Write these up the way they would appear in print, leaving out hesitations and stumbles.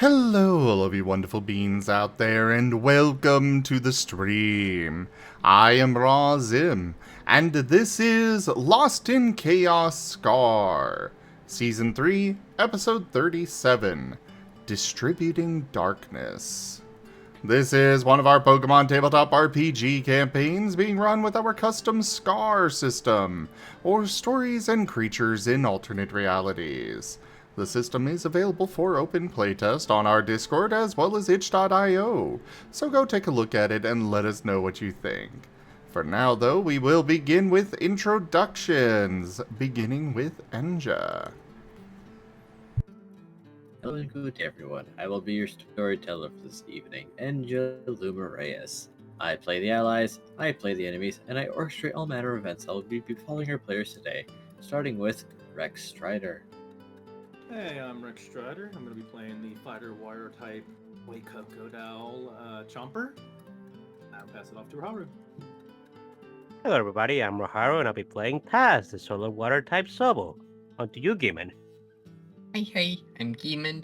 Hello, all of you wonderful beings out there, and welcome to the stream. I am Razim, and this is Lost in Chaos Scar, Season 3, Episode 37, Distributing Darkness. This is one of our Pokemon Tabletop RPG campaigns being run with our custom Scar system, or Stories and Creatures in Alternate Realities. The system is available for open playtest on our Discord as well as itch.io, so go take a look at it and let us know what you think. For now, though, we will begin with introductions, beginning with Enja. Hello and good everyone. I will be your storyteller for this evening, Enja Reyes. I play the allies, I play the enemies, and I orchestrate all manner of events that will be following our players today, starting with Rex Strider. Hey, I'm Rex Strider. I'm going to be playing the Fighter Wire type Wake Up Godal Chomper. I'll pass it off to Raharu. Hello everybody, I'm Raharu and I'll be playing Taz, the Solar Water type Sobo. On to you, Gimund. Hi, I'm Gimund,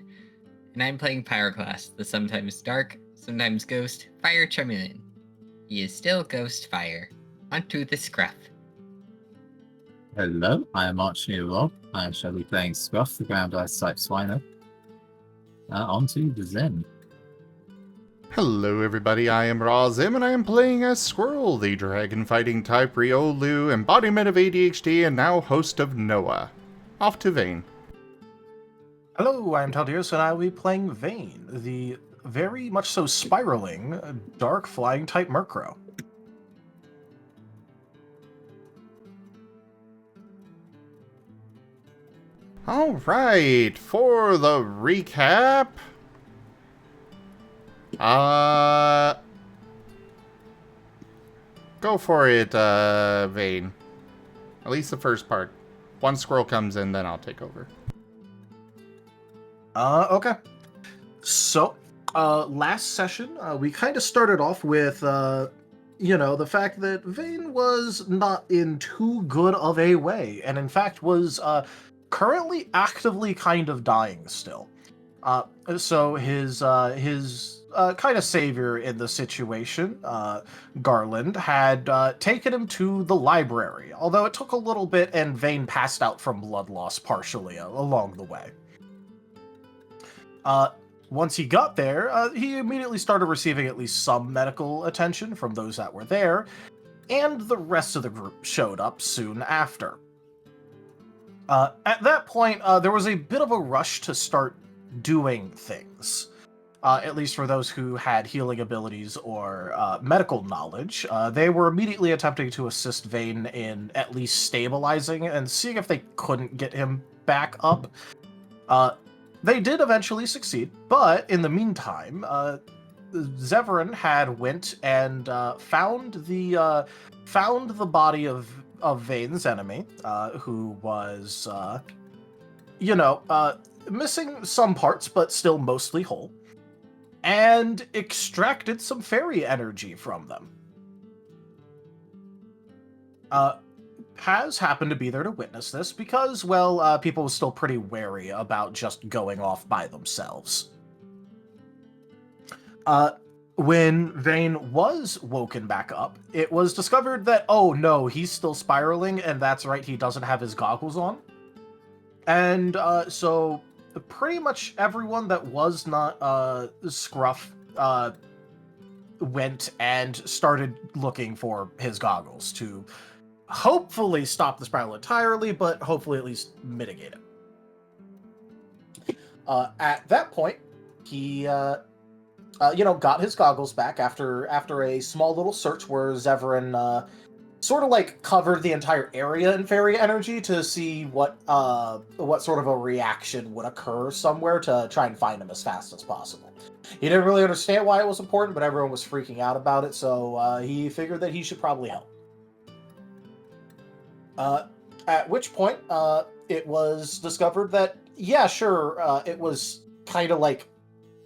and I'm playing Pyroclast, the sometimes dark, sometimes ghost, fire chameleon. He is still ghost fire. Onto the scruff. Hello, I am Archie Rob. I shall be playing Scruff, the ground ice type Swiner. Onto the Zen. Hello everybody, I am Razim, and I am playing as Squirrel, the dragon fighting type Riolu, embodiment of ADHD, and now host of Noa. Off to Vane. Hello, I'm Taldios, and I will be playing Vane, the very much so spiraling, dark flying type Murkrow. Alright, for the recap... Go for it, Vane. At least the first part. Once Squirrel comes in, then I'll take over. Okay. So, last session, we kind of started off with, the fact that Vane was not in too good of a way, and in fact was, currently actively kind of dying still. So his kind of savior in the situation, Garland, had taken him to the library, although it took a little bit and Vane passed out from blood loss partially along the way. Once he got there, he immediately started receiving at least some medical attention from those that were there, and the rest of the group showed up soon after. At that point, there was a bit of a rush to start doing things, at least for those who had healing abilities or medical knowledge. They were immediately attempting to assist Vane in at least stabilizing and seeing if they couldn't get him back up. They did eventually succeed, but in the meantime, Zevran had went and found the body of Vane's enemy, who was, missing some parts, but still mostly whole, and extracted some fairy energy from them. Has happened to be there to witness this because, well, people were still pretty wary about just going off by themselves. When Vane was woken back up, it was discovered that, oh no, he's still spiraling, and that's right, he doesn't have his goggles on. And so pretty much everyone that was not Scruff went and started looking for his goggles to hopefully stop the spiral entirely, but hopefully at least mitigate it. At that point, he got his goggles back after a small little search where Zevran sort of like covered the entire area in fairy energy to see what sort of a reaction would occur somewhere to try and find him as fast as possible. He didn't really understand why it was important, but everyone was freaking out about it, so he figured that he should probably help. At which point, it was discovered that, yeah, sure, it was kind of like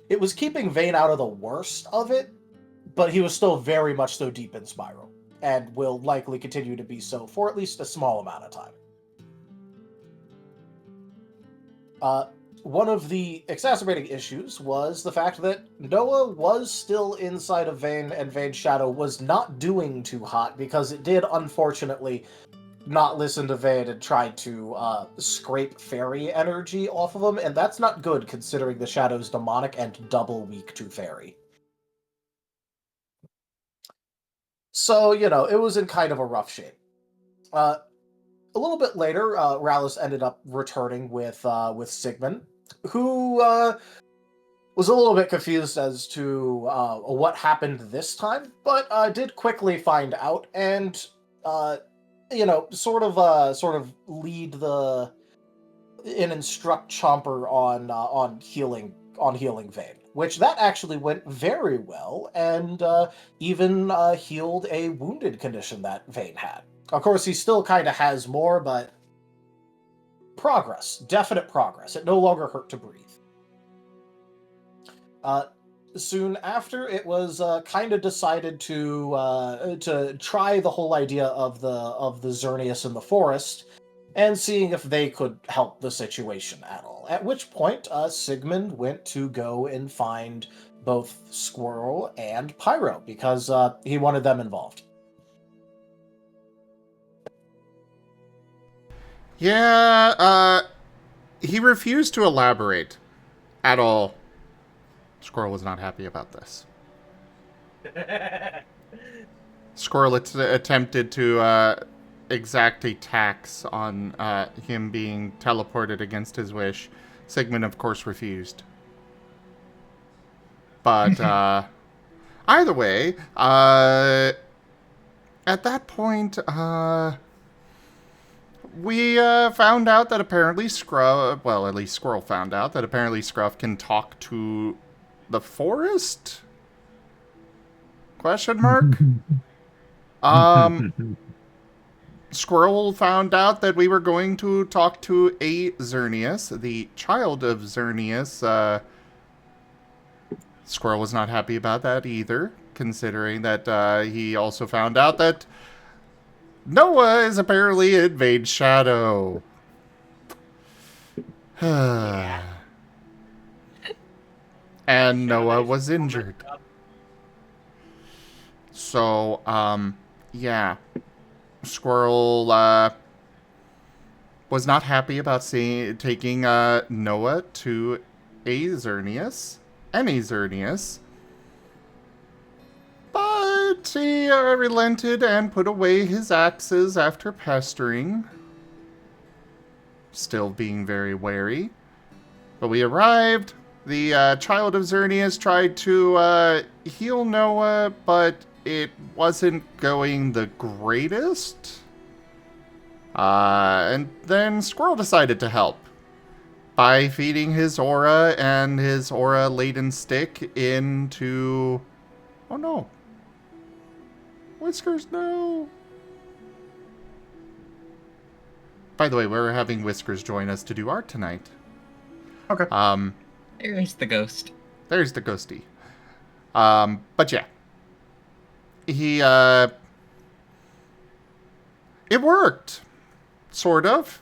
it was keeping Vane out of the worst of it, but he was still very much so deep in Spiral, and will likely continue to be so for at least a small amount of time. one of the exacerbating issues was the fact that Noah was still inside of Vayne, and Vayne's shadow was not doing too hot because it did, unfortunately, not listen to Vayne and try to scrape fairy energy off of him, and that's not good considering the shadow's demonic and double weak to fairy. So, it was in kind of a rough shape. A little bit later, Rallis ended up returning with Sigmund, who was a little bit confused as to what happened this time, but did quickly find out and sort of lead and instruct Chomper on healing Vayne, which that actually went very well, and even healed a wounded condition that Vayne had. Of course, he still kind of has more, but progress, definite progress. It no longer hurt to breathe. Soon after, it was kind of decided to try the whole idea of the Xerneas in the forest, and seeing if they could help the situation at all. At which point, Sigmund went to go and find both Squirrel and Pyro, because he wanted them involved. Yeah, he refused to elaborate at all. Squirrel was not happy about this. Squirrel attempted to exact a tax on him being teleported against his wish. Sigmund, of course, refused. But either way, at that point, we found out that apparently at least Squirrel found out that apparently Scruff can talk to the forest? Question mark? Squirrel found out that we were going to talk to a Xerneas, the child of Xerneas. Squirrel was not happy about that either, considering that he also found out that Noah is apparently in Vayne's shadow. And Noah was injured. So, yeah. Squirrel was not happy about taking Noah to a Xerneas, any Xerneas. But he relented and put away his axes after pestering. Still being very wary. But we arrived. The child of Xerneas tried to heal Noah, but it wasn't going the greatest. And then Squirrel decided to help by feeding his aura and his aura-laden stick into... Oh no. Whiskers, no. By the way, we're having Whiskers join us to do art tonight. Okay. There's the ghost. There's the ghosty. But yeah. He, it worked. Sort of.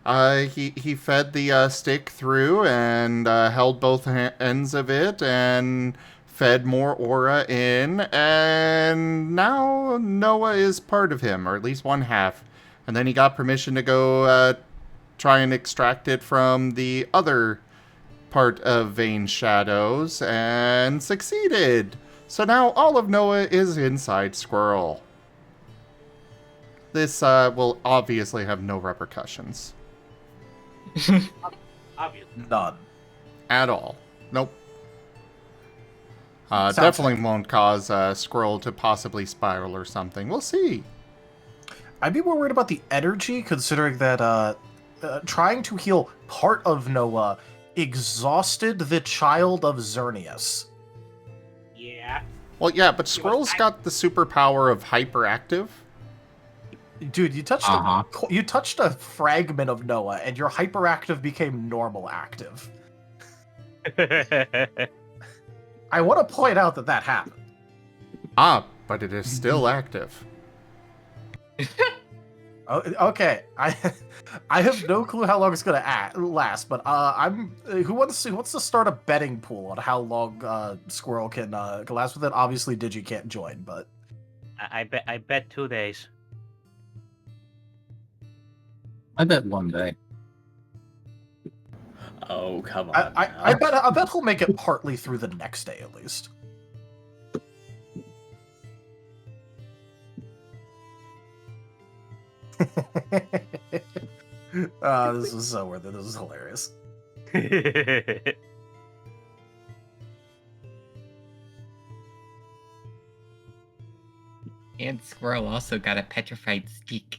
He fed the stick through and held both ends of it and fed more aura in, and now Noah is part of him, or at least one half. And then he got permission to go try and extract it from the other part of Vayne's shadows, and succeeded. So now all of Noah is inside Squirrel. This will obviously have no repercussions. Obviously. None. At all. Nope. Sounds Definitely won't cause Squirrel to possibly spiral or something. We'll see. I'd be more worried about the energy, considering that trying to heal part of Noah exhausted the child of Xerneas. Yeah. Well, yeah, but Squirrel's got the superpower of hyperactive. Dude, you touched a fragment of Noah, and your hyperactive became normal active. I want to point out that happened. Ah, but it is still active. Oh, okay. I have no clue how long it's gonna last, but who wants to start a betting pool on how long Squirrel can last with it? Obviously, Digi can't join, but I bet 2 days. I bet 1 day. Oh, come on. I bet he'll make it partly through the next day at least. This was so worth it. This was hilarious. And Squirrel also got a petrified stick.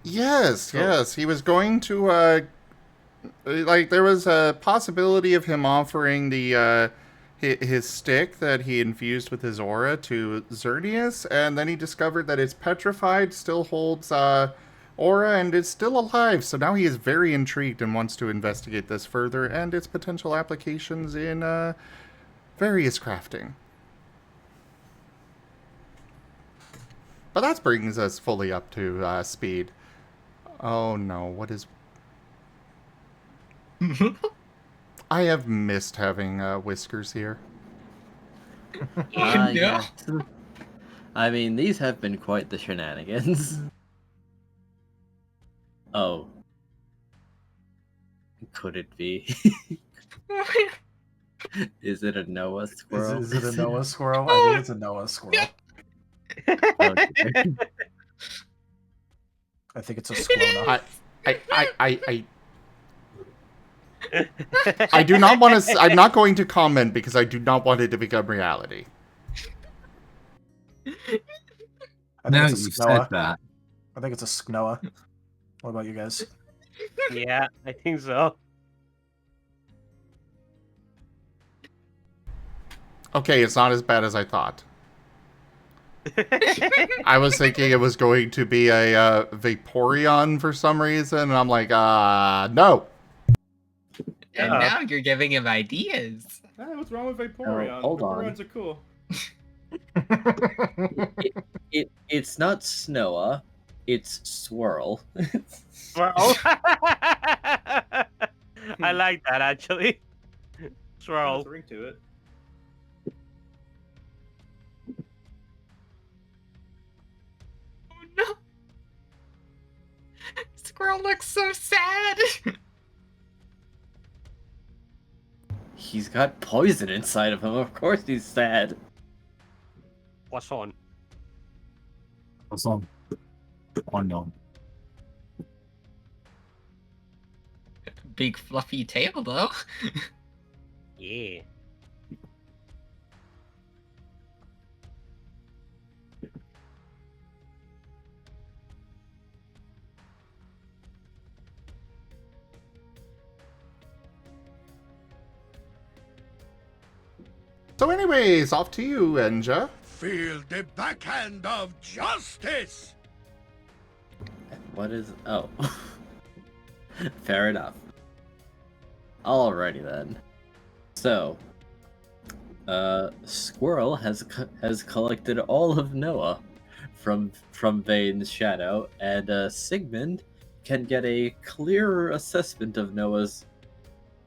Yes, yes. He was going to, there was a possibility of him offering the, his stick that he infused with his aura to Xerneas, and then he discovered that it's petrified, still holds, aura, and is still alive. So now he is very intrigued and wants to investigate this further and its potential applications in, various crafting. But that brings us fully up to speed. Oh no, what is... I have missed having Whiskers here. No. Yes. I mean, these have been quite the shenanigans. Oh. Could it be? Is it a Noah squirrel? Is it a Noah squirrel? I think it's a Noah squirrel. Oh, dear. I think it's a squirrel. I do not want to... I'm not going to comment because I do not want it to become reality. I think Now it's a you've Sknoa. said that. I think it's a Sknoa. What about you guys? Yeah, I think so. Okay, it's not as bad as I thought. I was thinking it was going to be a Vaporeon for some reason, and I'm like, no. And Yeah. now you're giving him ideas. Hey, what's wrong with Vaporeon? hold on. Vaporeons are cool. It's not Snowa, it's Swirl. Well, I like that actually. There's Swirl. a ring to it. Oh no! Squirrel looks so sad. He's got poison inside of him, of course he's sad. What's on? What's on? On. Big fluffy tail though. Yeah. So anyways, off to you, Enja. Feel the backhand of justice! What is... Oh. Fair enough. Alrighty then. So, Squirrel has collected all of Noah from Vane's shadow, and Sigmund can get a clearer assessment of Noah's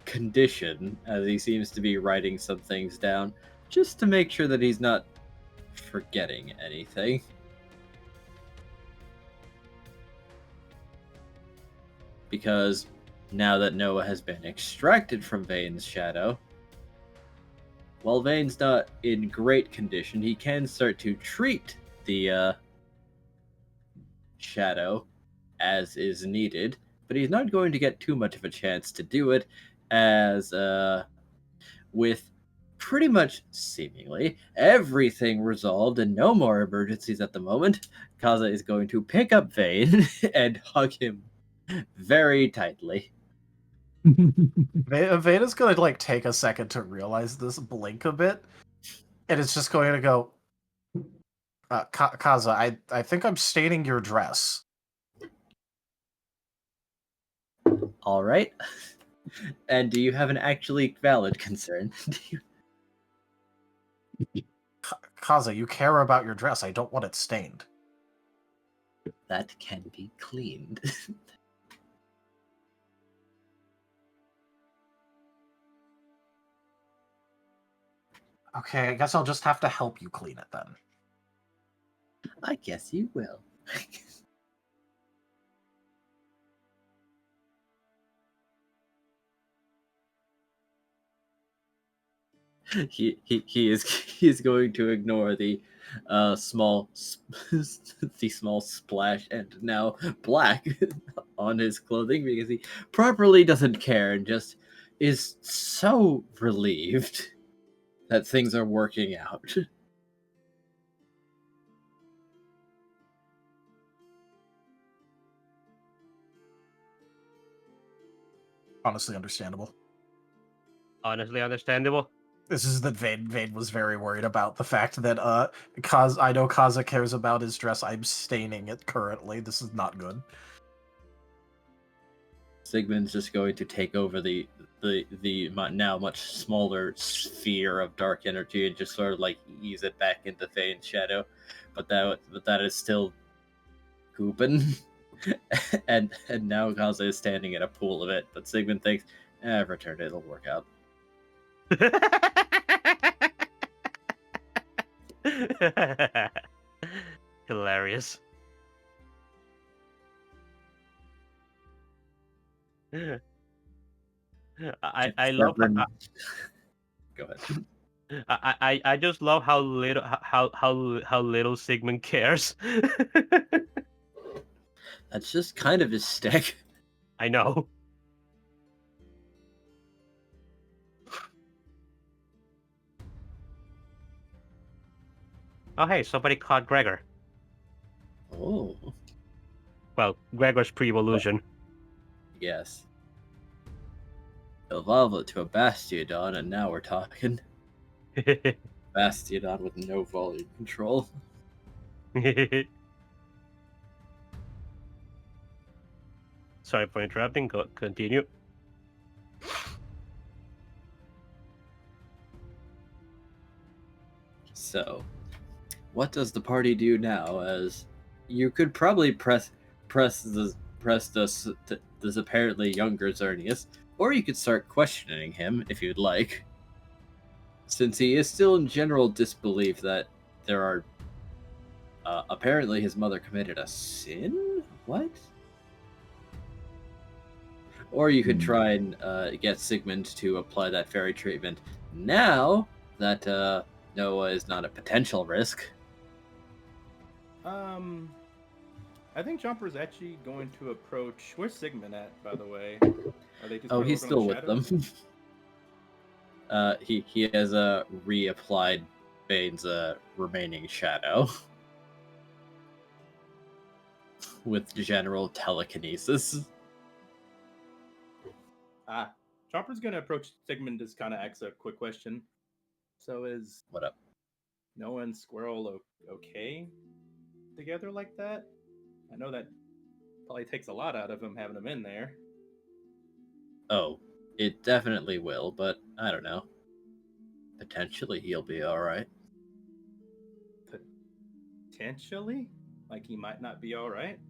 condition, as he seems to be writing some things down, just to make sure that he's not forgetting anything. Because now that Noah has been extracted from Vane's shadow, while Vane's not in great condition, he can start to treat the shadow as is needed, but he's not going to get too much of a chance to do it, as with pretty much seemingly everything resolved and no more emergencies at the moment, Kaza is going to pick up Vane and hug him very tightly. Veda's gonna like take a second to realize this, blink a bit, and it's just going to go, Kaza, I think I'm staining your dress. All right. And do you have an actually valid concern? Kaza, you care about your dress. I don't want it stained. that can be cleaned. Okay, I guess I'll just have to help you clean it then. I guess you will. he is going to ignore the the small splash and now black on his clothing because he properly doesn't care and just is so relieved that things are working out. Honestly understandable. Honestly understandable. This is that Vane was very worried about the fact that I know Kaza cares about his dress. I'm staining it currently. This is not good. Sigmund's just going to take over the now much smaller sphere of dark energy and just sort of like ease it back into Vane's shadow, but that is still gooping. and now Kaza is standing in a pool of it, but Sigmund thinks, return it, it'll work out. Hilarious. I love Go ahead. I just love how little Sigmund cares. That's just kind of his stick. I know. Oh hey, somebody caught Gregor. Oh. Well, Gregor's pre-evolution. Yes. Evolve it to a Bastiodon, and now we're talking. Bastiodon with no volume control. Sorry for interrupting. Continue. So, what does the party do now? As you could probably press this apparently younger Xerneas, or you could start questioning him if you'd like, since he is still in general disbelief that there are apparently his mother committed a sin. What? Or you could try and get Sigmund to apply that fairy treatment now that Noah is not a potential risk. I think Jumper's actually going to approach. Where's Sigmund at, by the way? Are they just He's still with them. He has reapplied Bane's remaining shadow with general telekinesis. Chopper's gonna approach Sigmund. Just kind of ask a quick question. So is What up? Noa and Squirrel okay together like that? I know that probably takes a lot out of him having him in there. Oh, it definitely will, but I don't know. Potentially he'll be alright. Potentially? Like he might not be alright?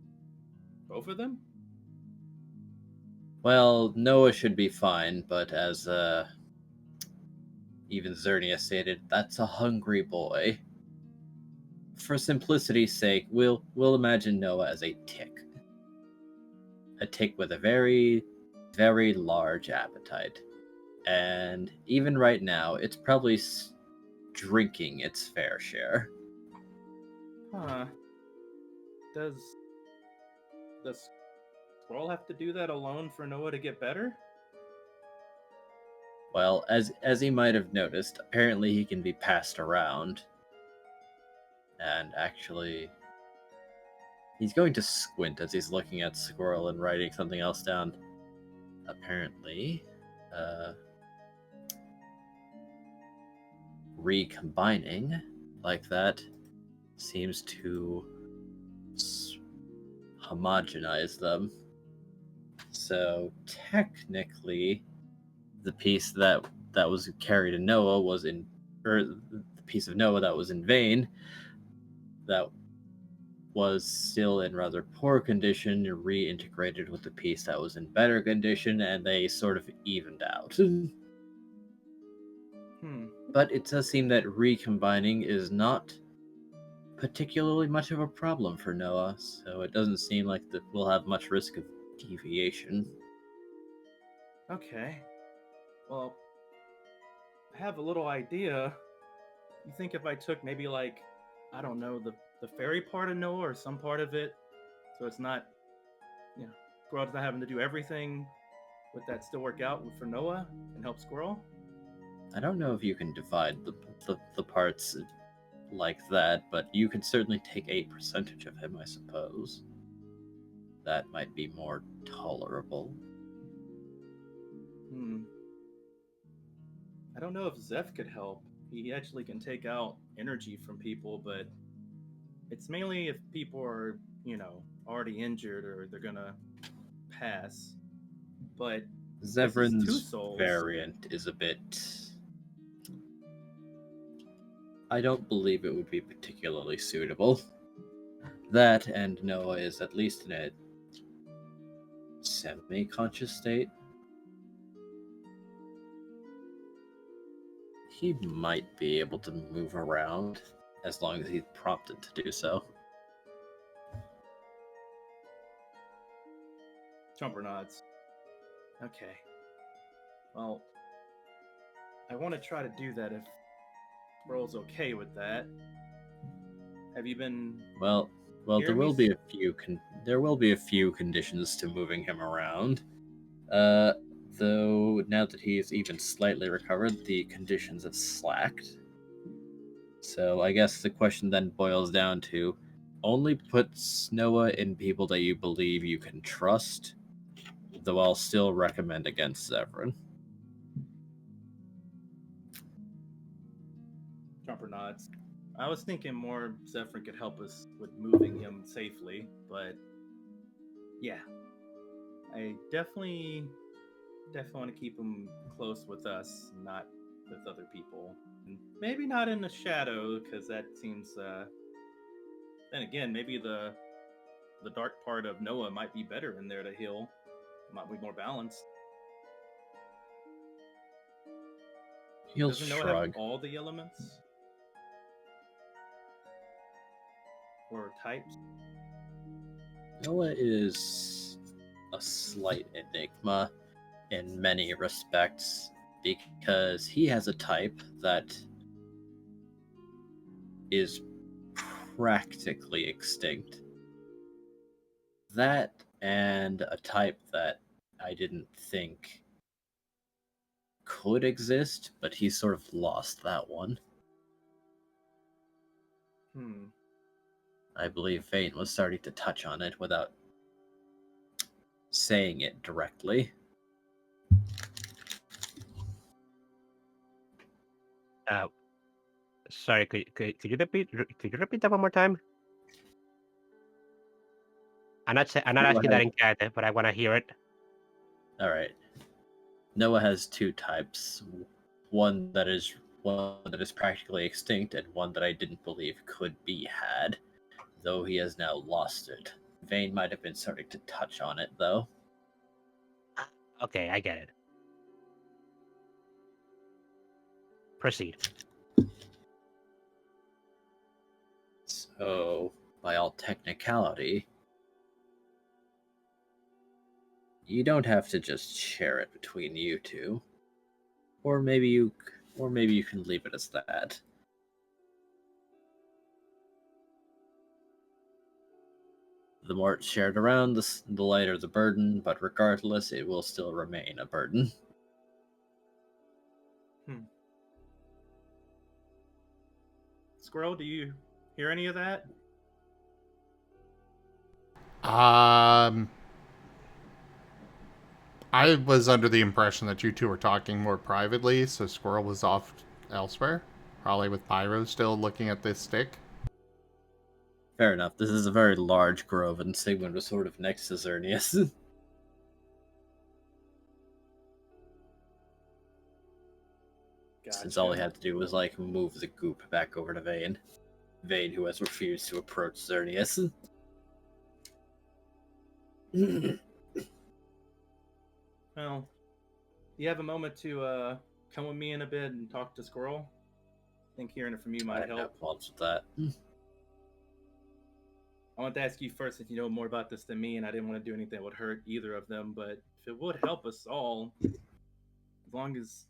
Both of them? Well, Noah should be fine, but as even Xerneas stated, that's a hungry boy. For simplicity's sake, we'll imagine Noah as a tick. A tick with a very, very large appetite. And even right now, it's probably drinking its fair share. Huh. Does Squirrel have to do that alone for Noah to get better? Well, as he might have noticed, apparently he can be passed around. And actually, he's going to squint as he's looking at Squirrel and writing something else down. Apparently, recombining like that seems to homogenize them. So technically, the piece that was carried in Noah was the piece of Noah that was in Vane, that was still in rather poor condition reintegrated with the piece that was in better condition, and they sort of evened out. But it does seem that recombining is not particularly much of a problem for Noah, so it doesn't seem like that we'll have much risk of deviation. Okay. Well, I have a little idea. You think if I took maybe like, I don't know, the fairy part of Noah or some part of it, so it's not, Squirrel's not having to do everything, would that still work out for Noah and help Squirrel? I don't know if you can divide the parts like that, but you can certainly take a percentage of him, I suppose. That might be more tolerable. I don't know if Zeph could help. He actually can take out energy from people, but it's mainly if people are, already injured or they're gonna pass. But Zevran's variant is a bit... I don't believe it would be particularly suitable. That and Noah is at least in a semi-conscious state. He might be able to move around as long as he's prompted to do so. Chomper nods. Okay. Well, I want to try to do that if Squirrel's okay with that. Have you been? Well, there will be a few conditions to moving him around. Though now that he is even slightly recovered, the conditions have slacked. So I guess the question then boils down to only put Noah in people that you believe you can trust, though I'll still recommend against Zevran. Chomper nods. I was thinking more Zephyr could help us with moving him safely, but yeah. I definitely want to keep him close with us, not with other people. And maybe not in the shadow, because that seems then again, maybe the dark part of Noah might be better in there to heal. Might be more balanced. He'll Doesn't Noah shrug. have all the elements? Or types? Noah is a slight enigma in many respects because he has a type that is practically extinct. That and a type that I didn't think could exist, but he sort of lost that one. I believe Vane was starting to touch on it without saying it directly. Sorry, could you repeat that one more time? I'm not asking that in character, but I want to hear it. All right. Noah has two types. One that is practically extinct, and one that I didn't believe could be had, though he has now lost it. Vane might have been starting to touch on it, though. Okay, I get it. Proceed. So, by all technicality, you don't have to just share it between you two, or maybe you can leave it as that. The more it's shared around, the lighter the burden, but regardless, it will still remain a burden. Squirrel, do you hear any of that? I was under the impression that you two were talking more privately, so Squirrel was off elsewhere. Probably with Pyro still looking at this stick. Fair enough. This is a very large grove, and Sigmund was sort of next to Xerneas. Since all he had to do was, move the goop back over to Vane. Vane, who has refused to approach Xerneas. Well, do you have a moment to come with me in a bit and talk to Squirrel? I think hearing it from you I might have no help. problems with that. I want to ask you first if you know more about this than me, and I didn't want to do anything that would hurt either of them, but if it would help us all, as long as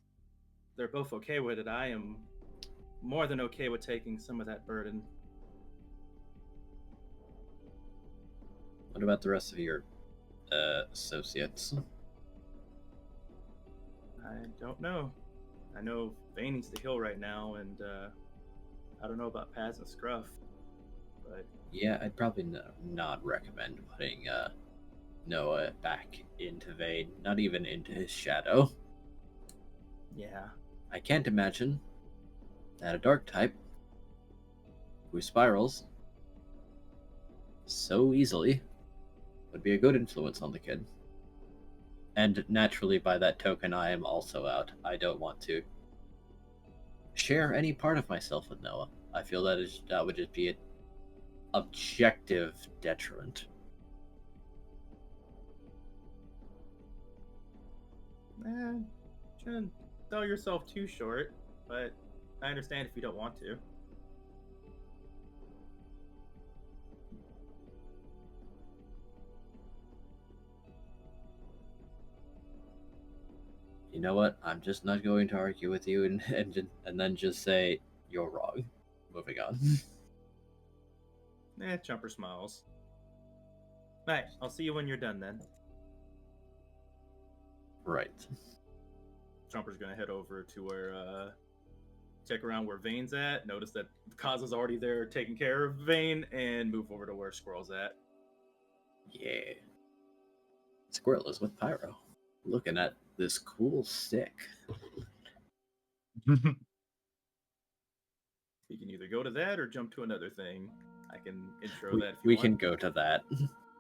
they're both okay with it, I am more than okay with taking some of that burden. What about the rest of your associates? I don't know. I know Vane needs to heal right now, and I don't know about Paz and Scruff, but Yeah, I'd probably not recommend putting Noah back into Vane, not even into his shadow. yeah. I can't imagine that a dark type who spirals so easily would be a good influence on the kid. And naturally, by that token, I am also out. I don't want to share any part of myself with Noah. I feel that would just be an objective detriment. Shouldn't sell yourself too short, but I understand if you don't want to. You know what? I'm just not going to argue with you and then just say you're wrong. Moving on. Jumper smiles. Alright, I'll see you when you're done then. Right. Jumper's gonna head over to where check around where Vane's at, notice that Kaza's already there taking care of Vane, and move over to where Squirrel's at. Yeah. Squirrel is with Pyro, looking at this cool stick. You can either go to that or jump to another thing. I can intro that if you We want. can go to that.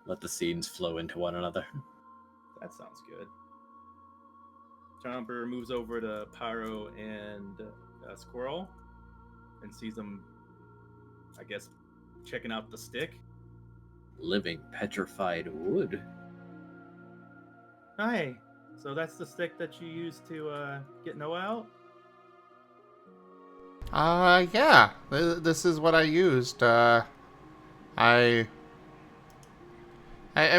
Let the scenes flow into one another. That sounds good. Jumper moves over to Pyro and Squirrel and sees them, I guess, checking out the stick. Living petrified wood. Hi. So that's the stick that you used to get Noah out? Yeah. This is what I used. I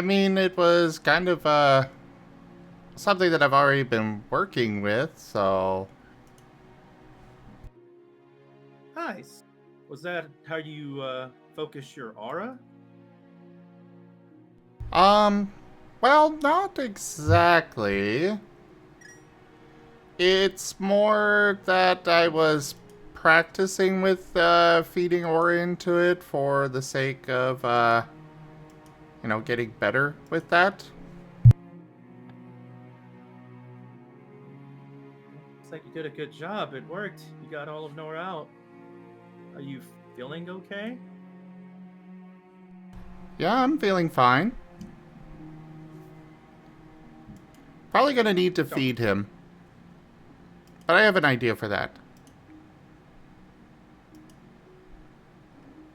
mean, it was kind of, something that I've already been working with, so... Nice. Was that how you focus your aura? Well, not exactly. It's more that I was practicing with, feeding aura into it for the sake of, getting better with that. Looks like you did a good job. It worked. You got all of Noah out. Are you feeling okay? Yeah, I'm feeling fine. Probably gonna need to feed him. But I have an idea for that.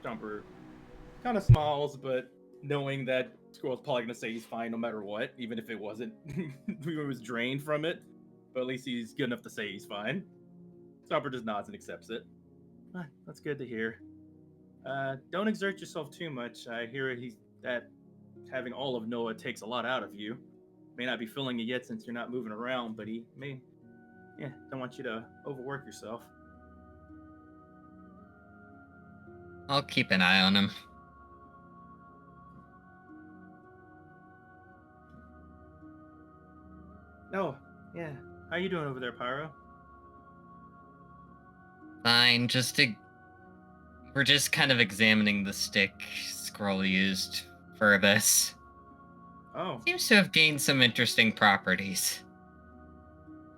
Jumper kind of smiles, but knowing that Squirrel's probably gonna say he's fine no matter what, even if it wasn't, he was drained from it. But at least he's good enough to say he's fine. Jumper just nods and accepts it. That's good to hear. Don't exert yourself too much. I hear that having all of Noah takes a lot out of you. May not be feeling it yet since you're not moving around, but he may. Yeah, don't want you to overwork yourself. I'll keep an eye on him. No, yeah. How you doing over there, Pyro? Fine, we're just kind of examining the stick Squirrel used for this. Oh, Seems to have gained some interesting properties.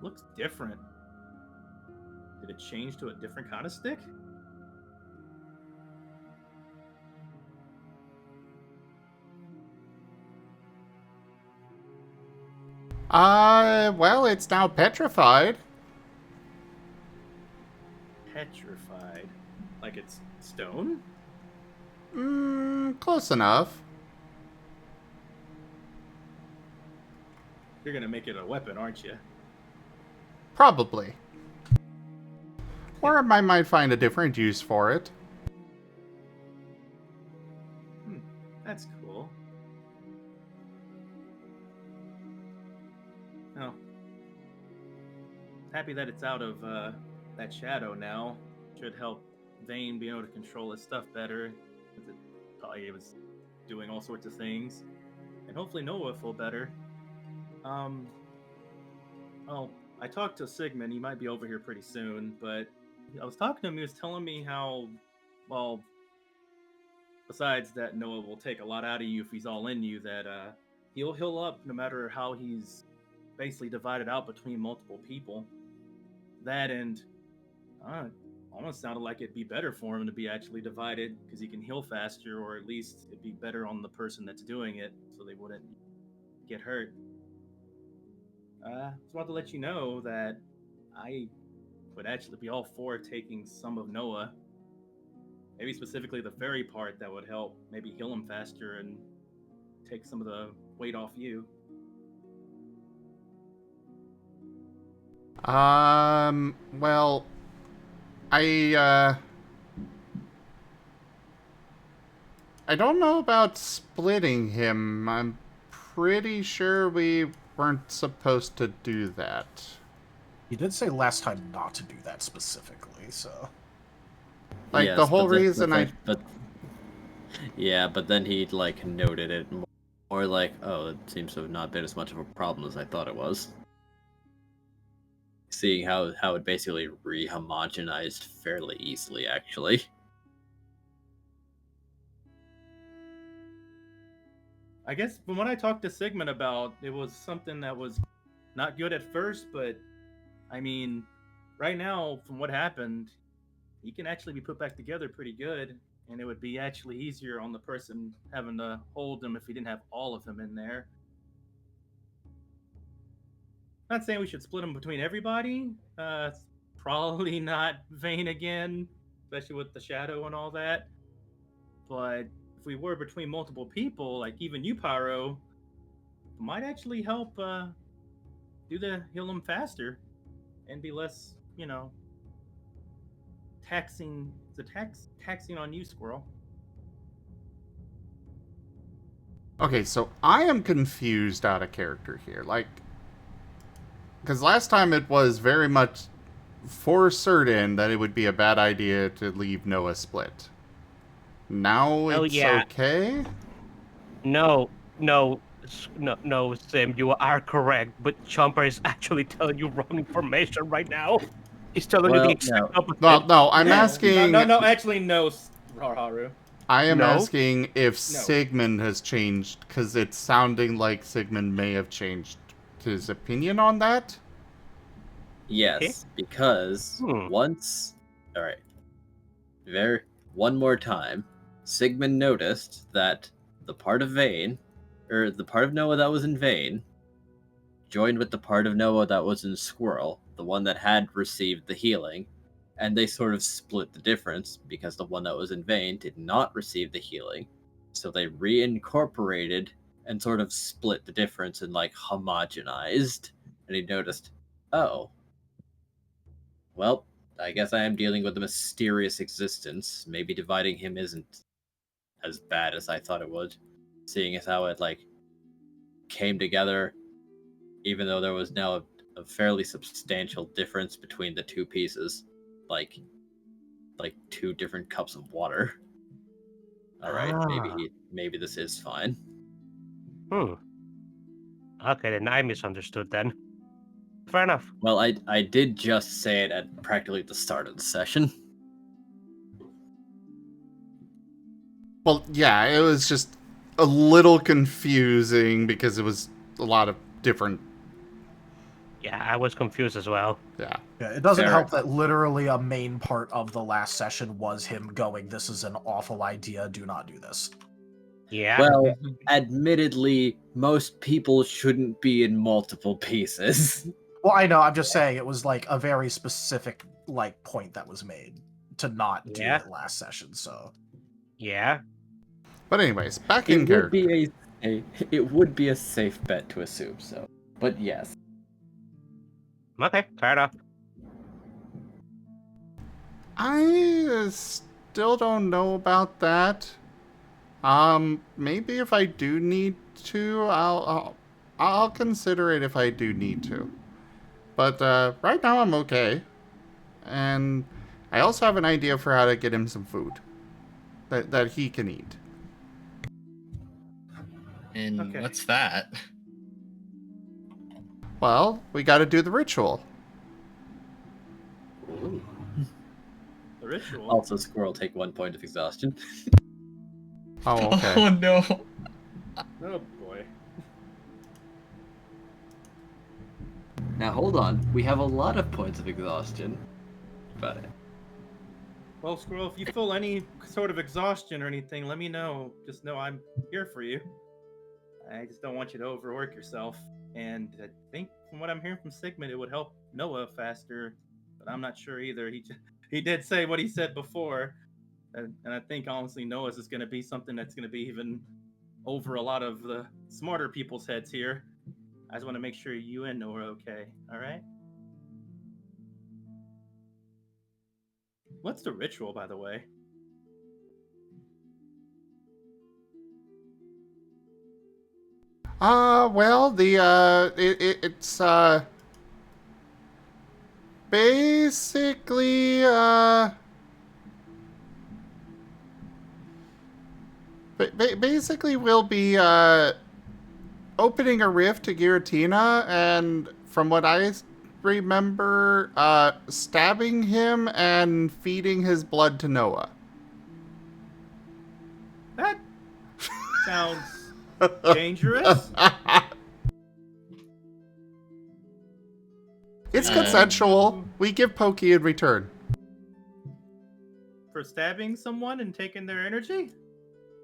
looks different. Did it change to a different kind of stick? Well, it's now petrified. Petrified. Like it's stone? Close enough. You're gonna make it a weapon, aren't you? Probably. Or I might find a different use for it. That's cool. Oh. Happy that it's out of that shadow now. Should help Vane be able to control his stuff better. Because it probably was doing all sorts of things. And hopefully Noah will feel better. Well, I talked to Sigmund. He might be over here pretty soon, but I was talking to him. He was telling me how, well, besides that Noah will take a lot out of you if he's all in you, that he'll heal up no matter how he's basically divided out between multiple people. That and almost sounded like it'd be better for him to be actually divided because he can heal faster, or at least it'd be better on the person that's doing it so they wouldn't get hurt. Just wanted to let you know that I would actually be all for taking some of Noah. Maybe specifically the fairy part that would help maybe heal him faster and take some of the weight off you. Well, I don't know about splitting him. I'm pretty sure we weren't supposed to do that. You did say last time not to do that specifically, so... Like, Yes, the whole but then- reason but then he like noted it more like, oh, it seems to have not been as much of a problem as I thought it was. Seeing how it basically rehomogenized fairly easily, actually. I guess from what I talked to Sigmund about, it was something that was not good at first, but I mean, right now, from what happened, he can actually be put back together pretty good, and it would be actually easier on the person having to hold him if he didn't have all of him in there. Not saying we should split him between everybody. It's probably not Vane again, especially with the shadow and all that. But if we were between multiple people, like even you, Pyro, it might actually help heal them faster and be less, taxing. It's taxing on you, Squirrel. Okay, so I am confused out of character here. Like, because last time it was very much for certain that it would be a bad idea to leave Noah split. Now it's okay? No, Sim, you are correct, but Chomper is actually telling you wrong information right now. He's telling you the exact opposite. No, I'm asking... No, actually, no, Raharu. I am No? asking if Sigmund has changed, because it's sounding like Sigmund may have changed his opinion on that. Yes, Okay. because once... Alright. One more time, Sigmund noticed that the part of Noah that was in Vane joined with the part of Noah that was in Squirrel, the one that had received the healing, and they sort of split the difference because the one that was in Vane did not receive the healing. So they reincorporated and sort of split the difference and like homogenized. And he noticed, oh, well, I guess I am dealing with a mysterious existence. Maybe dividing him isn't as bad as I thought it would, seeing as how it like came together, even though there was now a fairly substantial difference between the two pieces, like two different cups of water. All right, maybe this is fine. Okay, then I misunderstood then. Fair enough. Well, I did just say it at practically the start of the session. Well, yeah, it was just a little confusing because it was a lot of different... Yeah, I was confused as well. Yeah. Yeah, it doesn't Fair. help that literally a main part of the last session was him going, "This is an awful idea, do not do this." Yeah. Well, admittedly, most people shouldn't be in multiple pieces. Well, I know, I'm just saying it was like a very specific point that was made to not do Yeah. it last session, so... Yeah. But anyways, back in character. It would be a safe bet to assume so. But yes. Okay, fair enough. I still don't know about that. Maybe if I do need to, I'll consider it if I do need to. But right now I'm okay, and I also have an idea for how to get him some food that he can eat. And Okay. what's that? Well, we got to do the ritual. Ooh. The ritual. Also, Squirrel, take 1 point of exhaustion. Oh, okay. Oh no. Oh boy. Now hold on, we have a lot of points of exhaustion. About it. Well, Squirrel, if you feel any sort of exhaustion or anything, let me know. Just know I'm here for you. I just don't want you to overwork yourself. And I think from what I'm hearing from Sigmund, it would help Noah faster. But I'm not sure either. He did say what he said before. And I think, honestly, Noah's is going to be something that's going to be even over a lot of the smarter people's heads here. I just want to make sure you and Noah are okay. All right? What's the ritual, by the way? Well, it's basically basically we'll be opening a rift to Giratina, and from what I remember, stabbing him and feeding his blood to Noah. That sounds dangerous. It's consensual. We give Pokey in return. For stabbing someone and taking their energy?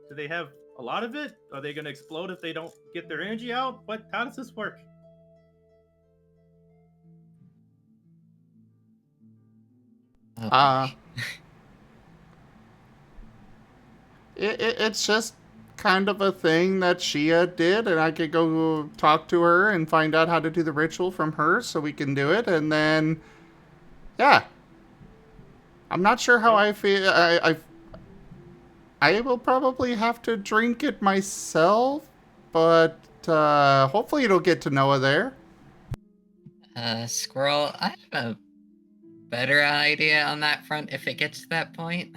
Do they have a lot of it? Are they going to explode if they don't get their energy out? How does this work? Uh, it's just kind of a thing that Shia did, and I could go talk to her and find out how to do the ritual from her so we can do it, and then, yeah. I'm not sure how I feel. I will probably have to drink it myself, but hopefully it'll get to Noah there. Squirrel, I have a better idea on that front if it gets to that point.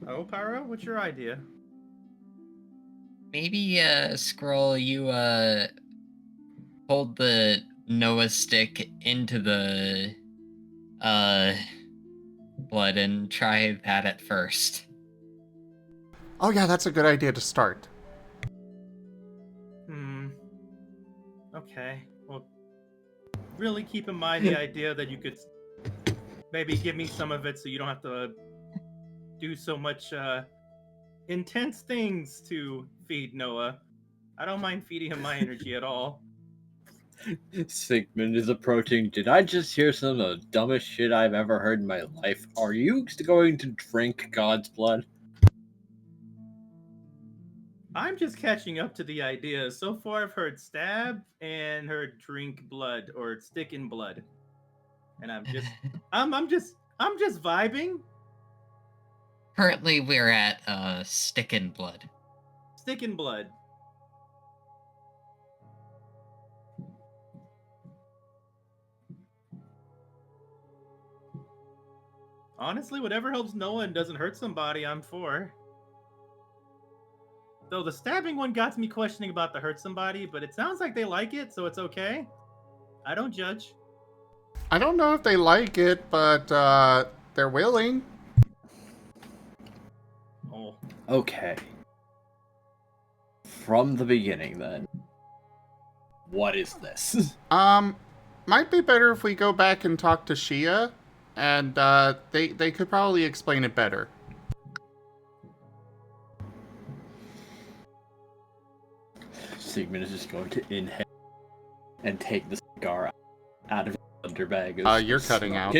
Oh, Pyro, what's your idea? Maybe, Squirrel, you, hold the Noah stick into the, blood and try that at first. Oh yeah, that's a good idea to start. Okay. Well, really keep in mind the idea that you could maybe give me some of it so you don't have to do so much intense things to feed Noah. I don't mind feeding him my energy at all. Sigmund is approaching. Did I just hear some of the dumbest shit I've ever heard in my life? Are you going to drink God's blood? I'm just catching up to the idea. So far, I've heard stab and heard drink blood or stick in blood, and I'm just vibing. Currently, we're at, stick in blood. Stick in blood. Honestly, whatever helps Noah and doesn't hurt somebody, I'm for. Though the stabbing one got me questioning about the hurt somebody, but it sounds like they like it, so it's okay. I don't judge. I don't know if they like it, but they're willing. Oh. Okay. From the beginning, then. What is this? Might be better if we go back and talk to Shia, and they could probably explain it better. Sigmund is just going to inhale and take the cigar out of his underbag. You're cutting out.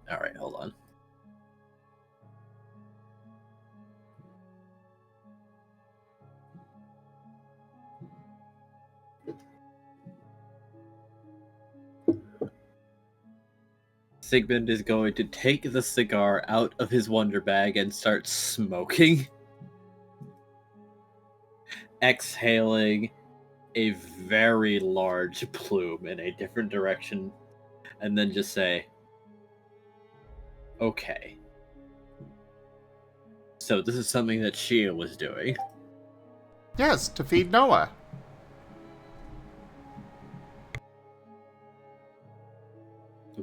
Alright, hold on. Sigmund is going to take the cigar out of his wonder bag and start smoking, exhaling a very large plume in a different direction, and then just say, okay. So this is something that Shia was doing. Yes, to feed Noah.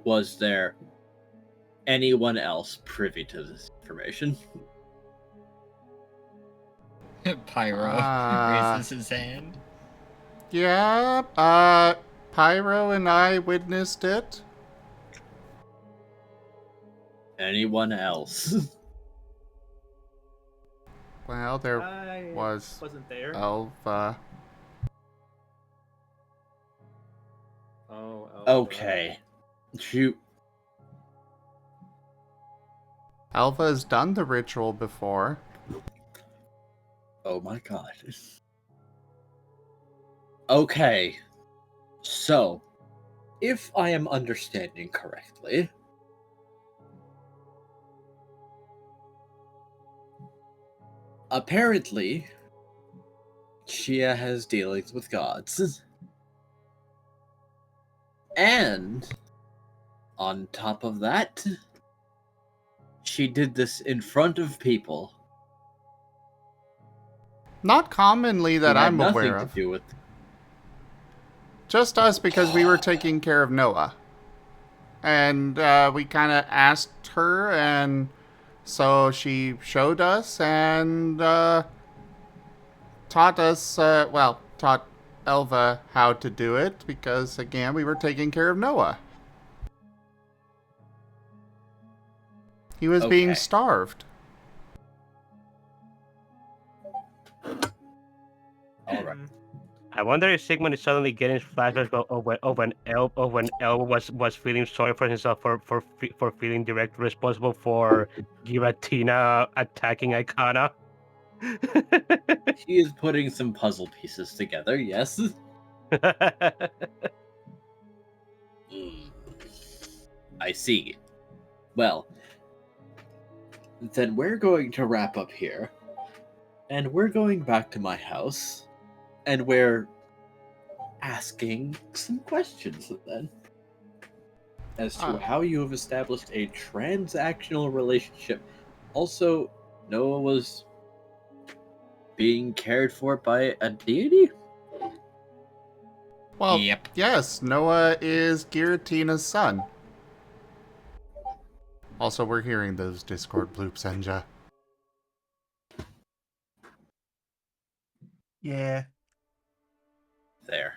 Was there anyone else privy to this information? Pyro raises his hand. Yeah, Pyro and I witnessed it. Anyone else? Well, there I was wasn't there. Elva. Oh, Okay. Shoot. Elva's done the ritual before. Oh my god. Okay. So, if I am understanding correctly, apparently, Shia has dealings with gods. And, on top of that, she did this in front of people. Not commonly that who had I'm nothing aware to of. do with. Just us because we were taking care of Noah. And we kind of asked her, and so she showed us and taught us, taught Elva how to do it because, again, we were taking care of Noah. He was being Okay. starved. All right. I wonder if Sigmund is suddenly getting flashbacks of when El was feeling sorry for himself for feeling directly responsible for Giratina attacking Icona. He is putting some puzzle pieces together, yes. I see. Well, then we're going to wrap up here. And we're going back to my house. And we're asking some questions then. As to how you have established a transactional relationship. Also, Noah was being cared for by a deity? Well, Yep. yes, Noah is Giratina's son. Also, we're hearing those Discord bloops, Enja. Yeah. There.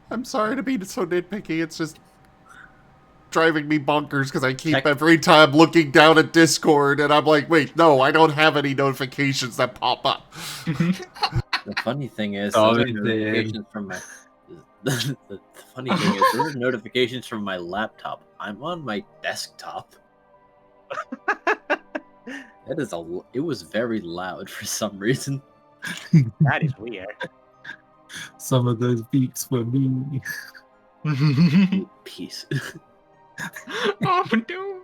I'm sorry to be so nitpicky, it's just driving me bonkers because I keep Tech- every time looking down at Discord and I'm like, wait, no, I don't have any notifications that pop up. The funny thing is, Oh, those are it did. notifications from my. The funny thing is, those are notifications from my laptop. I'm on my desktop. That is a. It was very loud for some reason. That is weird. Some of those beats were me. Peace. Oh no.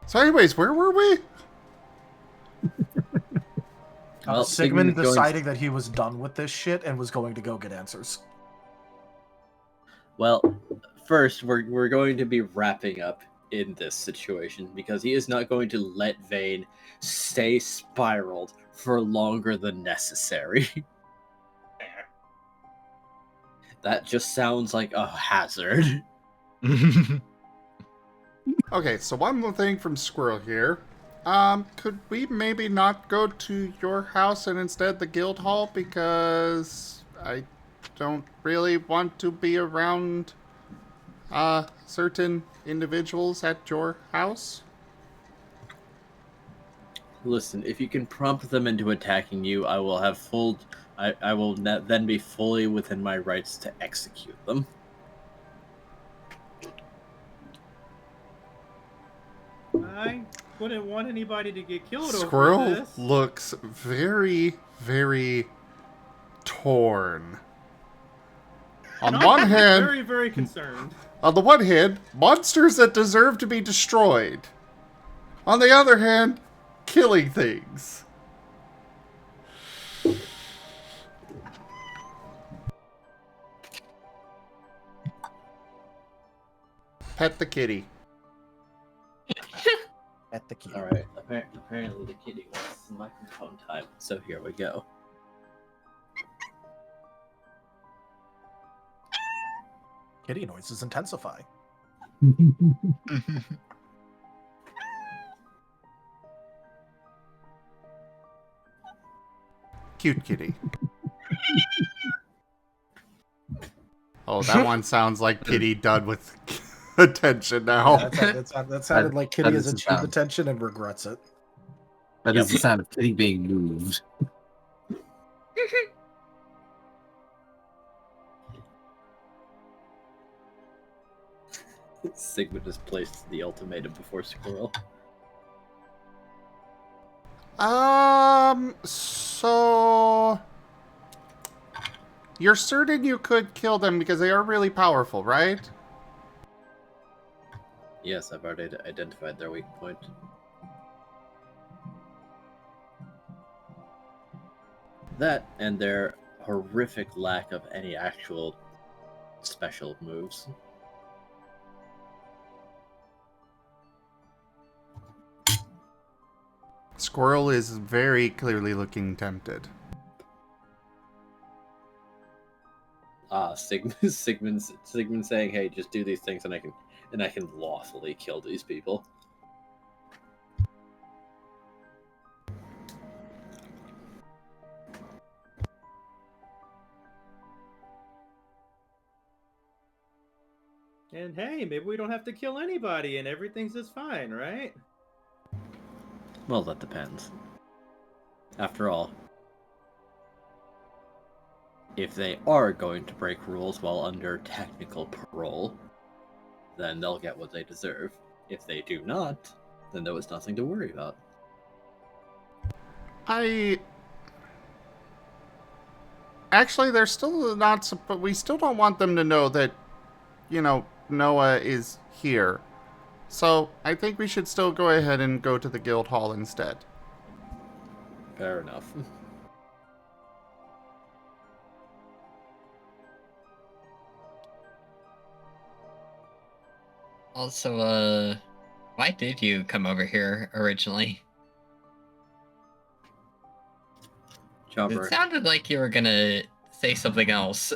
So anyways, where were we? Well, Sigmund is going- deciding that he was done with this shit and was going to go get answers. Well, first we're going to be wrapping up in this situation because he is not going to let Vane stay spiraled for longer than necessary. That just sounds like a hazard. Okay, so one more thing from Squirrel here. Could we maybe not go to your house and instead the guild hall because I don't really want to be around certain individuals at your house? Listen, if you can prompt them into attacking you, I will have full. I will then be fully within my rights to execute them. I wouldn't want anybody to get killed Squirrel over this. looks very, very torn. On Not one I'm hand, very, very concerned. on the one hand, monsters that deserve to be destroyed. On the other hand, killing things. Pet the kitty. At the key. All right. Apparently the kitty wants microphone time, so here we go. Kitty noises intensify. Cute kitty. Oh, that one sounds like kitty done with attention now. Yeah, that sounded like Kitty that has is the achieved sound. attention and regrets it. That is the sound of kitty being moved. Sigmund has placed the ultimatum before Squirrel. So you're certain you could kill them because they are really powerful, right? Yes, I've already identified their weak point. That and their horrific lack of any actual special moves. Squirrel is very clearly looking tempted. Sigmund saying, "Hey, just do these things, and I can lawfully kill these people." And hey, maybe we don't have to kill anybody and everything's just fine, right? Well, that depends. After all, if they are going to break rules while under technical parole, then they'll get what they deserve. If they do not, then there was nothing to worry about. Actually, they're still not. But we still don't want them to know that, Noah is here. So I think we should still go ahead and go to the guild hall instead. Fair enough. Also, why did you come over here originally? Chopper. It sounded like you were gonna say something else.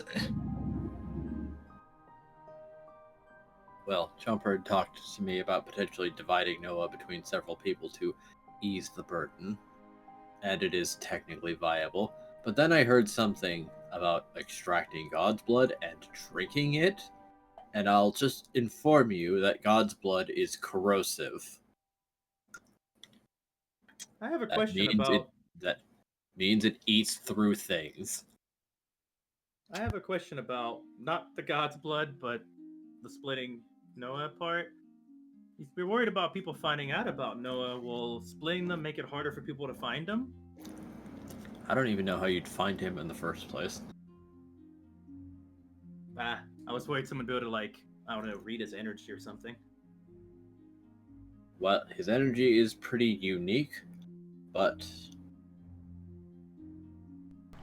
Well, Chomper talked to me about potentially dividing Noah between several people to ease the burden, and it is technically viable. But then I heard something about extracting God's blood and drinking it, and I'll just inform you that God's blood is corrosive. I have a question about. That means it eats through things. I have a question about not the God's blood, but the splitting Noah part. If you're worried about people finding out about Noah, will splitting them make it harder for people to find him? I don't even know how you'd find him in the first place. I was worried someone would be able to, like, I don't know, read his energy or something. Well, his energy is pretty unique, but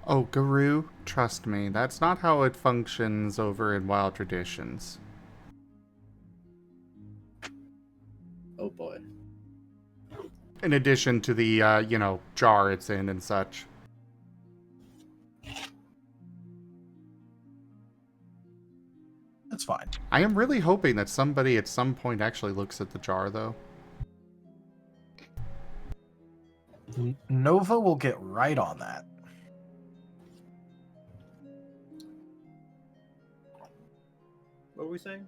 Oh, Guru, trust me, that's not how it functions over in Wild Traditions. oh boy. In addition to the, jar it's in and such. That's fine. I am really hoping that somebody at some point actually looks at the jar, though. Nova will get right on that. What were we saying?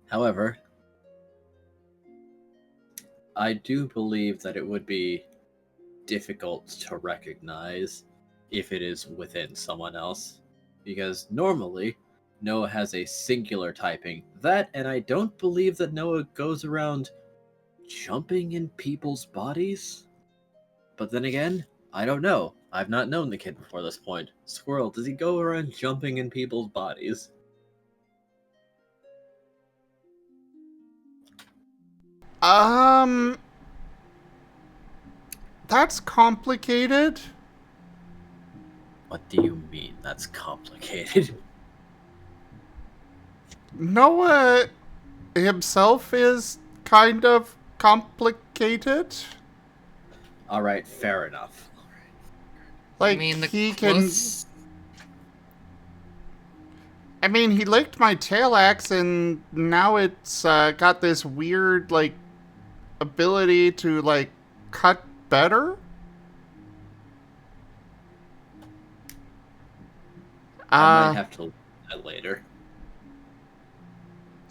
However, I do believe that it would be difficult to recognize if it is within someone else, because normally Noah has a singular typing. That, and I don't believe that Noah goes around jumping in people's bodies. But then again, I don't know. I've not known the kid before this point. Squirrel, does he go around jumping in people's bodies? That's complicated. What do you mean that's complicated? Noah himself is kind of complicated. Alright, fair enough. Like, I mean, the he close... I mean, he licked my tail axe, and now it's got this weird, like, ability to, like, cut better? I might have to look at that later.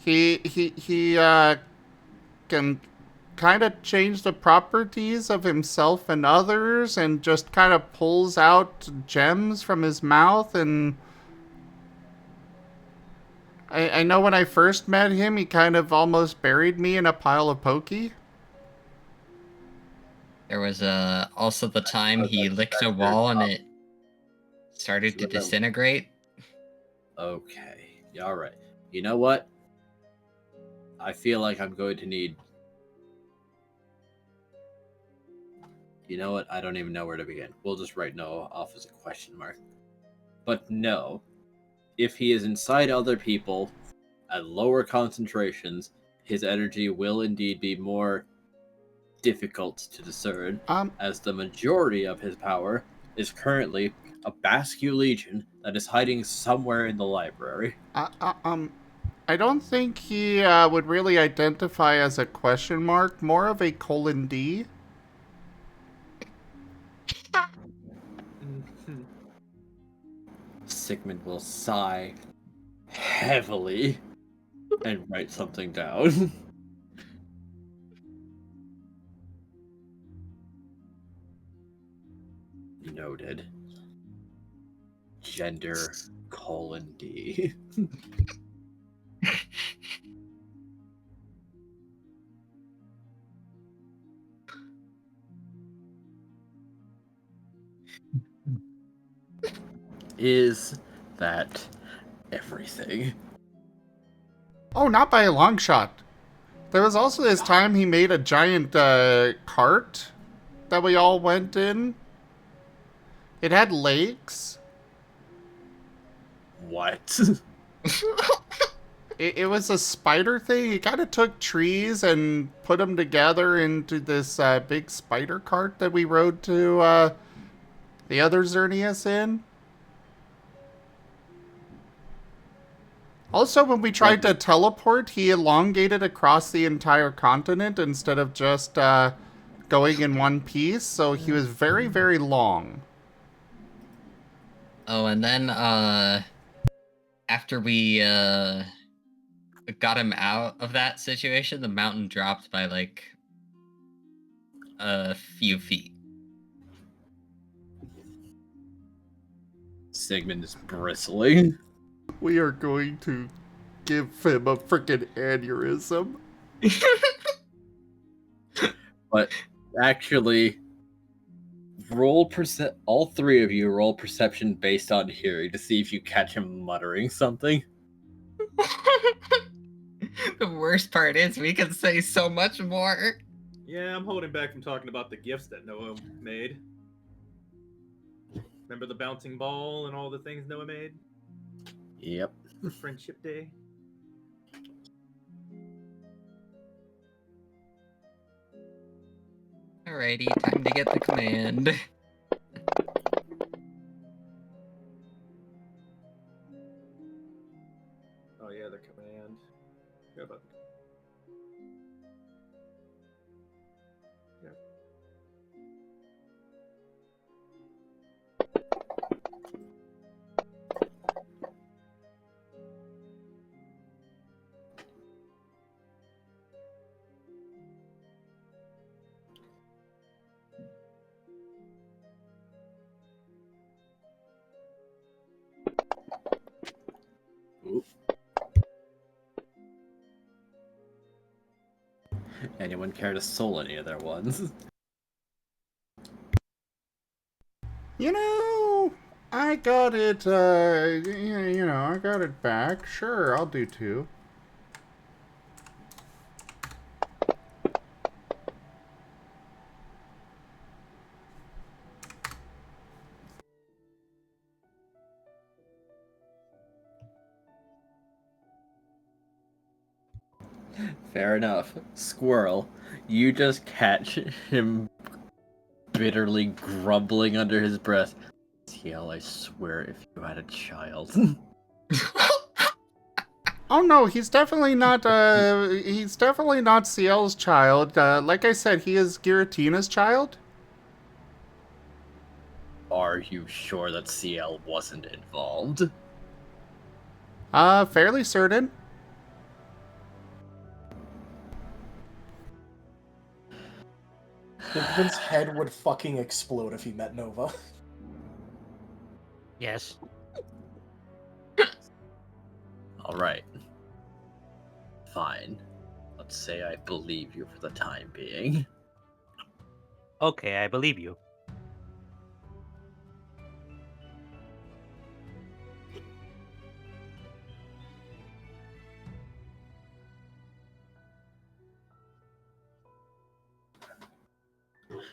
He can kind of change the properties of himself and others, and just kind of pulls out gems from his mouth. And I know when I first met him, he kind of almost buried me in a pile of pokey. There was also the time he licked a wall and it started to disintegrate. Okay, yeah, alright. You know what? I feel like I'm going to need... You know what? I don't even know where to begin. We'll just write no off as a question mark. But no. If he is inside other people at lower concentrations, his energy will indeed be more difficult to discern, as the majority of his power is currently a Basque Legion that is hiding somewhere in the library. I don't think he would really identify as a question mark, more of a :D. Sigmund will sigh heavily and write something down. Noted. Gender: :D. Is that everything? Oh, not by a long shot. There was also this time he made a giant cart that we all went in. It had legs. What? It was a spider thing. He kind of took trees and put them together into this big spider cart that we rode to the other Xerneas in. Also, when we tried to teleport, he elongated across the entire continent instead of just going in one piece, so he was very, very long. Oh, and then after we got him out of that situation, the mountain dropped by like a few feet. Sigmund is bristling. We are going to give him a freaking aneurysm. But actually, all three of you roll perception based on hearing to see if you catch him muttering something. The worst part is we can say so much more. Yeah, I'm holding back from talking about the gifts that Noah made. Remember the bouncing ball and all the things Noah made Yep. for Friendship Day? Alrighty, time to get the command. Oh yeah, the command. Forgot about the... Yep. Ooh. Anyone care to soul any of their ones? You know, I got it, I got it back. Sure, I'll do 2. Fair enough. Squirrel, you just catch him bitterly grumbling under his breath. TL, I swear, if you had a child. Oh no, he's definitely not CL's child. Like I said, he is Giratina's child. Are you sure that CL wasn't involved? Fairly certain. Vince's head would fucking explode if he met Nova. Yes. Alright. Fine. Let's say I believe you for the time being. Okay, I believe you.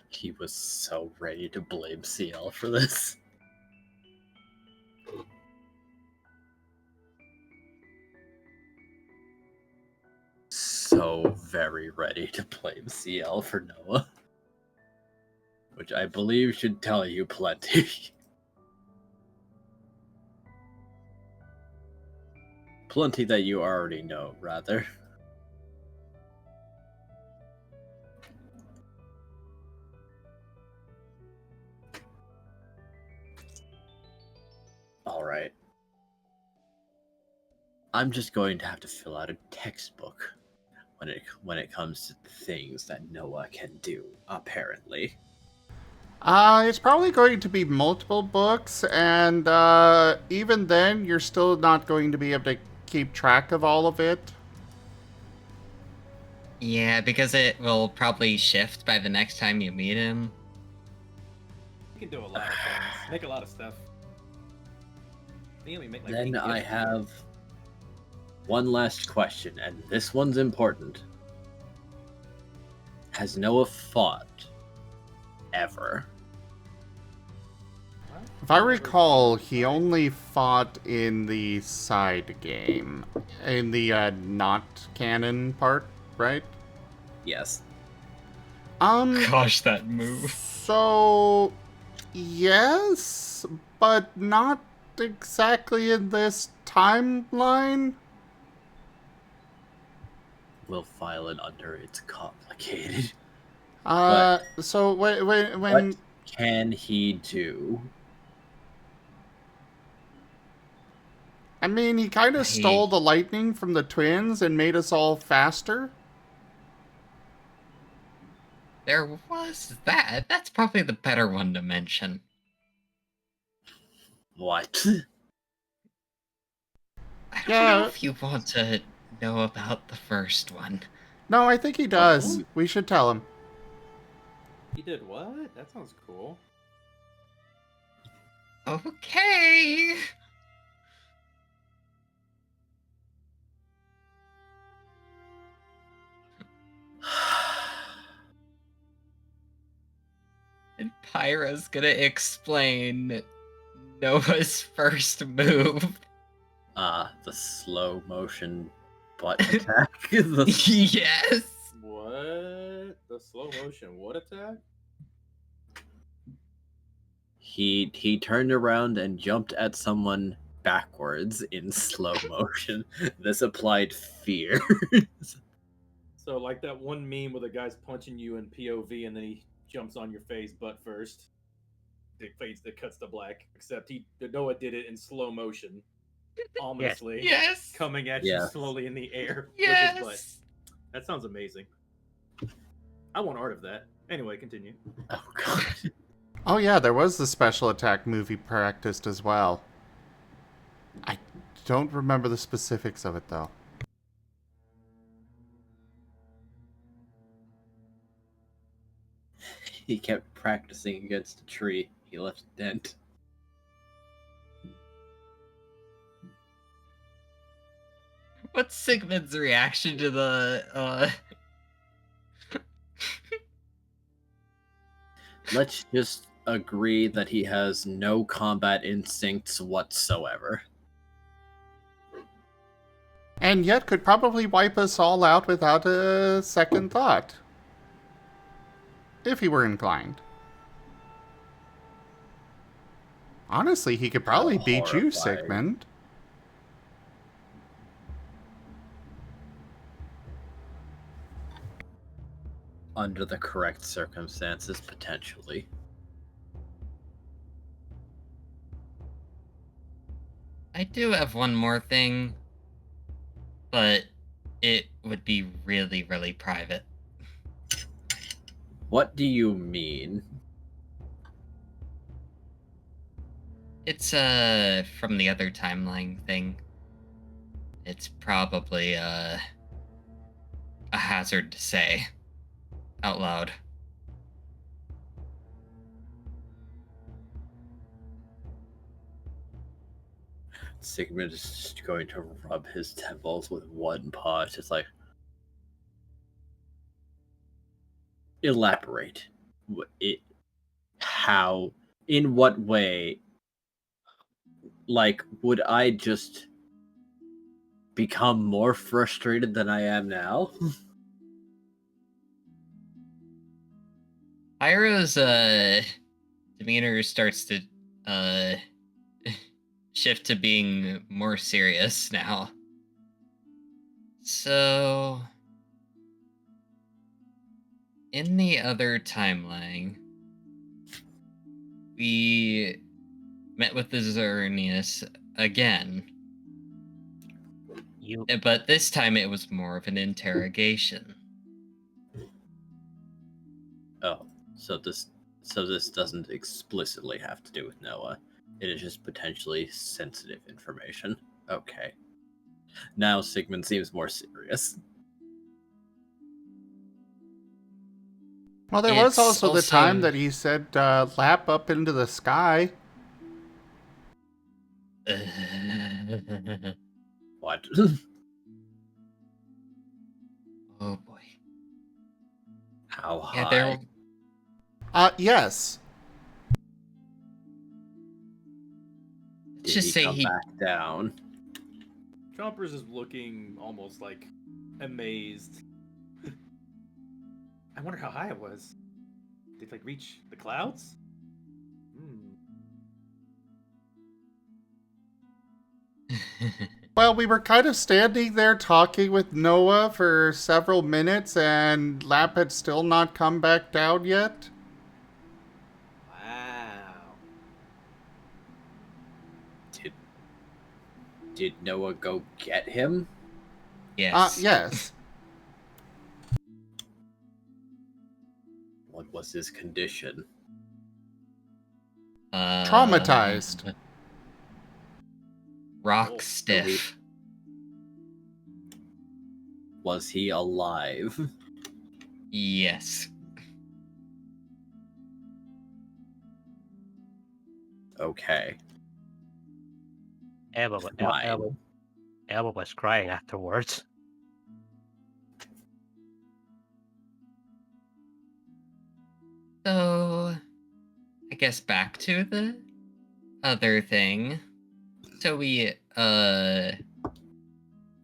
He was so ready to blame CL for this. So very ready to blame CL for Noah. Which I believe should tell you plenty. Plenty that you already know, rather. Alright. I'm just going to have to fill out a textbook when it comes to the things that Noah can do, apparently. It's probably going to be multiple books, and even then, you're still not going to be able to keep track of all of it. Yeah, because it will probably shift by the next time you meet him. You can do a lot of things. Make a lot of stuff. You make, like, Then pink I gifts. have one last question, and this one's important. Has Noah fought ever? If I recall, he only fought in the side game, in the not canon part, right? Yes. Gosh, that move. So, yes, but not exactly in this timeline. We'll file it under it's complicated. So when What can he do? I mean, he kind of stole the lightning from the twins and made us all faster. There was that. That's probably the better one to mention. What? I don't Yeah. know if you want to know about the first one. No, I think he does. We should tell him. He did what? That sounds cool. Okay. And Pyra's gonna explain Noah's first move. The slow motion butt attack. The- Yes. What? The slow motion what attack? He turned around and jumped at someone backwards in slow motion. This applied fear. So like that one meme where the guy's punching you in POV and then he jumps on your face butt first. It fades, that cuts to black. Except Noah did it in slow motion, ominously, Yes. coming at you Yes. slowly in the air Yes. with his butt. That sounds amazing. I want art of that. Anyway, continue. Oh god. Oh yeah, there was the special attack movie practiced as well. I don't remember the specifics of it though. He kept practicing against a tree. He left a dent. What's Sigmund's reaction to the Let's just agree that he has no combat instincts whatsoever. And yet could probably wipe us all out without a second thought. If he were inclined. Honestly, he could probably How beat you, horrifying. Sigmund. Under the correct circumstances, potentially. I do have one more thing, but it would be really, really private. What do you mean? It's from the other timeline thing. It's probably a hazard to say out loud. Sigmund is just going to rub his temples with one paw. It's just like, elaborate. How? In what way? Like, would I just become more frustrated than I am now? Pyro's demeanor starts to shift to being more serious now. So in the other timeline, we met with the Xerneas again. But this time it was more of an interrogation. Oh, so this doesn't explicitly have to do with Noah. It is just potentially sensitive information. Okay. Now Sigmund seems more serious. Well, there was It's also the time also- that he said, lap up into the sky. What? Oh boy. How high? Yeah, there. Yes. Did just he say come he- back down? Chompers is looking almost like amazed. I wonder how high it was. Did it like reach the clouds? Well, we were kind of standing there talking with Noah for several minutes, and Lap had still not come back down yet. Wow. Did Noah go get him? Yes. Yes. What was his condition? Traumatized. Rock Oh, stiff. Was he alive? Yes. Okay. Elba Fine. was crying afterwards. So, I guess back to the other thing. So we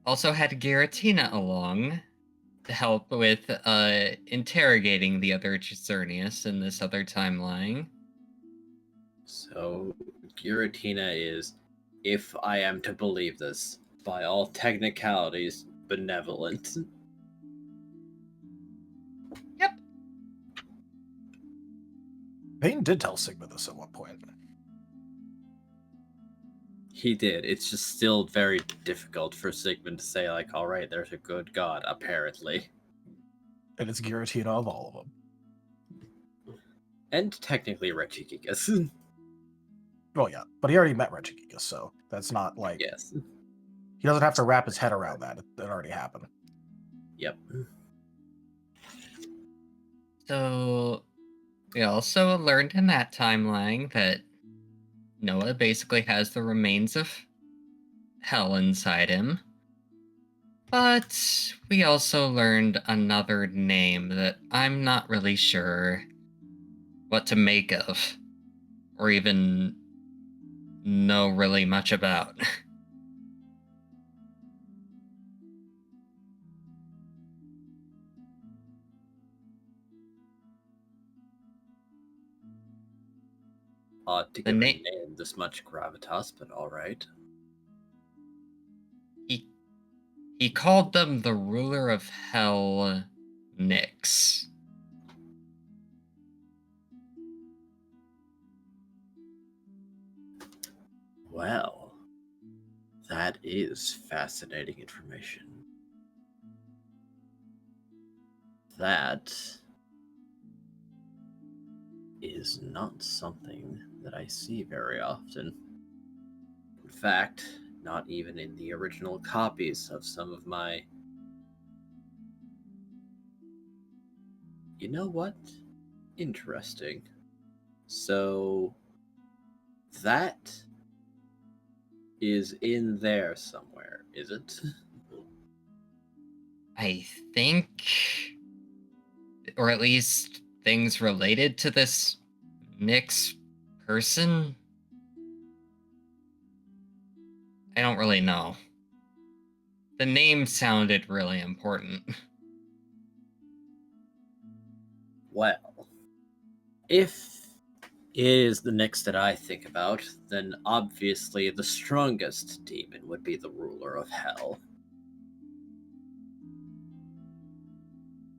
also had Giratina along to help with interrogating the other Xerneas in this other timeline. So, Giratina is, if I am to believe this, by all technicalities, benevolent. Yep. Payne did tell Sigma this at one point. He did. It's just still very difficult for Sigmund to say, like, all right, there's a good god, apparently. And it's Giratina of all of them. And technically Rechigigas. Well, yeah, but he already met Regigigas, so that's not like... Yes. He doesn't have to wrap his head around that. It already happened. Yep. So We also learned in that timeline that Noah basically has the remains of hell inside him. But we also learned another name that I'm not really sure what to make of, or even know really much about. Odd to The give a name name this much gravitas, but alright. he called them the ruler of hell, Nyx. Well, that is fascinating information. That is not something that I see very often. In fact, not even in the original copies of some of my... You know what? Interesting. So, that is in there somewhere, is it? I think, or at least things related to this Nyx person. I don't really know. The name sounded really important. Well, if it is the Nyx that I think about, then obviously the strongest demon would be the ruler of hell.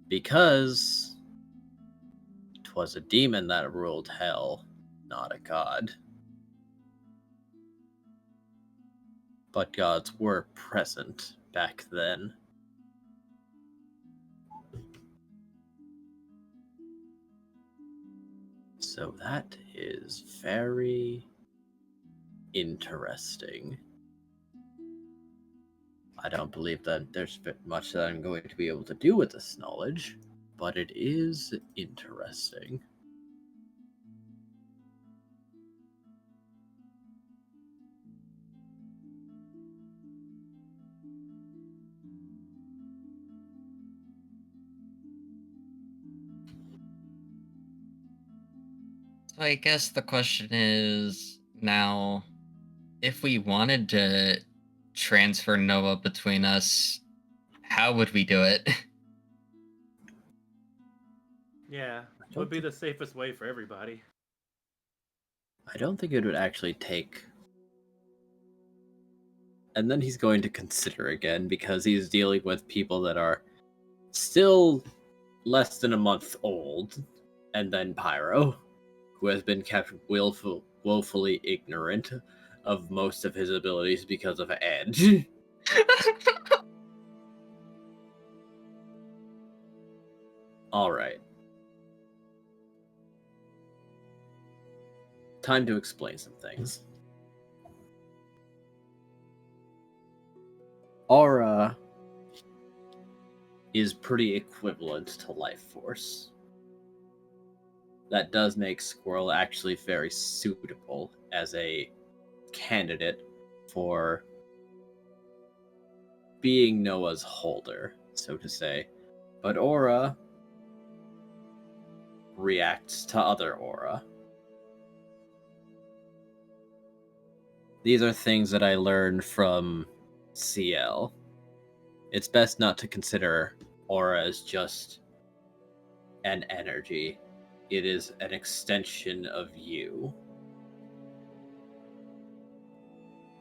Because 'twas a demon that ruled hell, not a god. But gods were present back then. So that is very interesting. I don't believe that there's much that I'm going to be able to do with this knowledge, but it is interesting. So I guess the question is now, if we wanted to transfer Noah between us, how would we do it? Yeah, would be the safest way for everybody. I don't think it would actually take... And then he's going to consider again because he's dealing with people that are still less than a month old, and then Pyro, who has been kept woefully ignorant of most of his abilities because of Edge. Alright. Time to explain some things. Aura is pretty equivalent to life force. That does make Squirrel actually very suitable as a candidate for being Noah's holder, so to say. But Aura reacts to other Aura. These are things that I learned from CL. It's best not to consider Aura as just an energy. It is an extension of you.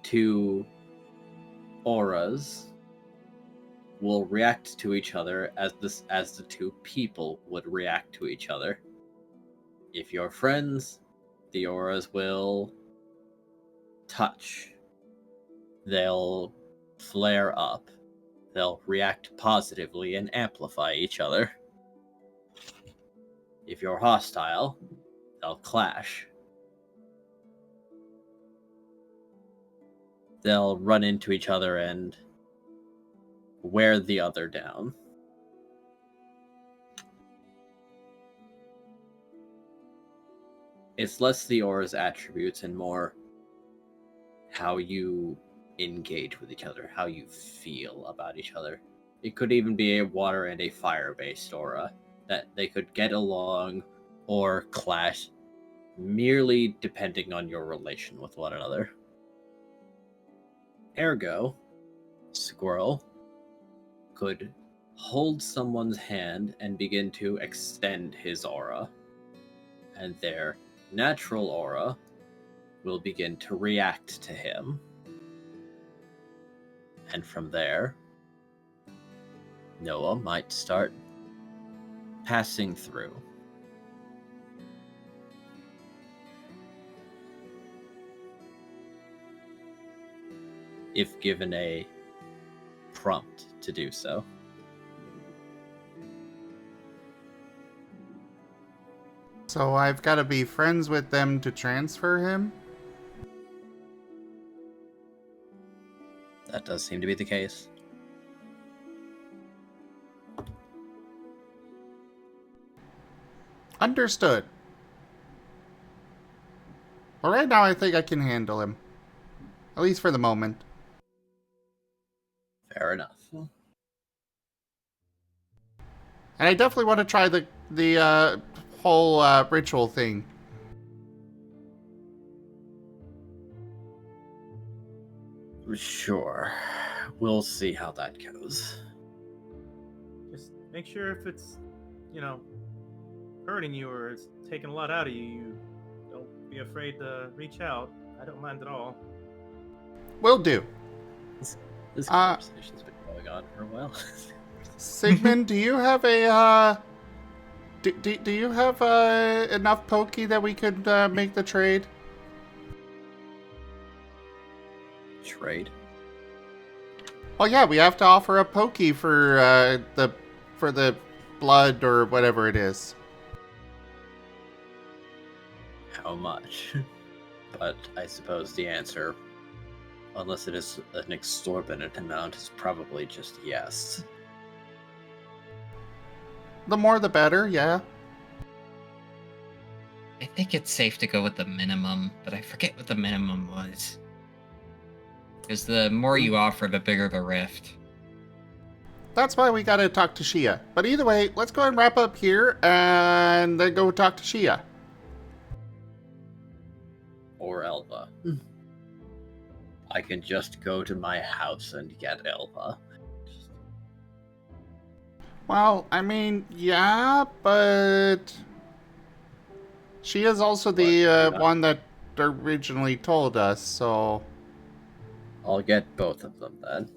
Two auras will react to each other as the two people would react to each other. If you're friends, the auras will touch. They'll flare up. They'll react positively and amplify each other. If you're hostile, they'll clash. They'll run into each other and wear the other down. It's less the aura's attributes and more how you engage with each other, how you feel about each other. It could even be a water and a fire-based aura that they could get along or clash merely depending on your relation with one another. Ergo, Squirrel could hold someone's hand and begin to extend his aura, and their natural aura will begin to react to him. And from there, Noah might start passing through. If given a prompt to do so. So I've got to be friends with them to transfer him? That does seem to be the case. Understood. Well, right now I think I can handle him. At least for the moment. Fair enough. And I definitely want to try the whole ritual thing. Sure. We'll see how that goes. Just make sure if it's, hurting you or it's taking a lot out of you, you don't be afraid to reach out. I don't mind at all. Will do. This conversation's been going on for a while. Sigmund, do you have a do you have enough pokey that we could make the trade? Trade? Well, yeah, we have to offer a pokey for the blood or whatever it is. How much? But I suppose the answer, unless it is an exorbitant amount, is probably just yes. The more the better, yeah. I think it's safe to go with the minimum, but I forget what the minimum was. Because the more you offer, the bigger the rift. That's why we gotta talk to Shia. But either way, let's go and wrap up here and then go talk to Shia. Or Elva. I can just go to my house and get Elva. Well, I mean, yeah, but she is also the one that originally told us, so... I'll get both of them then.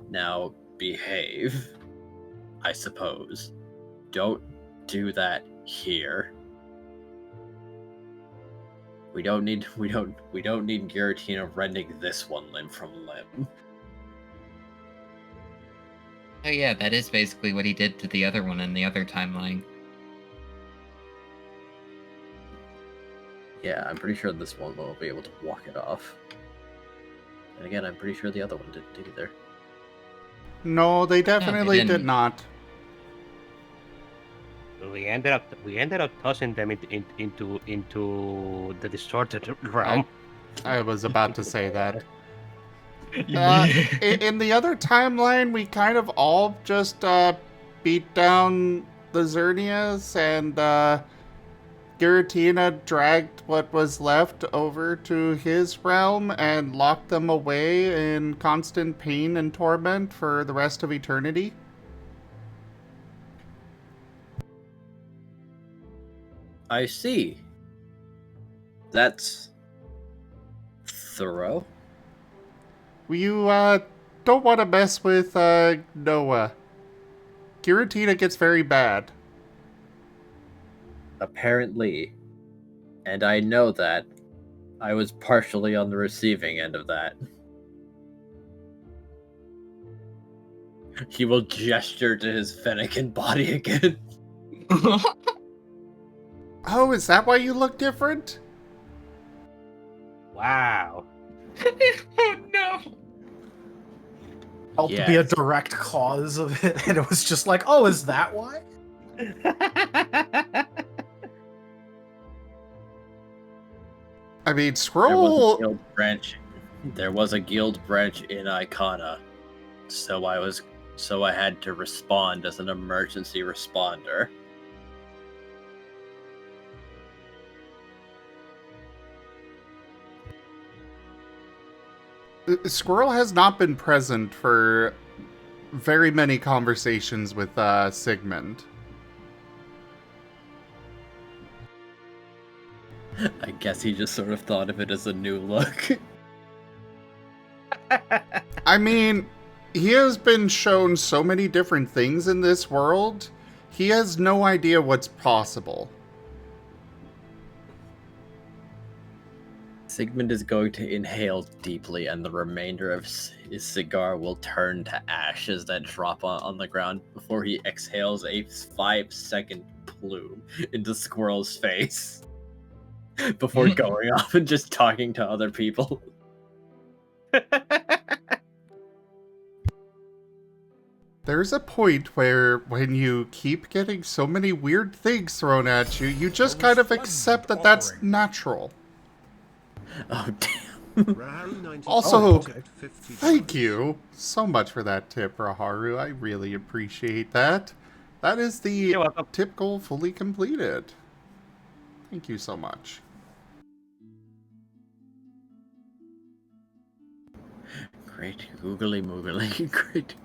Now, behave, I suppose. Don't do that here. We don't need Giratina rending this one limb from limb. Oh yeah, that is basically what he did to the other one in the other timeline. Yeah, I'm pretty sure this one will be able to walk it off. And again, I'm pretty sure the other one didn't either. No, they definitely did didn't. not. We ended up tossing them into the distorted realm. I was about to say that. In the other timeline, we kind of all just beat down the Xerneas, and Giratina dragged what was left over to his realm and locked them away in constant pain and torment for the rest of eternity. I see. That's thorough. You don't want to mess with Noah. Giratina gets very bad. Apparently. And I know that. I was partially on the receiving end of that. He will gesture to his Fennekin body again. Oh, is that why you look different? Wow. Oh no! Helped be a Yes. direct cause of it, and it was just like, oh, is that why? I mean, There was a Squirrel. guild branch. There was a guild branch in Icona, so I had to respond as an emergency responder. Squirrel has not been present for very many conversations with Sigmund. I guess he just sort of thought of it as a new look. I mean, he has been shown so many different things in this world, he has no idea what's possible. Sigmund is going to inhale deeply, and the remainder of his cigar will turn to ashes that drop on the ground before he exhales a 5-second plume into Squirrel's face before going off and just talking to other people. There's a point where, when you keep getting so many weird things thrown at you, you just kind of accept that that's natural. Oh, damn. Also, thank you so much for that tip, Raharu. I really appreciate that. That is the You're welcome. tip goal fully completed. Thank you so much. Great googly moogly. Great.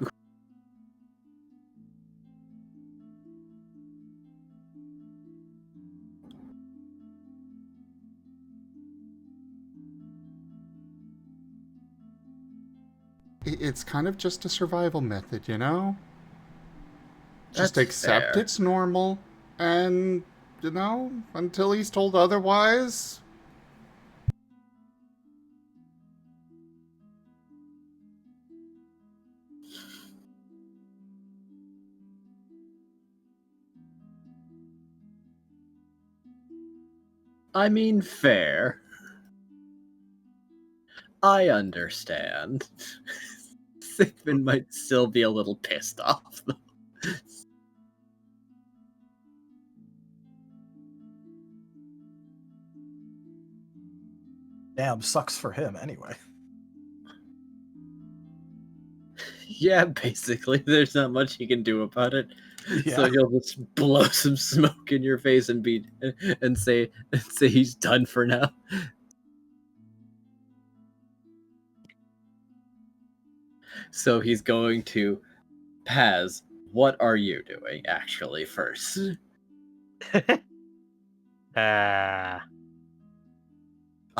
It's kind of just a survival method, you know? Just That's accept fair. it's normal, and, you know, until he's told otherwise. I mean, fair. I understand. Sigmund might still be a little pissed off, though. Damn, sucks for him anyway. Yeah, basically, there's not much he can do about it. Yeah. So he'll just blow some smoke in your face and say he's done for now. So he's going to Paz. What are you doing actually first? I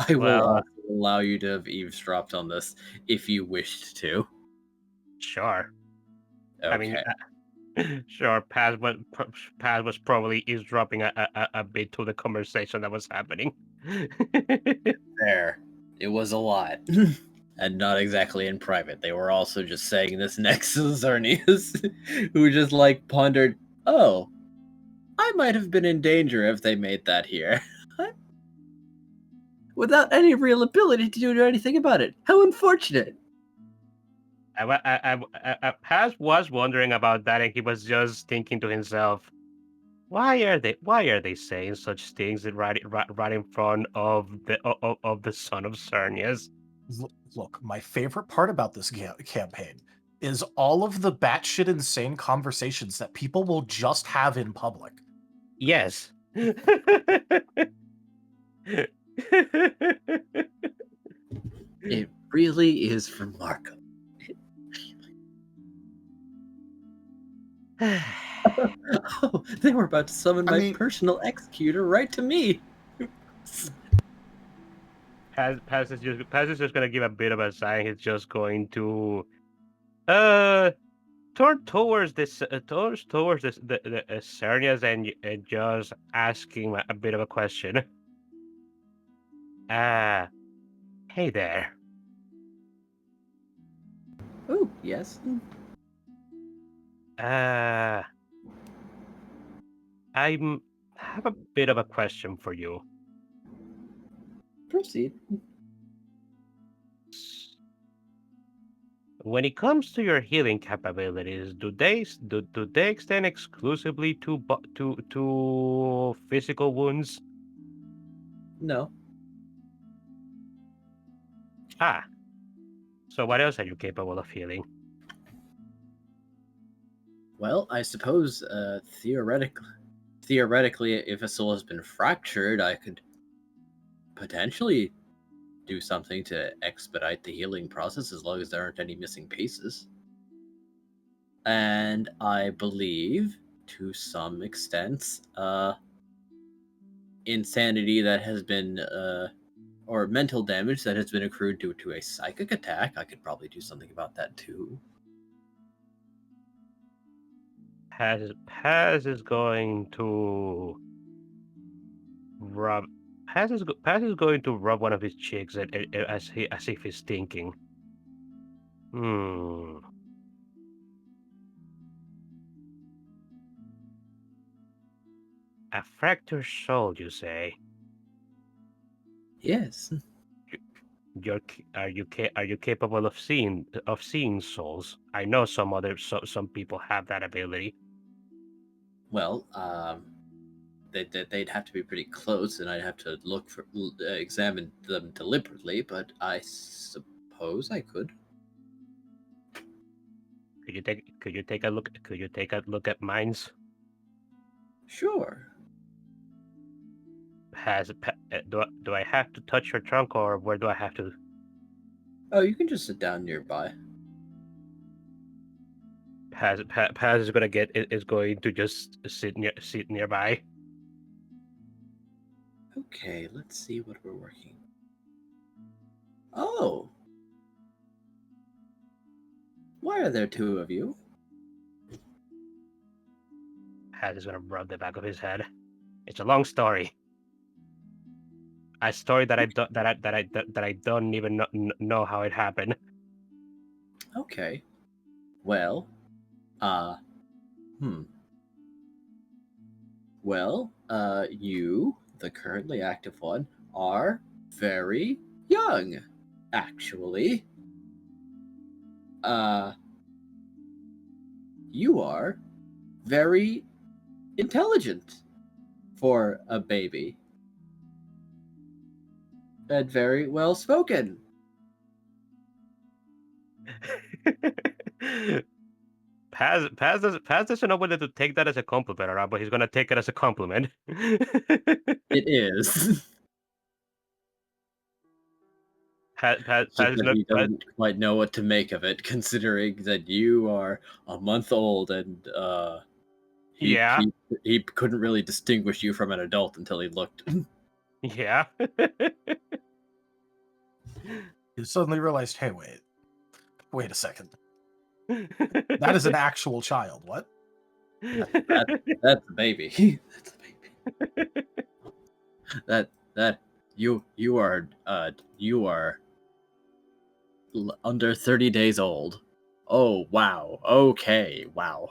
will Well, also allow you to have eavesdropped on this if you wished to. sure. Okay. I mean, sure. Paz was probably eavesdropping a bit to the conversation that was happening. There. It was a lot. And not exactly in private. They were also just saying this next to Xerneas, who just like pondered, oh, I might have been in danger if they made that here. Without any real ability to do anything about it. How unfortunate. Paz was wondering about that, and he was just thinking to himself, why are they saying such things right in front of the son of Xerneas? Look, my favorite part about this campaign is all of the batshit insane conversations that people will just have in public. Yes. It really is remarkable. Oh, they were about to summon my personal executor right to me. Paz is just gonna give a bit of a sigh. He's just going to turn towards the Xerneas and just ask him a bit of a question. Hey there. Oh, yes. I have a bit of a question for you. Proceed. When it comes to your healing capabilities, do they extend exclusively to physical wounds? No. Ah, so what else are you capable of healing? Well, I suppose theoretically, if a soul has been fractured, I could potentially do something to expedite the healing process as long as there aren't any missing pieces. And I believe, to some extent, insanity that has been, or mental damage that has been accrued due to a psychic attack, I could probably do something about that too. Paz is going to rub. Paz is going to rub one of his cheeks as if he's thinking. Hmm. A fractured soul, you say? Yes. Are you capable of seeing souls? I know some people have that ability. Well, they'd have to be pretty close, and I'd have to examine them deliberately. But I suppose I could. Could you take a look at mines? Sure. Do I have to touch your trunk, or where do I have to? Oh, you can just sit down nearby. Paz is going to just sit nearby. Okay, let's see what we're working. Oh, why are there two of you? Paz is gonna rub the back of his head. It's a long story. A story that I don't even know how it happened. Okay. Well, hmm. Well, you, the currently active one, are very young, actually. You are very intelligent for a baby. And very well spoken. Paz doesn't know whether to take that as a compliment or not, but he's gonna take it as a compliment. It is. Paz Just is that not. he doesn't quite know what to make of it, considering that you are a month old and he Yeah, he he couldn't really distinguish you from an adult until he looked. yeah. You suddenly realized, hey, wait a second. That is an actual child. What? That's a baby. That's a baby. That you are under 30 days old. Oh wow. Okay. Wow.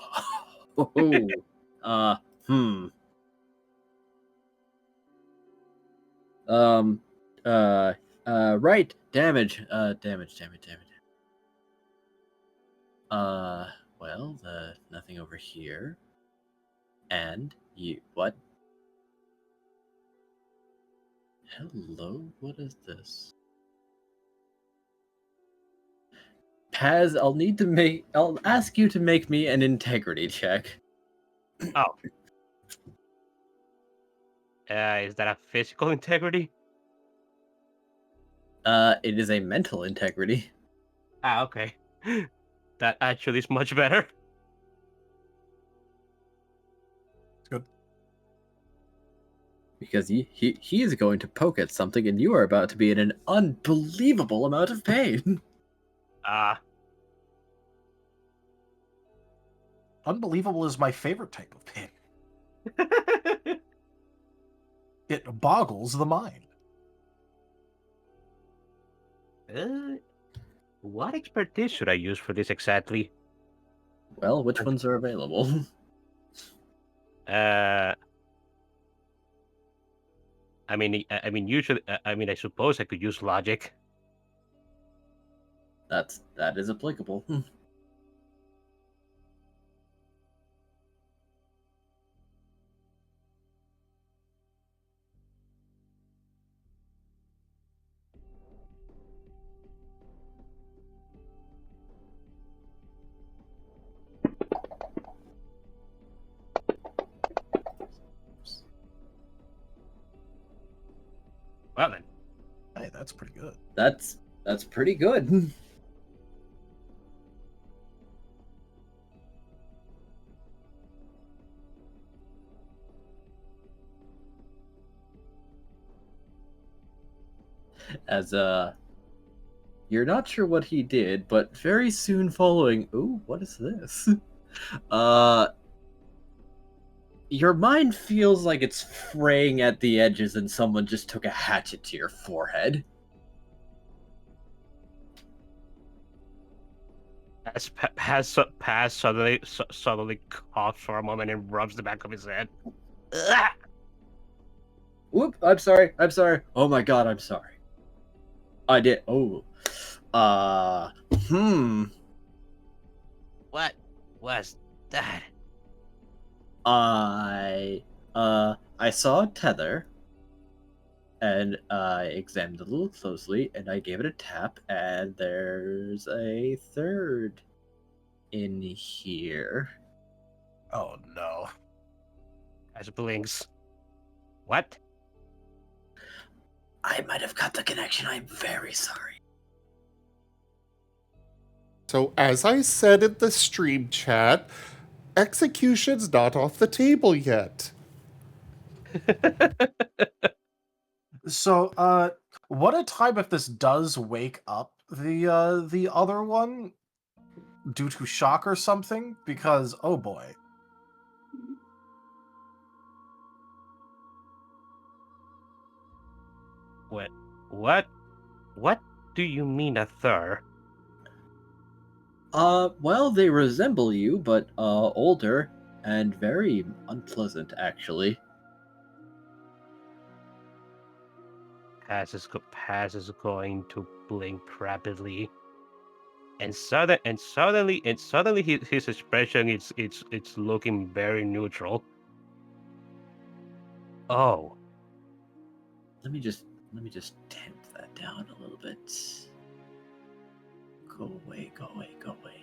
Oh. Hmm. Um. Right. Damage. Damage. Well, nothing over here. And you. What? Hello. What is this? Paz, I'll ask you to make me an integrity check. Oh. Is that a physical integrity? It is a mental integrity. Ah, okay. That actually is much better. Good. Because he is going to poke at something, and you are about to be in an unbelievable amount of pain. Ah, Unbelievable is my favorite type of pain. It boggles the mind. What expertise should I use for this exactly? Well, which ones are available? I mean, usually, I suppose I could use logic. That is applicable. Well then, Hey, that's pretty good. That's pretty good. As you're not sure what he did, but very soon following, ooh, what is this? Your mind feels like it's fraying at the edges and someone just took a hatchet to your forehead. Paz suddenly coughs for a moment and rubs the back of his head. Ugh! Whoop, I'm sorry. Oh my god, I'm sorry. I did. Oh. What was that? I saw a tether, and I examined it a little closely, and I gave it a tap, and there's a third in here. Oh no. As blinks. What? I might have cut the connection. I'm very sorry. So, as I said in the stream chat, execution's not off the table yet. So, what a time if this does wake up the other one due to shock or something, because oh boy. What do you mean a third? Well, they resemble you, but older and very unpleasant, actually. Paz is going to blink rapidly, and suddenly his expression it's looking very neutral. Oh, Let me just tamp that down a little bit. Go away, go away, go away.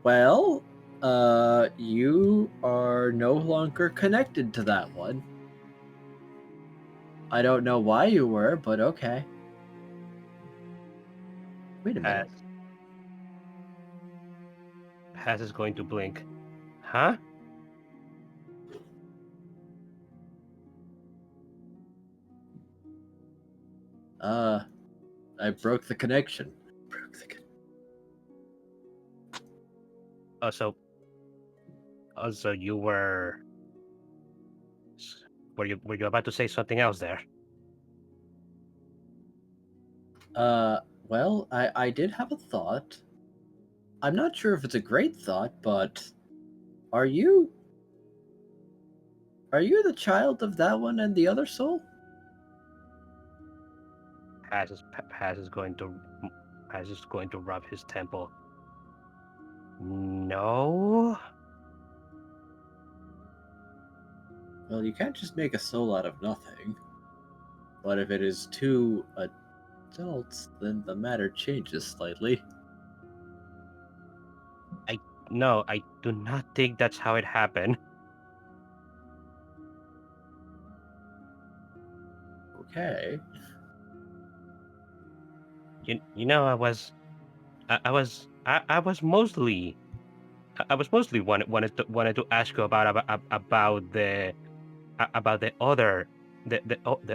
Well, you are no longer connected to that one. I don't know why you were, but okay. Wait a minute. Paz is going to blink. Huh? I broke the connection. Also, you were you about to say something else there? Well, I did have a thought. I'm not sure if it's a great thought, but are you the child of that one and the other soul? Paz is going to rub his temple. No. Well, you can't just make a soul out of nothing. But if it is two adults, then the matter changes slightly. No, I do not think that's how it happened. Okay. You know, I was mostly wanted to ask you about the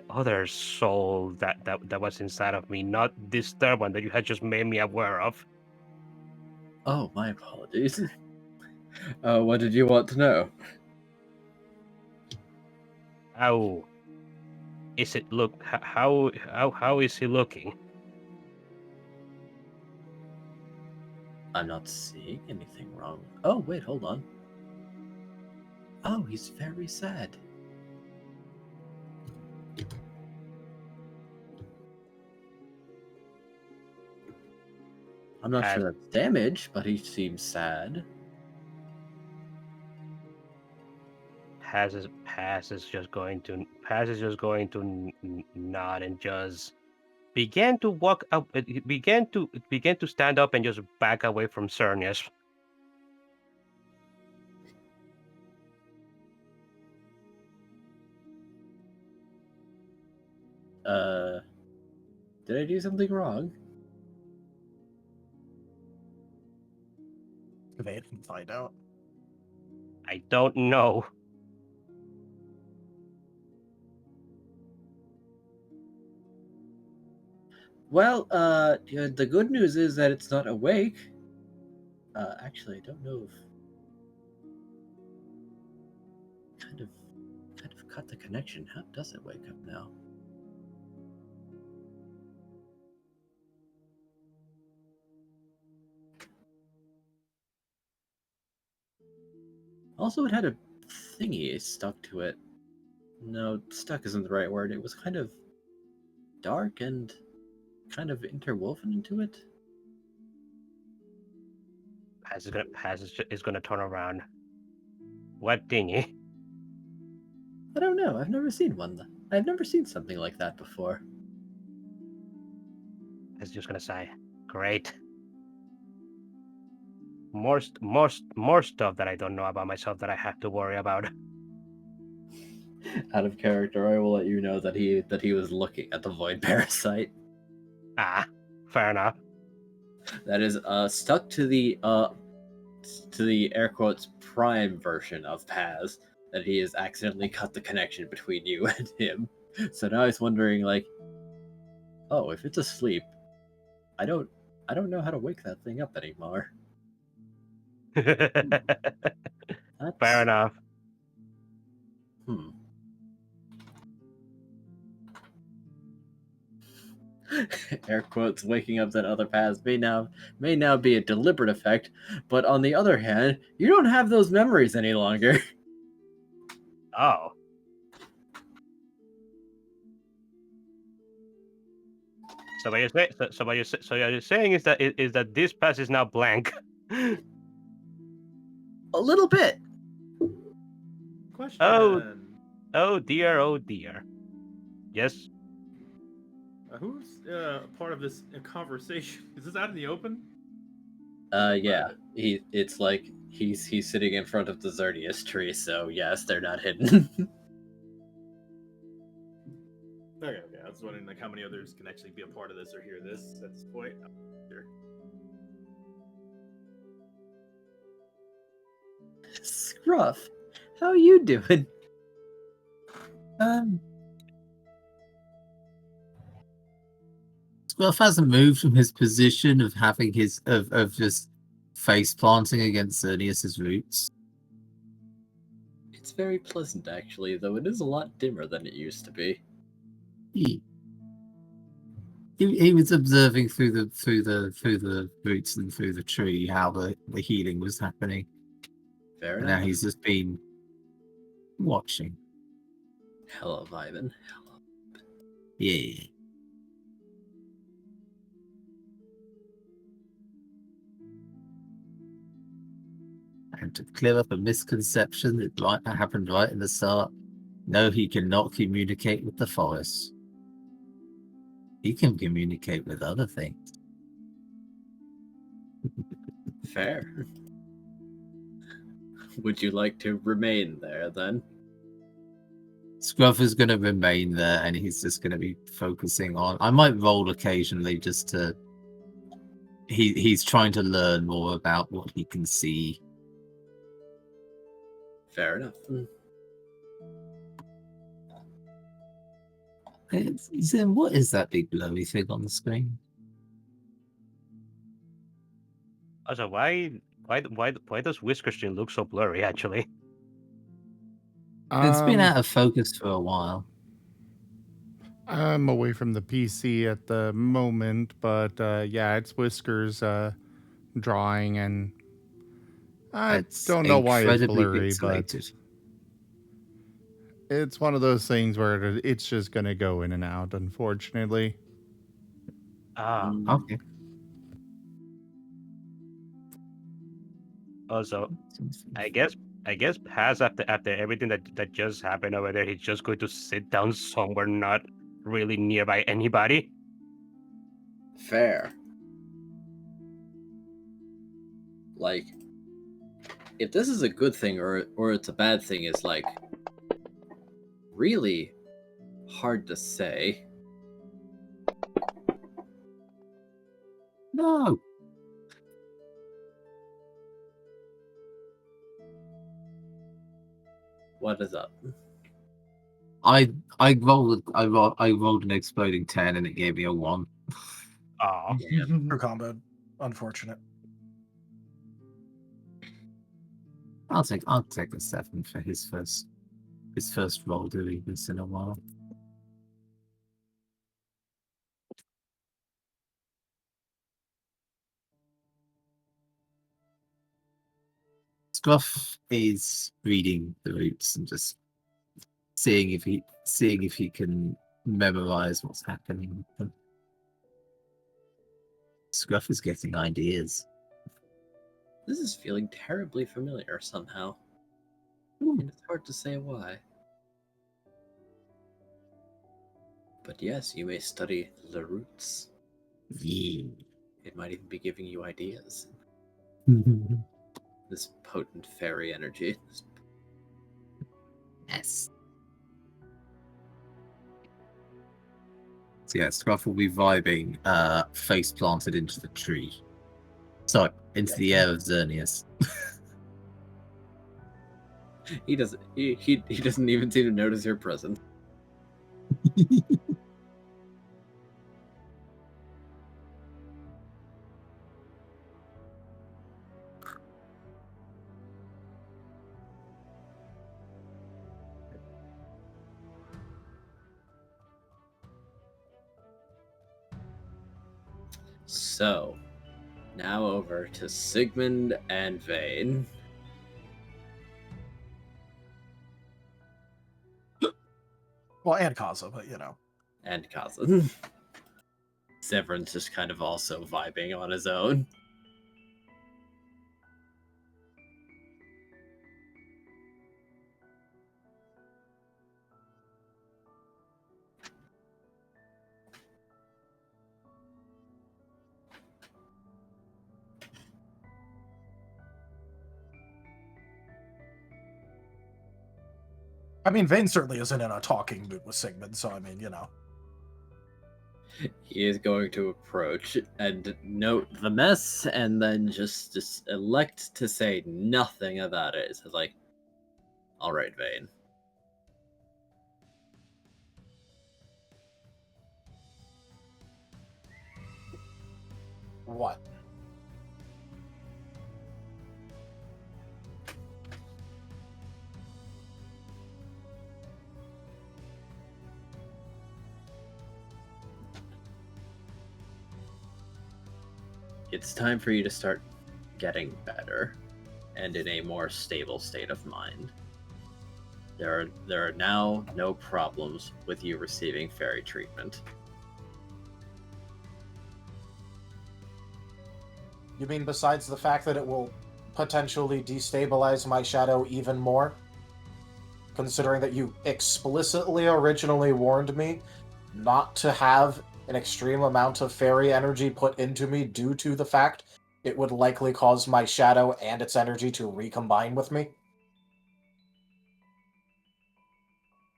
other soul that was inside of me, not this third one that you had just made me aware of. Oh, my apologies. What did you want to know? How is it look? How is he looking? I'm not seeing anything wrong. Oh, wait, hold on. Oh, he's very sad. I'm not sure that's damage, but he seems sad. Paz is just going to nod and just began to walk up. Began to stand up and just back away from Xerneas. Did I do something wrong? They can find out. I don't know. Well, the good news is that it's not awake. Actually, I don't know if kind of cut the connection. How does it wake up now? Also, it had a thingy stuck to it. No, stuck isn't the right word. It was kind of dark and kind of interwoven into it. Paz is gonna turn around. What thingy? I don't know. I've never seen one. I've never seen something like that before. Paz is just gonna say, "Great." More stuff that I don't know about myself that I have to worry about. Out of character, I will let you know that he was looking at the void parasite. Ah, fair enough. That is stuck to the air quotes prime version of Paz, that he has accidentally cut the connection between you and him. So now he's wondering, like, oh, if it's asleep, I don't know how to wake that thing up anymore. Fair enough. Air quotes waking up that other Paz may now be a deliberate effect, but on the other hand, you don't have those memories any longer. Oh. So what you're saying is that this pass is now blank. A little bit. Question. Oh dear, oh dear. Yes. Who's part of this conversation? Is this out in the open? Yeah. It's like he's sitting in front of the Xerneas tree, so yes, they're not hidden. Okay. I was wondering like how many others can actually be a part of this or hear this at this point. Sure. Scruff, how are you doing? Scruff hasn't moved from his position of having his of just face planting against Xerneas' roots. It's very pleasant, actually, though it is a lot dimmer than it used to be. He was observing through the roots and through the tree how the healing was happening. Fair And enough. now he's just been watching. Hello, Vibin. Hello. Yeah. And to clear up a misconception that happened right in the start, no, he cannot communicate with the forest. He can communicate with other things. Fair. Would you like to remain there, then? Scruff is going to remain there, and he's just going to be focusing on... I might roll occasionally just to... He's trying to learn more about what he can see. Fair enough. Zim, what is that big blurry thing on the screen? Also, why does Whiskers look so blurry? Actually, It's been out of focus for a while. I'm away from the PC at the moment, but yeah, it's Whiskers drawing, and I It's don't know why it's incredibly blurry, but pixelated. it's one of those things where it's just gonna go in and out, unfortunately. Ah, Okay. also, I guess Paz after everything that just happened over there, he's just going to sit down somewhere not really nearby anybody. Fair. Like, if this is a good thing or it's a bad thing is like really hard to say. No. What is up? I rolled an exploding 10 and it gave me a 1. Oh, True combo. Unfortunate. I'll take a 7 for his first roll doing this in a while. Scruff is reading the roots and just seeing if he can memorize what's happening with them. Scruff is getting ideas. This is feeling terribly familiar somehow. Ooh. And it's hard to say why. But yes, you may study the roots. Yeah. It might even be giving you ideas. This potent fairy energy. Yes. So yeah, Scruff will be vibing, face planted into the tree. Sorry, into the air of Xerneas. He doesn't even seem to notice your presence. So, now over to Sigmund and Vane. Well, and Kaza, but you know. And Kazan. Severin's just kind of also vibing on his own. I mean, Vane certainly isn't in a talking mood with Sigmund, so I mean, you know. He is going to approach and note the mess and then just elect to say nothing about it. It's like, all right, Vane. What? It's time for you to start getting better and in a more stable state of mind. There are now no problems with you receiving fairy treatment. You mean besides the fact that it will potentially destabilize my shadow even more? Considering that you explicitly originally warned me not to have an extreme amount of fairy energy put into me due to the fact it would likely cause my shadow and its energy to recombine with me?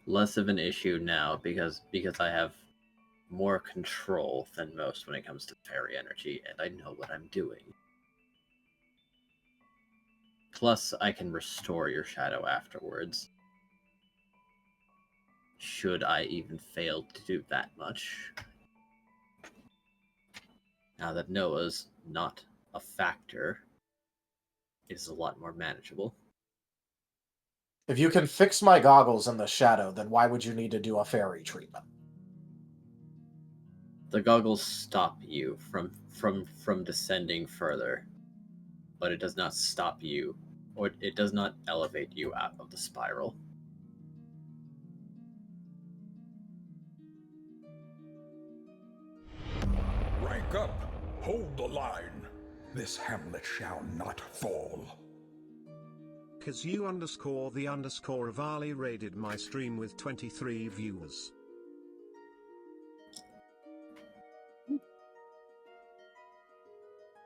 Less of an issue now because I have more control than most when it comes to fairy energy, and I know what I'm doing. Plus, I can restore your shadow afterwards. Should I even fail to do that much? Now that Noah's not a factor, it is a lot more manageable. If you can fix my goggles in the shadow, then why would you need to do a fairy treatment? The goggles stop you from descending further. but it does not stop you, or it does not elevate you out of the spiral. Rank up. Hold the line. This hamlet shall not fall. Kazu_the_Avali raided my stream with 23 viewers.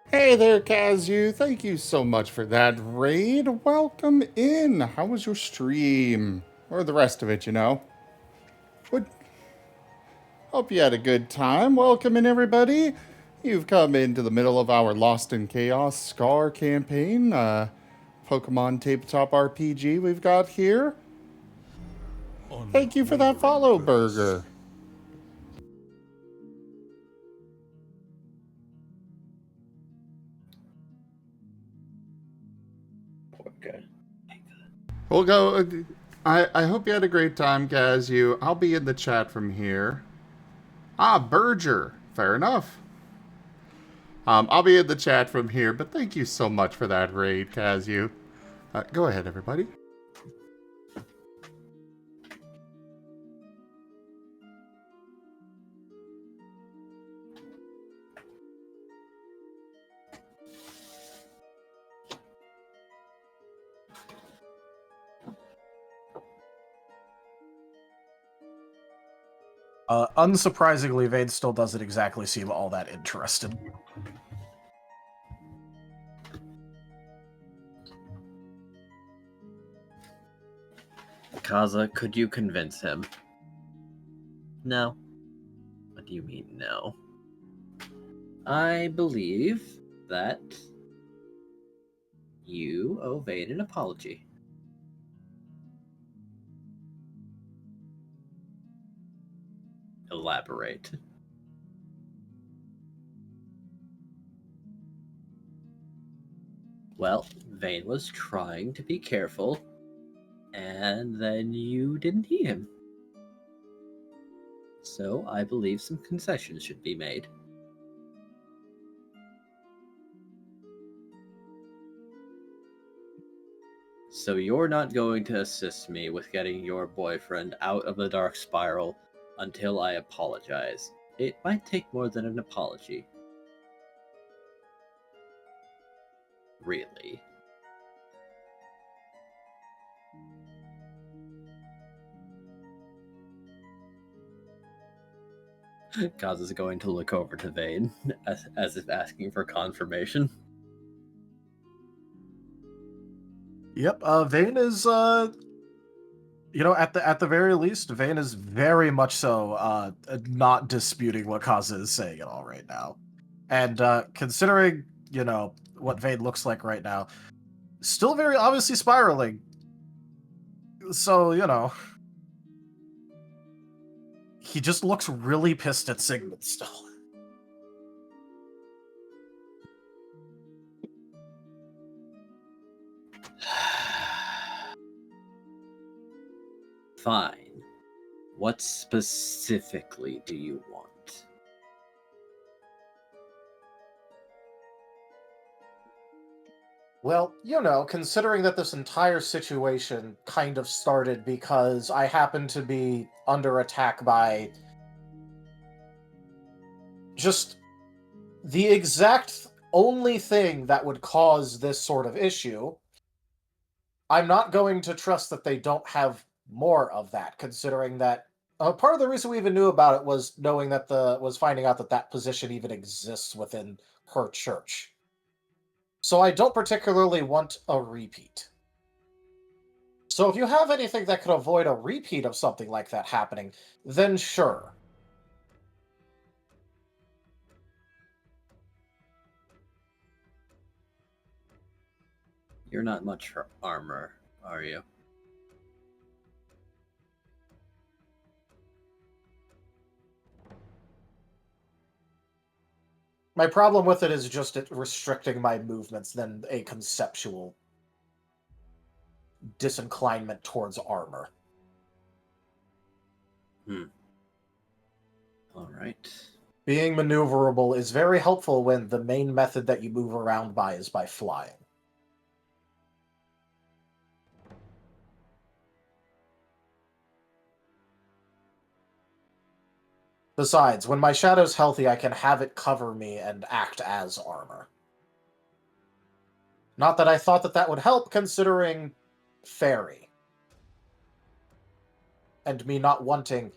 Hey there, Kazu. Thank you so much for that raid. Welcome in. How was your stream? Or the rest of it, you know? Hope you had a good time. Welcome in, everybody. You've come into the middle of our Lost in Chaos Scar campaign. Pokemon tabletop RPG we've got here. Thank you for that follow, Burger. Okay. We'll go. I hope you had a great time, Kazu. I'll be in the chat from here. Ah, Berger. Fair enough. I'll be in the chat from here, but thank you so much for that raid, Kazu. Go ahead, everybody. Unsurprisingly, Vane still doesn't exactly seem all that interested. Kaza, could you convince him? No. What do you mean, no? I believe that you owe Vane an apology. Elaborate. Well, Vane was trying to be careful, and then you didn't heed him. So I believe some concessions should be made. So you're not going to assist me with getting your boyfriend out of the dark spiral until I apologize. It might take more than an apology. Really. Kaz is going to look over to Vane as if asking for confirmation. Yep, Vane is, at the very least, Vane is very much so not disputing what Kaza is saying at all right now. And considering, what Vane looks like right now, still very obviously spiraling. So, he just looks really pissed at Sigmund still. Fine. What specifically do you want? Well, considering that this entire situation kind of started because I happened to be under attack by just the exact only thing that would cause this sort of issue, I'm not going to trust that they don't have more of that, considering that part of the reason we even knew about it was finding out that position even exists within her church. So I don't particularly want a repeat. So if you have anything that could avoid a repeat of something like that happening, then sure. You're not much for armor, are you? My problem with it is just it restricting my movements than a conceptual disinclinement towards armor. All right. Being maneuverable is very helpful when the main method that you move around by is by flying. Besides, when my shadow's healthy, I can have it cover me and act as armor. Not that I thought that would help, considering Fairy. And me not wanting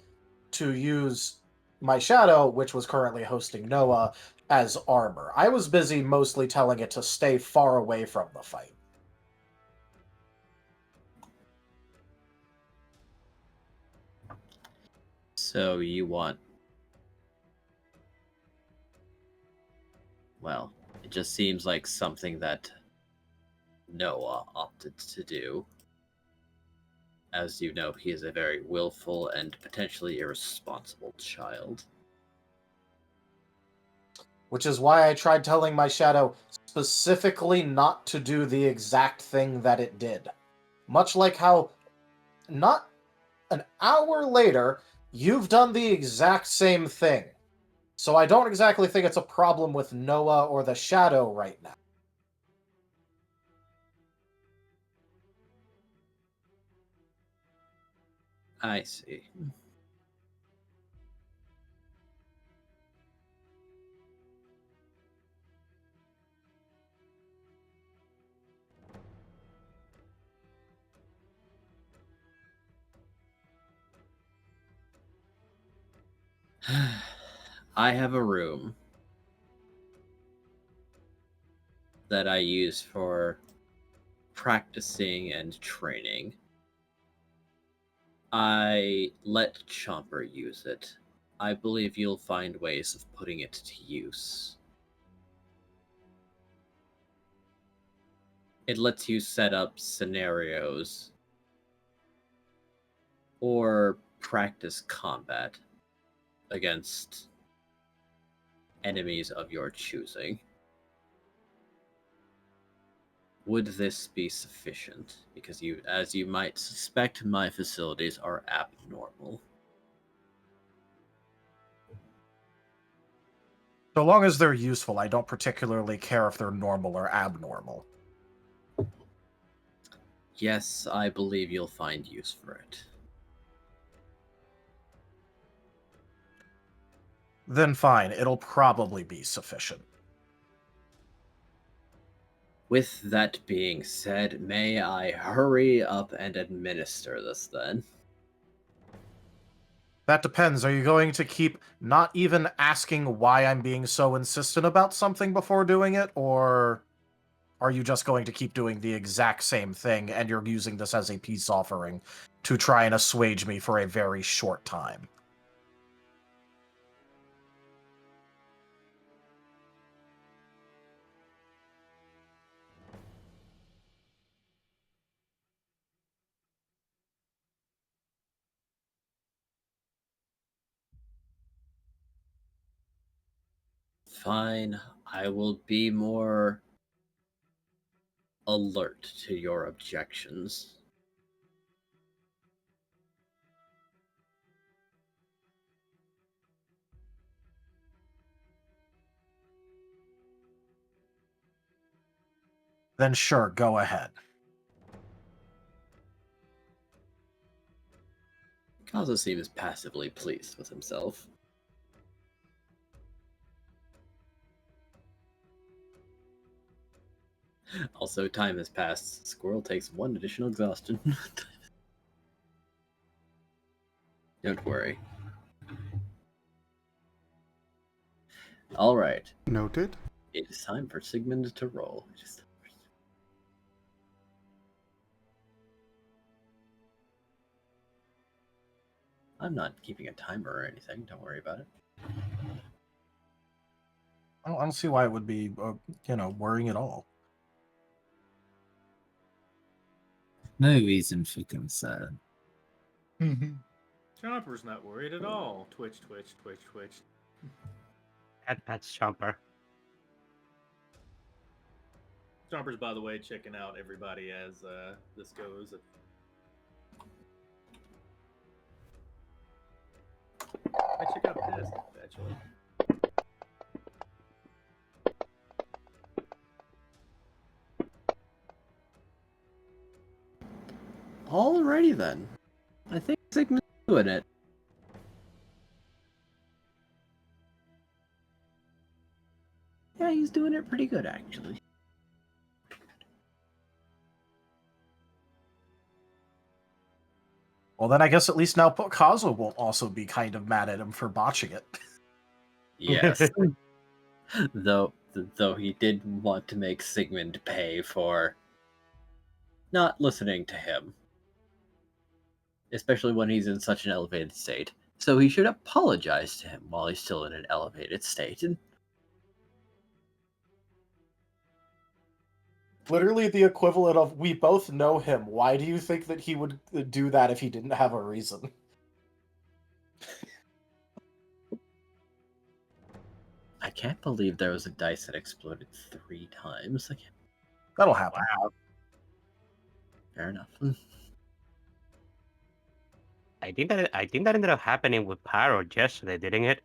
to use my shadow, which was currently hosting Noah, as armor. I was busy mostly telling it to stay far away from the fight. So you want... Well, it just seems like something that Noah opted to do. As you know, he is a very willful and potentially irresponsible child. Which is why I tried telling my shadow specifically not to do the exact thing that it did. Much like how, not an hour later, you've done the exact same thing. So I don't exactly think it's a problem with Noah or the shadow right now. I see. I have a room that I use for practicing and training. I let Chomper use it. I believe you'll find ways of putting it to use. It lets you set up scenarios or practice combat against enemies of your choosing. Would this be sufficient? Because you, as you might suspect, my facilities are abnormal. So long as they're useful, I don't particularly care if they're normal or abnormal. Yes, I believe you'll find use for it. Then fine, it'll probably be sufficient. With that being said, may I hurry up and administer this then? That depends. Are you going to keep not even asking why I'm being so insistent about something before doing it, or are you just going to keep doing the exact same thing and you're using this as a peace offering to try and assuage me for a very short time? Fine, I will be more alert to your objections. Then sure, go ahead. Kaza seems passively pleased with himself. Also, time has passed. Squirrel takes 1 additional exhaustion. Don't worry. Alright. Noted. It is time for Sigmund to roll. I'm not keeping a timer or anything. Don't worry about it. I don't see why it would be, worrying at all. No reason for concern. Chomper's not worried at all. Twitch, twitch, twitch, twitch. That's Chomper. Chomper's, by the way, checking out everybody as this goes. I check out past, actually. Alrighty then. I think Sigmund's doing it. he's doing it pretty good, actually. Well, then I guess at least now Kazuo won't also be kind of mad at him for botching it. Yes. though he did want to make Sigmund pay for not listening to him. Especially when he's in such an elevated state. So he should apologize to him while he's still in an elevated state. And Literally the equivalent of, we both know him. Why do you think that he would do that if he didn't have a reason? I can't believe there was a dice that exploded 3 times. That'll happen. Wow. Fair enough. I think that ended up happening with Pyro yesterday, didn't it?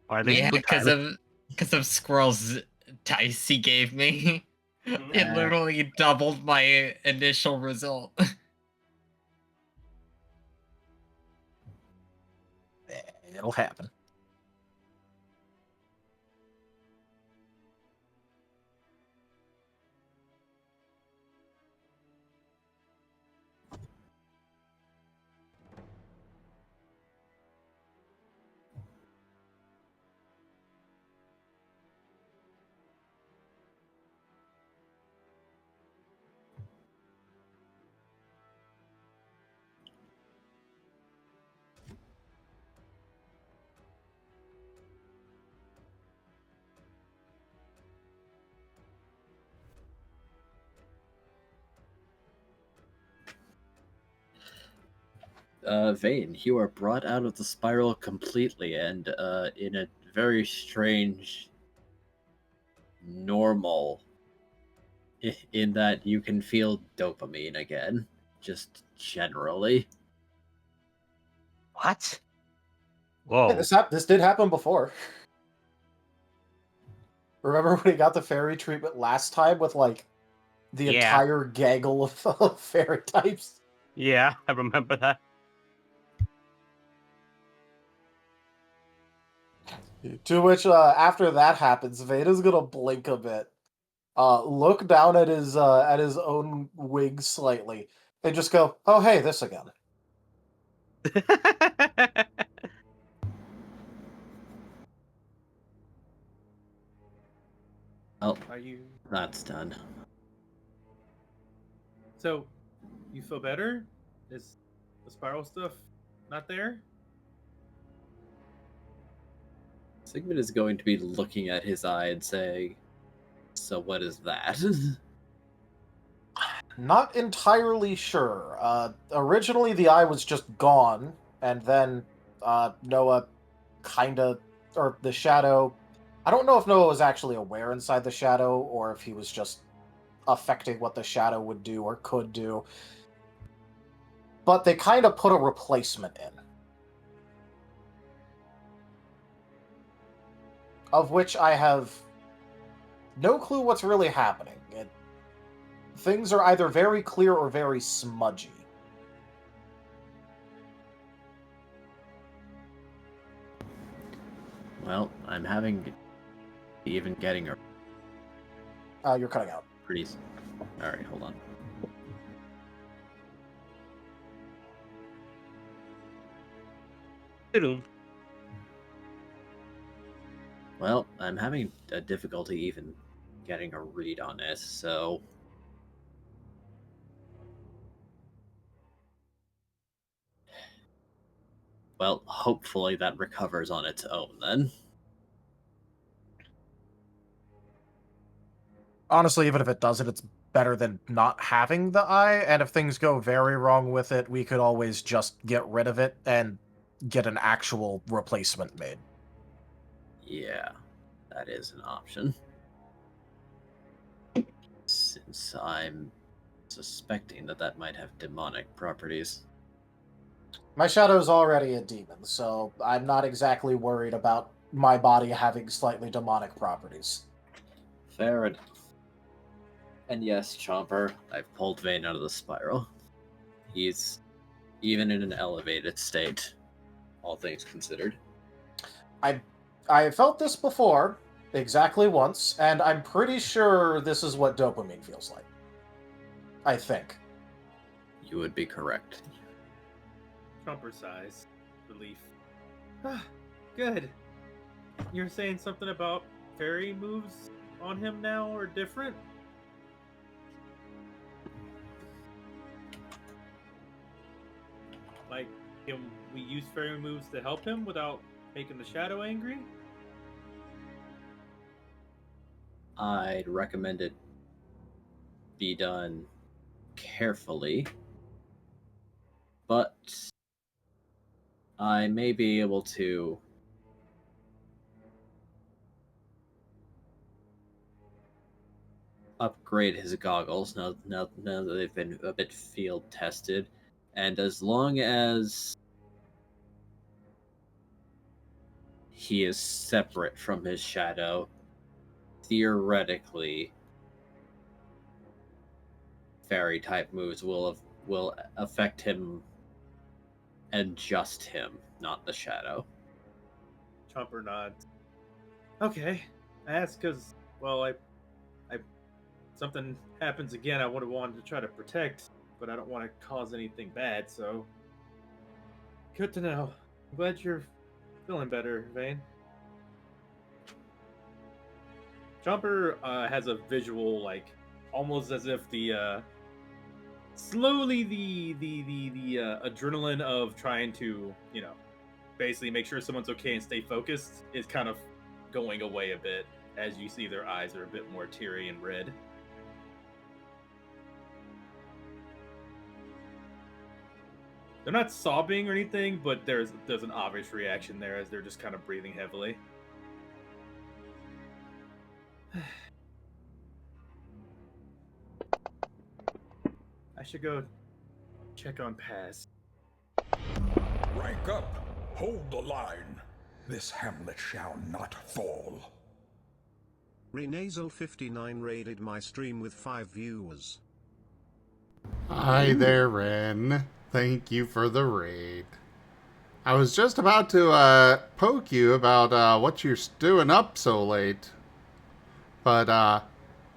Or at least Yeah, 2 times. because of Squirrel's dice he gave me. It literally doubled my initial result. It'll happen. Vane, you are brought out of the spiral completely and in a very strange normal in that you can feel dopamine again, just generally. What? Hey, Whoa. this did happen before. Remember when he got the fairy treatment last time with, like, the Yeah. entire gaggle of fairy types? Yeah, I remember that. To which, after that happens, Veda's gonna blink a bit, look down at his own wig slightly, and just go, "Oh, hey, this again." Oh, Are you that's done. so? You feel better? Is the spiral stuff not there? Sigmund is going to be looking at his eye and saying, "So what is that?" Not entirely sure. Originally the eye was just gone, and then Noah kinda, or the shadow. I don't know if Noah was actually aware inside the shadow, or if he was just affecting what the shadow would do or could do. But they kind of put a replacement in. Of which I have no clue what's really happening. Things are either very clear or very smudgy. Well, I'm having even getting a You're cutting out. pretty. All right, hold on. Well, I'm having a difficulty even getting a read on this, so well, hopefully that recovers on its own then. Honestly, even if it doesn't, it's better than not having the eye, and if things go very wrong with it, we could always just get rid of it and get an actual replacement made. Yeah, that is an option. Since I'm suspecting that might have demonic properties. My shadow's already a demon, so I'm not exactly worried about my body having slightly demonic properties. Fair enough. And yes, Chomper, I've pulled Vane out of the spiral. He's even in an elevated state, all things considered. I felt this before. exactly once, and I'm pretty sure this is what dopamine feels like. I think. You would be correct. Trumper size. Relief. Good. You're saying something about fairy moves on him now are different? Like, can we use fairy moves to help him without making the shadow angry? I'd recommend it be done carefully, but I may be able to upgrade his goggles now that they've been a bit field tested, and as long as he is separate from his shadow, theoretically fairy type moves will affect him and just him, not the shadow. Chomper nods. Okay. I asked because, well, I something happens again I would have wanted to try to protect, but I don't want to cause anything bad, so good to know. I'm glad you're feeling better, Vane. Chomper has a visual, like, almost as if the slowly the adrenaline of trying to, basically make sure someone's okay and stay focused is kind of going away a bit as you see their eyes are a bit more teary and red. They're not sobbing or anything, but there's an obvious reaction there as they're just kind of breathing heavily. I should go check on Paz. Rank up. Hold the line. This hamlet shall not fall. Renasal59 raided my stream with 5 viewers. Hi there, Ren. Thank you for the raid. I was just about to poke you about what you're doing up so late. But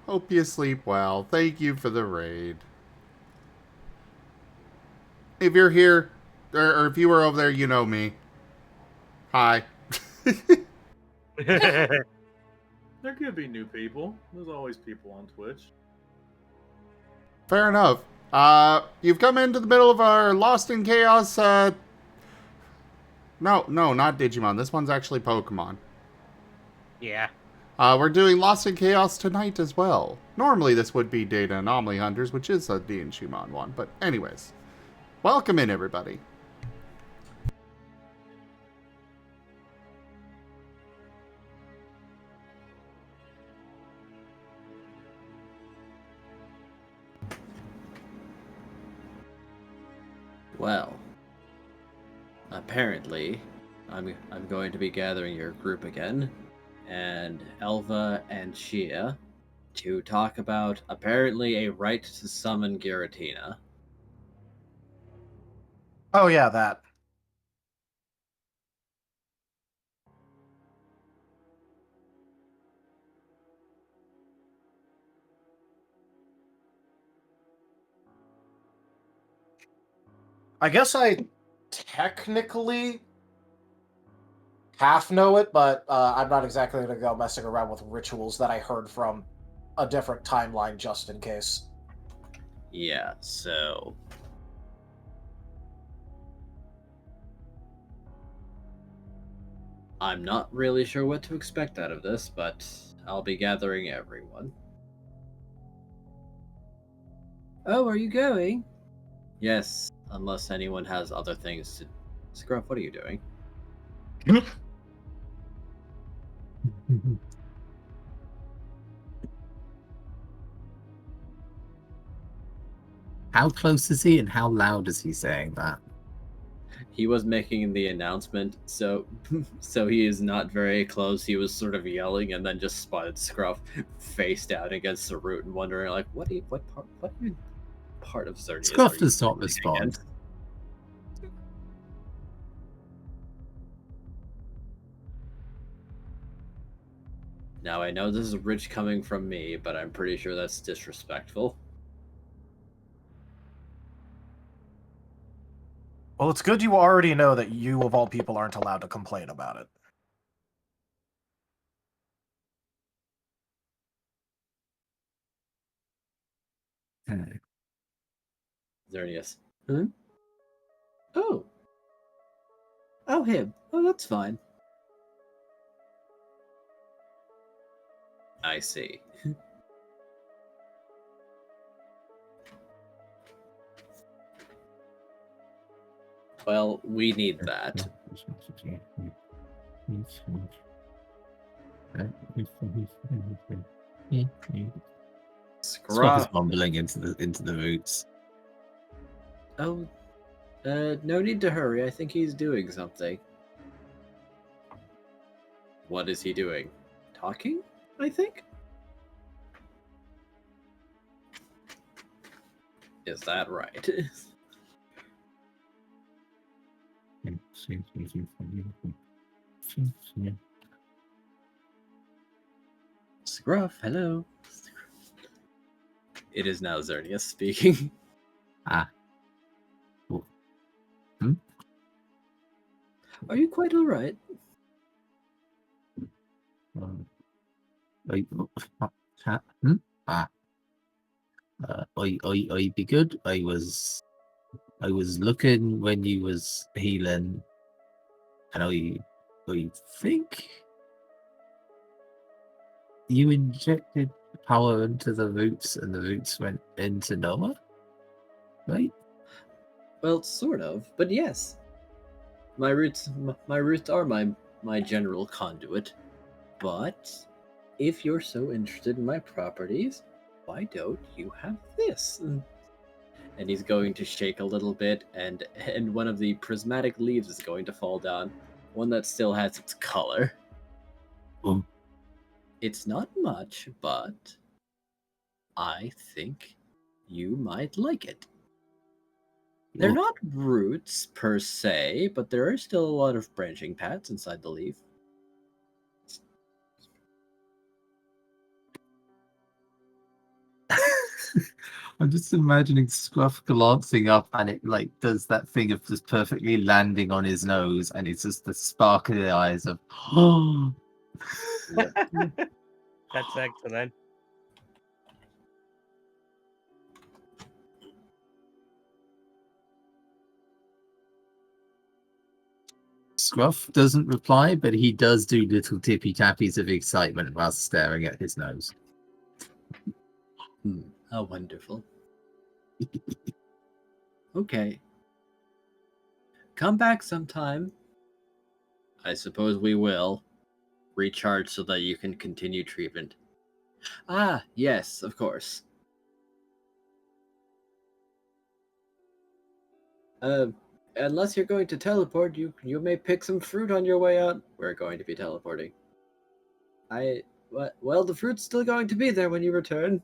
hope you sleep well. Thank you for the raid. If you're here, or if you were over there, you know me. Hi. There could be new people. There's always people on Twitch. Fair enough. You've come into the middle of our Lost in Chaos, no, not Digimon. This one's actually Pokemon. Yeah. We're doing Lost in Chaos tonight as well. Normally this would be Data Anomaly Hunters, which is a Shimon one. But anyways, welcome in, everybody. Well, apparently, I'm going to be gathering your group again, and Elva and Shia, to talk about apparently a right to summon Giratina. Oh yeah, that. I guess I technically half know it, but I'm not exactly going to go messing around with rituals that I heard from a different timeline just in case. Yeah, so I'm not really sure what to expect out of this, but I'll be gathering everyone. Oh, are you going? Yes, unless anyone has other things to... Scruff, what are you doing? How close is he and how loud is he saying that? He was making the announcement, so he is not very close. He was sort of yelling and then just spotted Scruff face down against the root and wondering, like, what part of Xerneas Scruff does not respond. Now, I know this is rich coming from me, but I'm pretty sure that's disrespectful. Well, it's good you already know that you, of all people, aren't allowed to complain about it. Xerneas. Huh? Oh. Oh, him. Oh, that's fine. I see. Well, we need that. Scruff is Scruff. mumbling into the roots. Oh, no need to hurry. I think he's doing something. What is he doing? Talking, I think? Is that right? Scruff, hello. It is now Xerneas speaking. Ah. Cool. Are you quite alright? I be good. I was looking when you was healing, and I think you injected power into the roots, and the roots went into Noah, right? Well, sort of, but yes. My roots are my general conduit. But if you're so interested in my properties, why don't you have this? And he's going to shake a little bit, and one of the prismatic leaves is going to fall down. One that still has its color. It's not much, but I think you might like it. They're not roots per se, but there are still a lot of branching paths inside the leaf. I'm just imagining Scruff glancing up, and it like does that thing of just perfectly landing on his nose, and it's just the spark in the eyes of That's excellent. Scruff doesn't reply, but he does do little tippy tappies of excitement while staring at his nose. How wonderful. Okay. Come back sometime. I suppose we will. Recharge so that you can continue treatment. Ah, yes, of course. Unless you're going to teleport, you may pick some fruit on your way out. We're going to be teleporting. Well, the fruit's still going to be there when you return.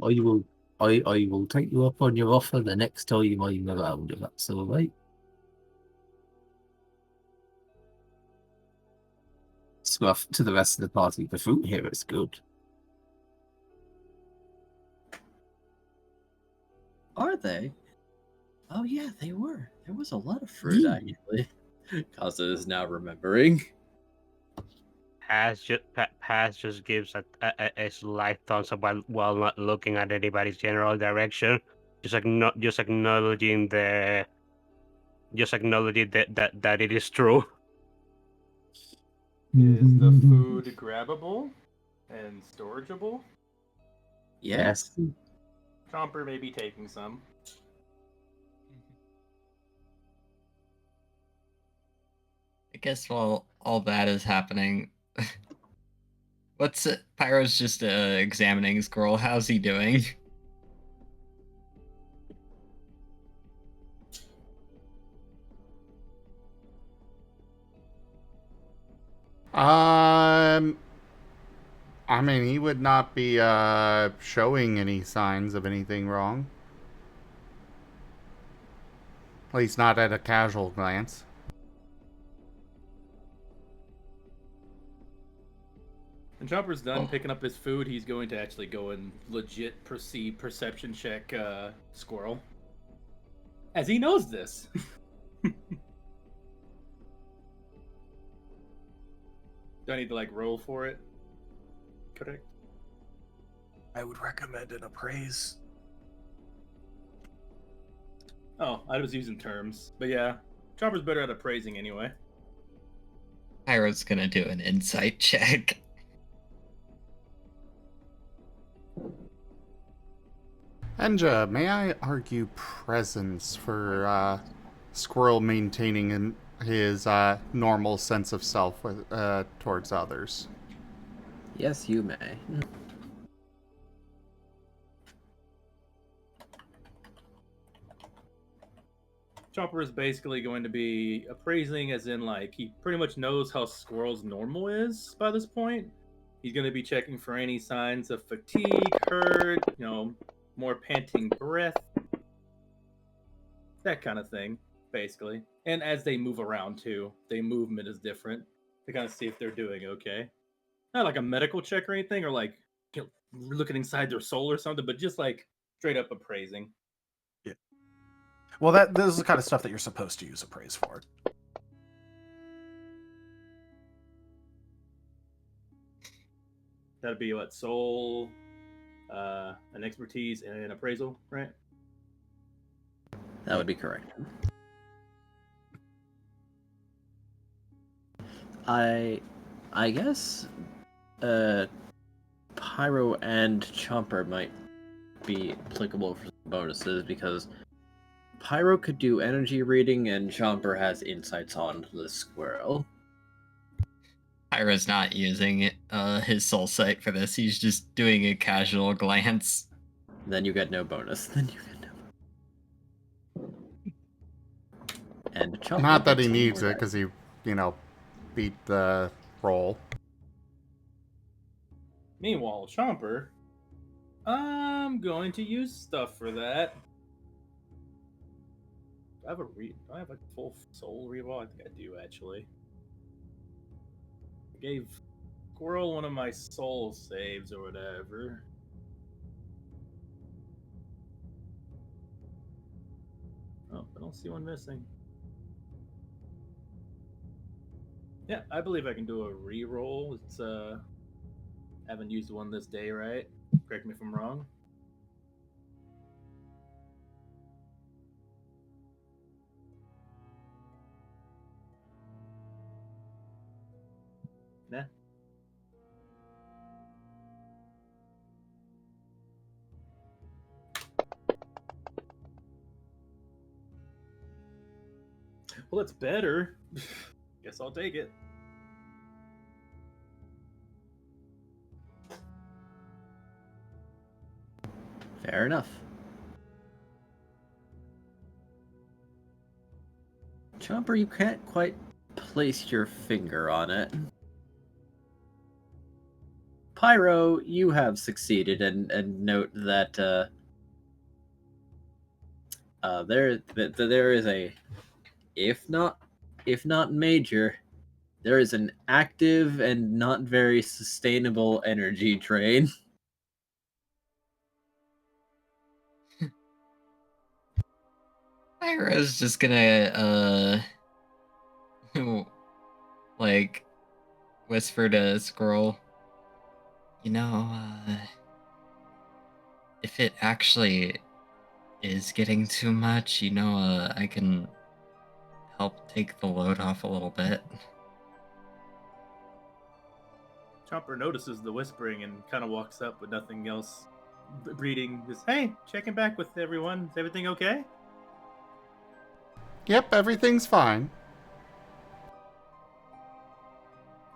I will take you up on your offer the next time I'm around, if that's all right. Scruff to the rest of the party. The fruit here is good. Are they? Oh yeah, they were. There was a lot of fruit actually. Kaza is now remembering. Paz just gives a slight thumbs up while not looking at anybody's general direction. Just acknowledging that it is true. Is the food grabbable and storageable? Yes. Chomper may be taking some. I guess while all that is happening, Pyro's just examining Squirrel. How's he doing? I mean, he would not be showing any signs of anything wrong. At least not at a casual glance. When Chopper's done picking up his food, he's going to actually go and legit perception check Squirrel. As he knows this. Do I need to, like, roll for it? Correct. I would recommend an appraise. Oh, I was using terms. But yeah, Chopper's better at appraising anyway. Pyro's gonna do an insight check. And may I argue presence for Squirrel maintaining his normal sense of self towards others? Yes, you may. Chopper is basically going to be appraising, as in, like, he pretty much knows how Squirrel's normal is by this point. He's going to be checking for any signs of fatigue, hurt, more panting breath, that kind of thing, basically. And as they move around, too, their movement is different to kind of see if they're doing okay. Not like a medical check or anything, or like looking inside their soul or something, but just like straight up appraising. Yeah. Well, this is the kind of stuff that you're supposed to use appraise for. That'd be what, soul, an expertise, and an appraisal, right? That would be correct. I guess Pyro and Chomper might be applicable for bonuses, because Pyro could do energy reading and Chomper has insights on the squirrel. Pyro's not using his soul sight for this. He's just doing a casual glance. Then you get no bonus. And Chomper Not that gets he one needs more it, die. because he, beat the roll. Meanwhile, Chomper, I'm going to use stuff for that. Do I have a full soul reroll? I think I do, actually. I gave Squirrel one of my soul saves or whatever. Oh, I don't see one missing. Yeah, I believe I can do a reroll. It's haven't used one this day, right? Correct me if I'm wrong. Nah. Well, it's better. Guess I'll take it. Fair enough. Chomper, you can't quite place your finger on it. Pyro, you have succeeded, and note that there is a, if not major, there is an active and not very sustainable energy drain. Pyro's just gonna like whisper to Squirrel, if it actually is getting too much, I can help take the load off a little bit. Chomper notices the whispering and kind of walks up with nothing else. Reading this, hey, checking back with everyone. Is everything okay? Yep, everything's fine.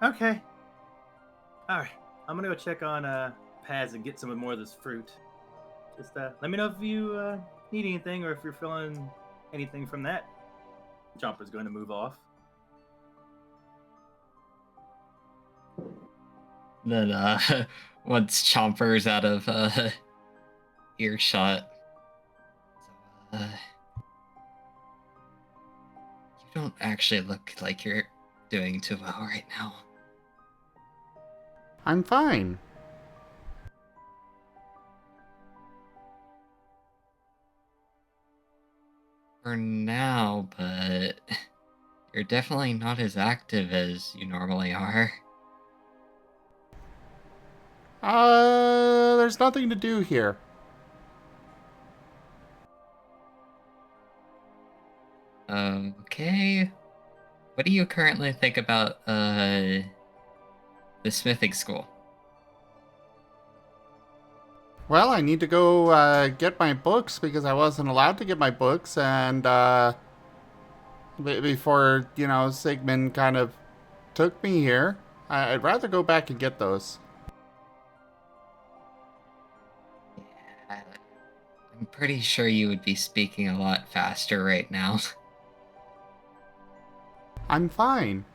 Okay. Alright. I'm gonna go check on Paz and get some more of this fruit. Just let me know if you need anything or if you're feeling anything from that. Chomper's going to move off. Then once Chomper's out of earshot, you don't actually look like you're doing too well right now. I'm fine. For now, but you're definitely not as active as you normally are. There's nothing to do here. Okay. What do you currently think about the smithing school? Well, I need to go get my books because I wasn't allowed to get my books, and before, Sigmund kind of took me here. I'd rather go back and get those. I'm pretty sure you would be speaking a lot faster right now. I'm fine.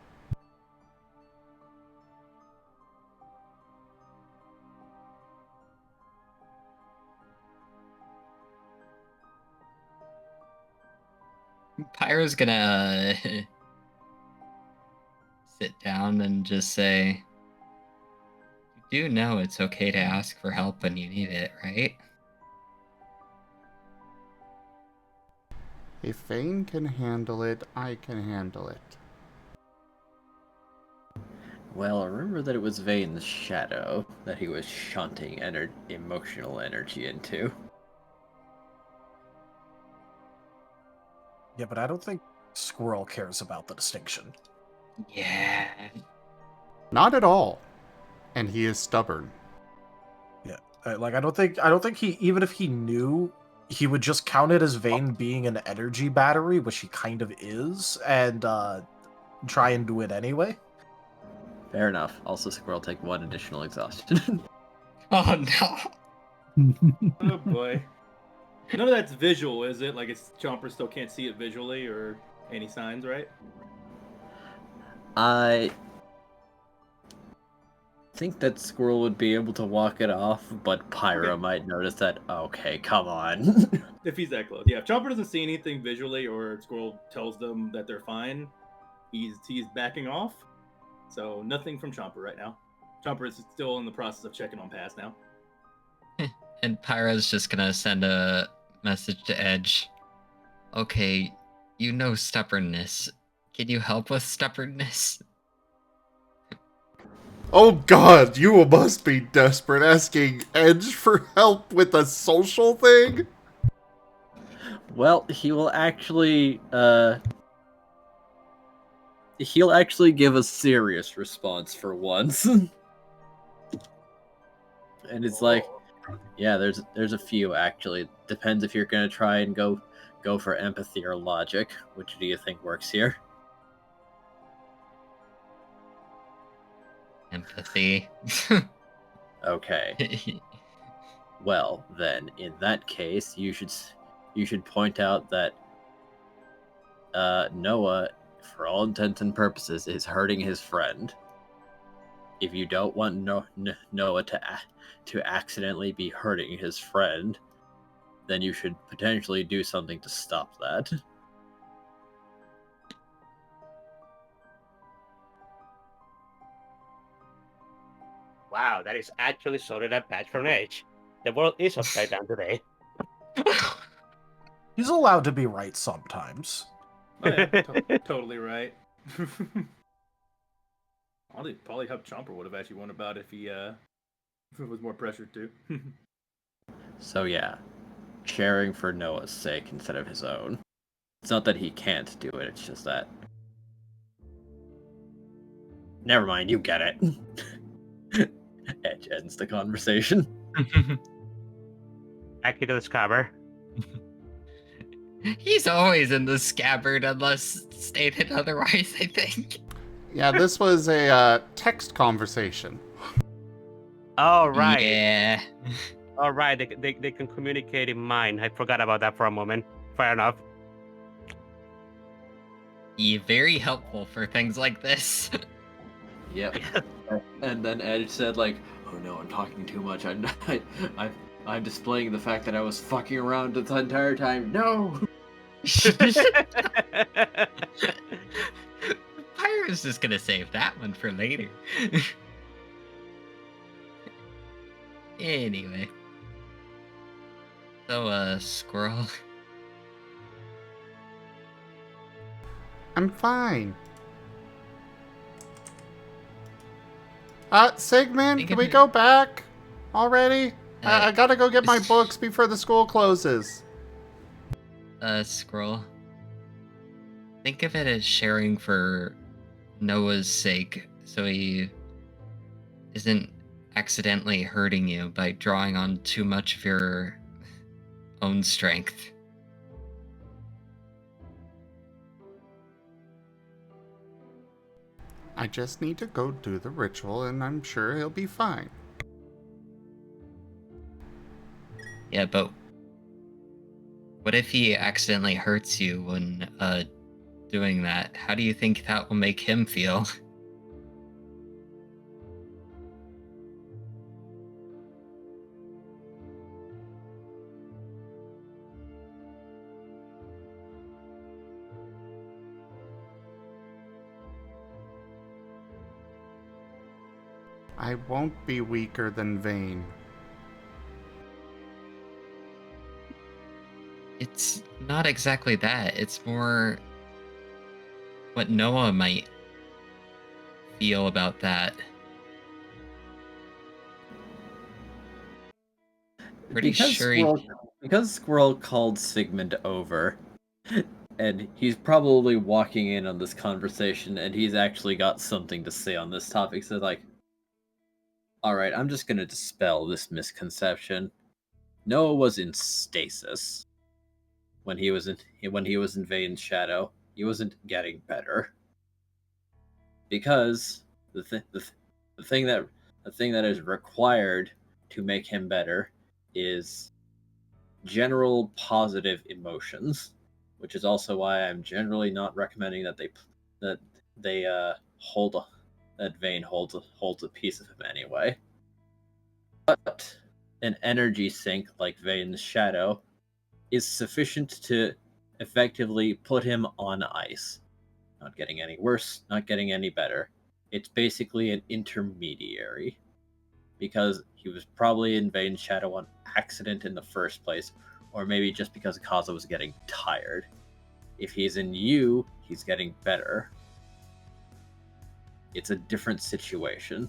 Pyro's gonna sit down and just say, "You do know it's okay to ask for help when you need it, right?" If Vane can handle it, I can handle it. Well, remember that it was Vane's shadow that he was shunting emotional energy into. Yeah, but I don't think Squirrel cares about the distinction. Yeah. Not at all. And he is stubborn. Yeah, I don't think he, even if he knew, he would just count it as Vane being an energy battery, which he kind of is, and try and do it anyway. Fair enough. Also, Squirrel take 1 additional exhaustion. Oh no. Oh boy. None of that's visual, is it? Like, Chomper still can't see it visually or any signs, right? I think that Squirrel would be able to walk it off, but Pyro might notice that, okay, come on. If he's that close. Yeah, if Chomper doesn't see anything visually or Squirrel tells them that they're fine, he's backing off. So nothing from Chomper right now. Chomper is still in the process of checking on Pass now. And Pyro's just gonna send a message to Edge. Okay, you know stubbornness. Can you help with stubbornness? Oh god, you must be desperate asking Edge for help with a social thing? Well, he will actually, he'll actually give a serious response for once. And it's like, yeah, there's a few actually. Depends if you're gonna try and go for empathy or logic. Which do you think works here? Empathy. Okay. Well, then, in that case, you should point out that Noah, for all intents and purposes, is hurting his friend. If you don't want Noah to accidentally be hurting his friend, then you should potentially do something to stop that. Wow, that is actually sorted a patch from Edge. The world is upside down today. He's allowed to be right sometimes. Oh, yeah, totally right. I'll probably have Chomper would have actually won about if he if it was more pressured to. So yeah, sharing for Noah's sake instead of his own. It's not that he can't do it, it's just that... Never mind, you get it. Edge ends the conversation. Back into the scabbard. He's always in the scabbard unless stated otherwise, I think. Yeah, this was a text conversation. Oh, right. Yeah. All right, they can communicate in mind. I forgot about that for a moment. Fair enough. You're very helpful for things like this. Yep. And then Edge said, like, "Oh no, I'm talking too much. I'm displaying the fact that I was fucking around the entire time. No." Pyro's just gonna save that one for later. Anyway. So, Squirrel. I'm fine. Sigmund, Think can of we it- go back already? Uh, I gotta go get my books before the school closes. Squirrel. Think of it as sharing for Noah's sake, so he isn't accidentally hurting you by drawing on too much of your own strength. I just need to go do the ritual and I'm sure he'll be fine. Yeah, but what if he accidentally hurts you when doing that? How do you think that will make him feel? I won't be weaker than Vane. It's not exactly that. It's more what Noah might feel about that. Pretty sure Because Squirrel called Sigmund over, and he's probably walking in on this conversation, and he's actually got something to say on this topic. So, like, all right, I'm just gonna dispel this misconception. Noah was in stasis when he was in Vane's shadow. He wasn't getting better because the thing that is required to make him better is general positive emotions, which is also why I'm generally not recommending that Vane holds a piece of him anyway. But an energy sink like Vane's shadow is sufficient to effectively put him on ice. Not getting any worse, not getting any better. It's basically an intermediary. Because he was probably in Vane's shadow on accident in the first place, or maybe just because Kaza was getting tired. If he's in you, he's getting better. It's a different situation.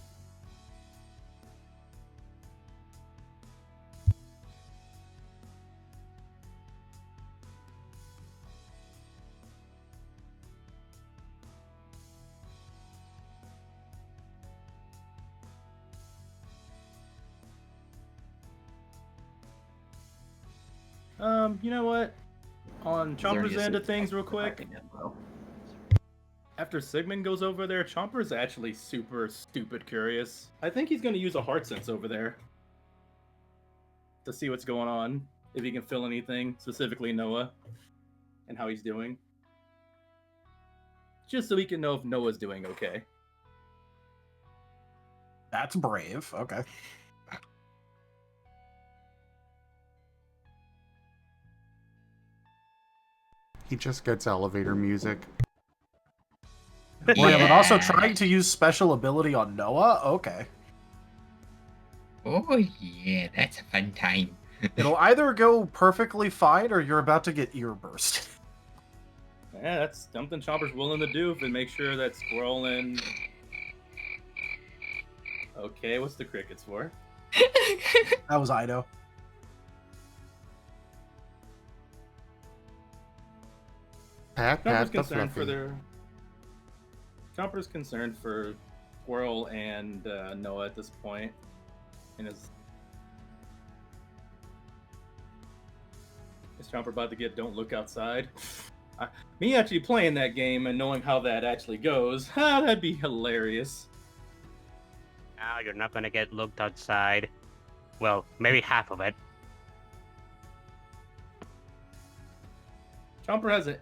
You know what? On Chomper's end of things, real quick. After Sigmund goes over there, Chomper's actually super stupid curious. I think he's going to use a heart sense over there to see what's going on, if he can feel anything, specifically Noah, and how he's doing. Just so he can know if Noah's doing okay. That's brave. Okay. He just gets elevator music. Brave, and also trying to use special ability on Noah? Okay. Oh yeah, that's a fun time. It'll either go perfectly fine or you're about to get ear burst. Yeah, that's something Chomper's willing to do and make sure that Squirrel and... Okay, what's the crickets for? That was Ido. Pat Chomper's the concerned for fluffy. their... Chomper's concerned for Squirrel and Noah at this point. And is Chomper about to get Don't Look Outside? Me actually playing that game and knowing how that actually goes, that'd be hilarious. Now you're not gonna get looked outside. Well, maybe half of it. Chomper has an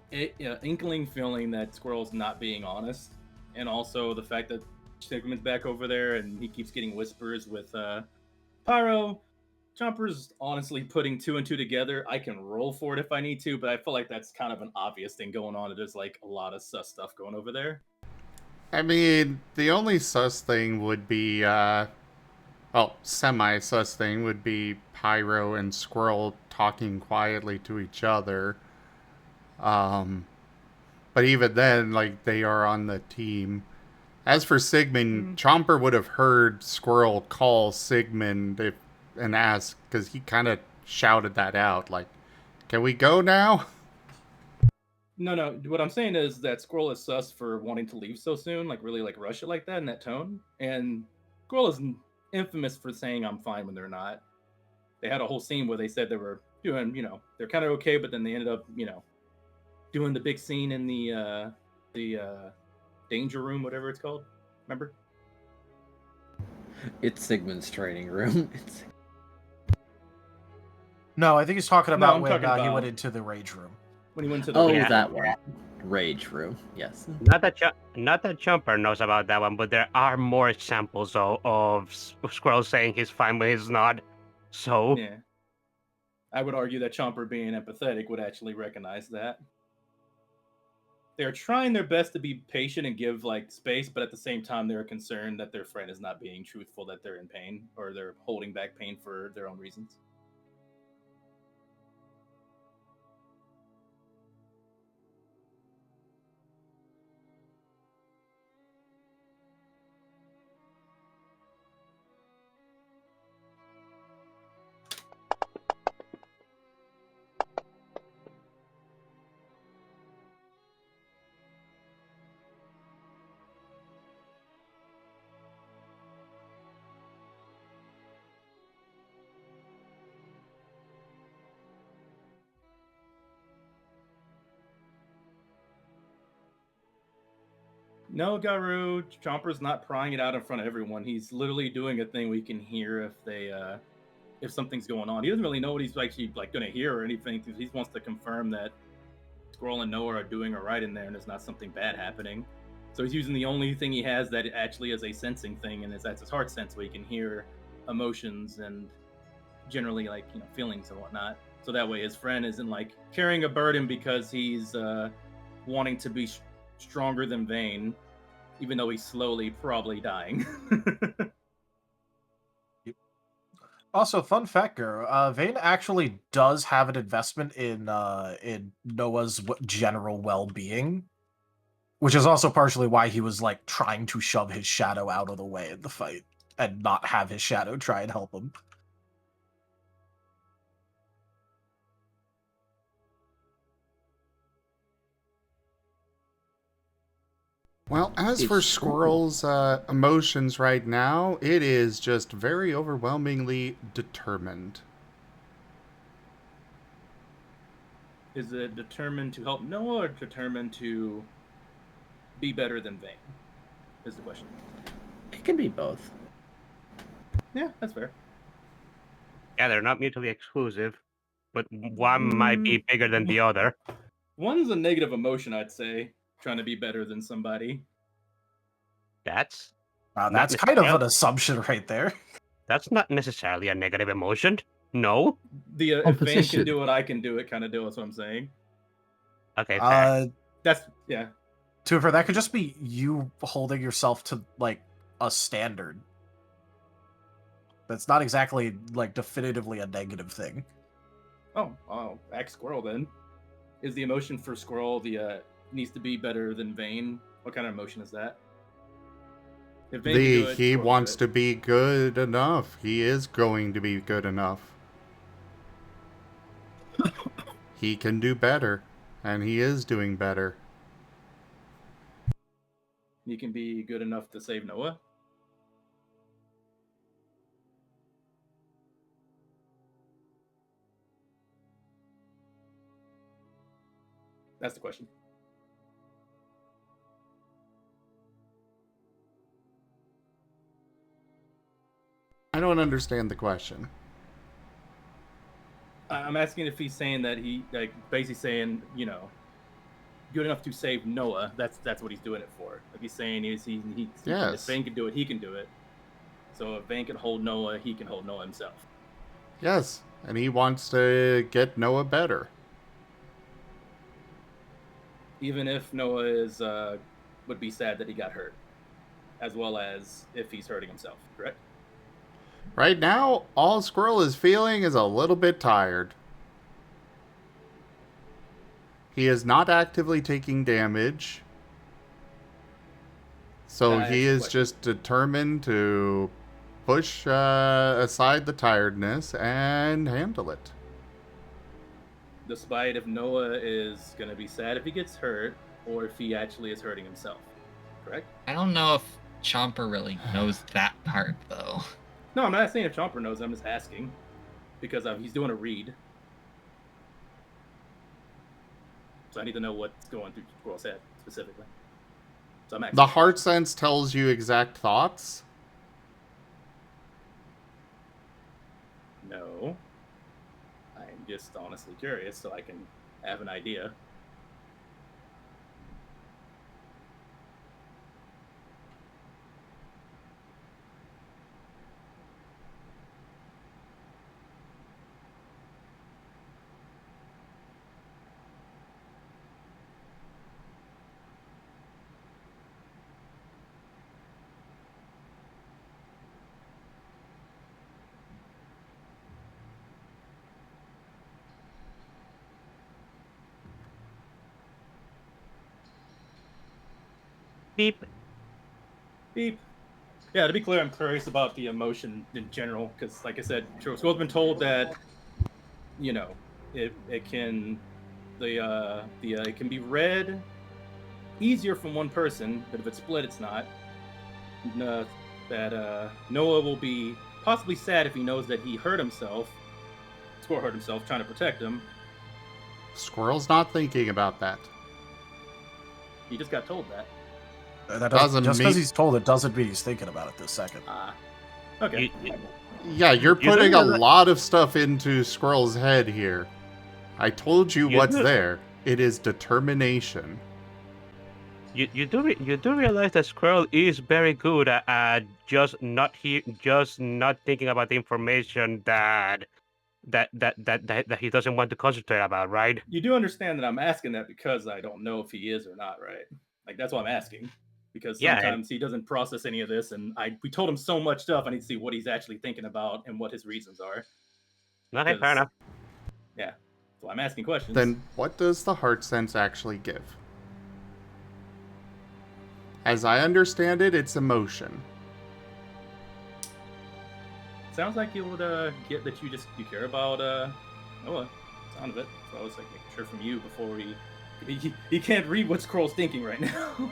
inkling feeling that Squirrel's not being honest, and also the fact that Sigmund's back over there and he keeps getting whispers with Pyro. Chomper's honestly putting two and two together. I can roll for it if I need to, but I feel like that's kind of an obvious thing going on. There's like a lot of sus stuff going over there. I mean, the only sus thing would be Well, semi-sus thing would be Pyro and Squirrel talking quietly to each other. Um, but even then, like, they are on the team. As for Sigmund, Chomper would have heard Squirrel call Sigmund and ask, because he kind of shouted that out, like, can we go now? No. What I'm saying is that Squirrel is sus for wanting to leave so soon, like really like rush it like that in that tone. And Squirrel is infamous for saying I'm fine when they're not. They had a whole scene where they said they were doing, they're kind of okay, but then they ended up, doing the big scene in the danger room, whatever it's called. Remember? It's Sigmund's training room. No, I think he's talking No, about I'm when talking he about- went into the rage room. When he went to the Oh, Yeah. that one. Rage room. Yes. Not that Chomper knows about that one, but there are more examples of Squirrel saying he's fine when he's not. So Yeah. I would argue that Chomper, being empathetic, would actually recognize that. They're trying their best to be patient and give like space, but at the same time, they're concerned that their friend is not being truthful, that they're in pain, or they're holding back pain for their own reasons. No, Garu, Chomper's not prying it out in front of everyone. He's literally doing a thing we can hear if something's going on. He doesn't really know what he's actually like going to hear or anything. He wants to confirm that Squirrel and Noah are doing all right in there, and there's not something bad happening. So he's using the only thing he has that actually is a sensing thing, and that's his heart sense, where he can hear emotions and generally like feelings and whatnot. So that way his friend isn't like carrying a burden because he's wanting to be stronger than Vane, even though he's slowly probably dying. Also, fun fact, Guru, Vane actually does have an investment in Noah's general well-being, which is also partially why he was like trying to shove his shadow out of the way in the fight and not have his shadow try and help him. Well, as for It's Squirrel's emotions right now, it is just very overwhelmingly determined. Is it determined to help Noah or determined to be better than Vane? Is the question. It can be both. Yeah, that's fair. yeah, they're not mutually exclusive, but one might be bigger than the other. One's a negative emotion, I'd say, trying to be better than somebody. That's That's kind of an assumption right there. That's not necessarily a negative emotion. No. The if Vane Competition. can do it, I can do it kind of deal. That's what I'm saying. Okay, fair. That's yeah. Tuber, that could just be you holding yourself to like a standard. That's not exactly like definitively a negative thing. Oh, I'll act Squirrel then. Is the emotion for Squirrel the needs to be better than Vane? What kind of emotion is that? If Vane can do it, He Squirrel wants can to be good enough. He is going to be good enough. He can do better, and he is doing better. He can be good enough to save Noah. That's the question. I don't understand the question. I'm asking if he's saying that he like basically saying good enough to save Noah. That's what he's doing it for. Like he's saying he Yes. if Vane can do it, he can do it. So if Vane can hold Noah, he can hold Noah himself. Yes, and he wants to get Noah better. Even if Noah is would be sad that he got hurt, as well as if he's hurting himself. Correct? Right now, all Squirrel is feeling is a little bit tired. He is not actively taking damage. So he is just determined to push aside the tiredness and handle it. Despite if Noah is going to be sad if he gets hurt or if he actually is hurting himself. Correct? I don't know if Chomper really knows that part, though. No, I'm not saying if Chomper knows. I'm just asking. Because he's doing a read. So I need to know what's going through Squirrel's head, specifically. So I'm asking. The heart sense tells you exact thoughts. No. I'm just honestly curious so I can have an idea. Beep. Beep. Yeah, to be clear, I'm curious about the emotion in general, because, like I said, Squirrel's been told that, you know, it can it can be read easier from one person, but if it's split, it's not. That Noah will be possibly sad if he knows that he hurt himself. Squirrel hurt himself trying to protect him. Squirrel's not thinking about that. He just got told that. That doesn't just because he's told it doesn't mean he's thinking about it this second. Okay. Yeah, you're putting a lot of stuff into Squirrel's head here. I told you what's there. It is determination. You do realize that Squirrel is very good at just not thinking about the information that he doesn't want to concentrate about, right? You do understand that I'm asking that because I don't know if he is or not, right? Like, that's why I'm asking. Because sometimes he doesn't process any of this, and we told him so much stuff, I need to see what he's actually thinking about and what his reasons are. Okay, fair enough. Yeah, so I'm asking questions. Then what does the heart sense actually give? As I understand it, it's emotion. Sounds like you would get that you care about Noah. Sound of it. So I was like making sure from you before he can't read what Squirrel's thinking right now.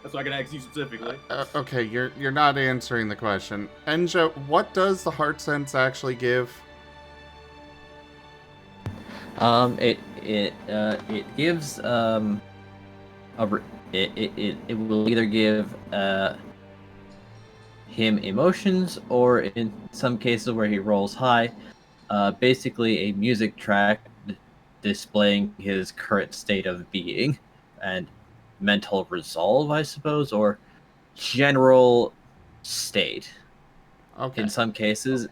That's why I can ask you specifically. Okay, you're not answering the question. Enja, what does the heart sense actually give? It gives it will either give him emotions, or in some cases where he rolls high, basically a music track displaying his current state of being and mental resolve, I suppose, or general state. Okay. In some cases,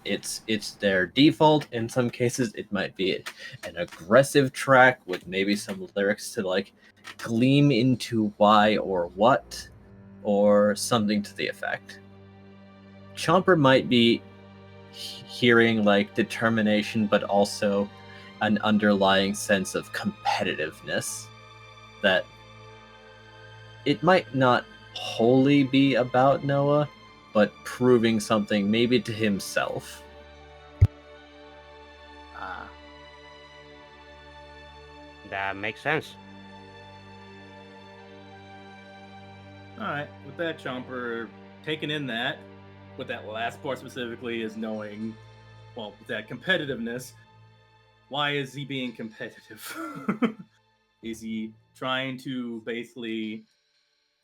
it's their default. In some cases, it might be an aggressive track with maybe some lyrics to like gleam into why or what, or something to the effect. Chomper might be hearing like determination, but also an underlying sense of competitiveness that it might not wholly be about Noah, but proving something maybe to himself. That makes sense. Alright, with that, Chomper, taking in that, with that last part specifically, is knowing, well, with that competitiveness, why is he being competitive? Is he trying to basically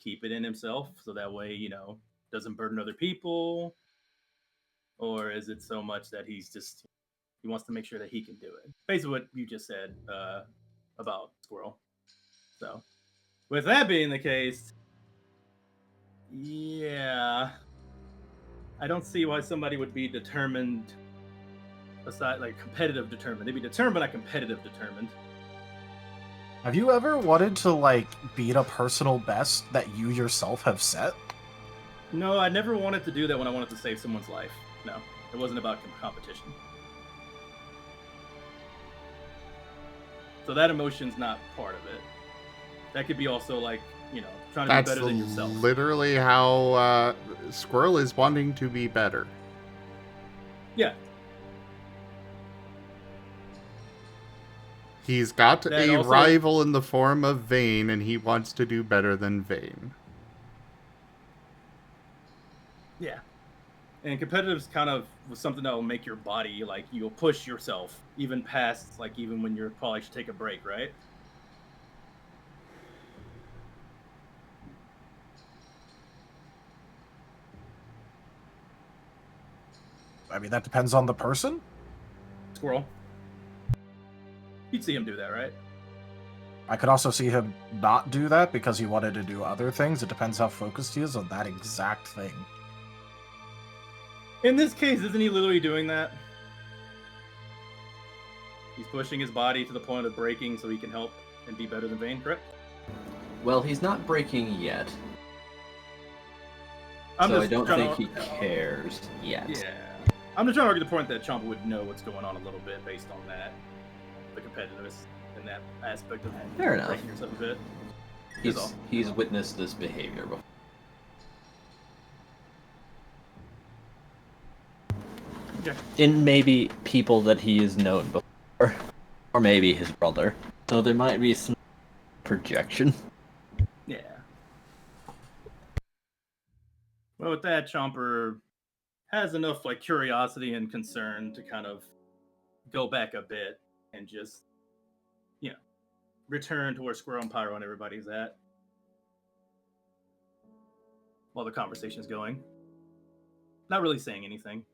keep it in himself so that way, doesn't burden other people? Or is it so much that he wants to make sure that he can do it? Basically what you just said about Squirrel. So, with that being the case, yeah, I don't see why somebody would be determined, aside like competitive determined. They'd be determined, not competitive determined. Have you ever wanted to like beat a personal best that you yourself have set? No, I never wanted to do that when I wanted to save someone's life. No, it wasn't about competition. So that emotion's not part of it. That could be also like, trying to be better than yourself. That's literally how Squirrel is wanting to be better. Yeah. He's got That a also- rival in the form of Vayne, and he wants to do better than Vayne. Yeah. And competitive's kind of something that will make your body, like, you'll push yourself even past, like, even when you're probably should take a break, right? I mean, that depends on the person. Squirrel. You'd see him do that, right? I could also see him not do that because he wanted to do other things. It depends how focused he is on that exact thing. In this case, isn't he literally doing that? He's pushing his body to the point of breaking so he can help and be better than Vayne, correct? Well, he's not breaking yet, I'm so I just don't trying think to- he cares yet. Yeah. I'm just trying to argue the point that Champa would know what's going on a little bit based on that. The competitiveness in that aspect of Fair enough. breaking yourself a bit. Is all. He's witnessed this behavior before. Yeah. In maybe people that he has known before, or maybe his brother. So there might be some projection. Yeah. Well, with that, Chomper has enough like curiosity and concern to kind of go back a bit and just, return to where Squirrel and Pyro and everybody's at while the conversation's going. Not really saying anything.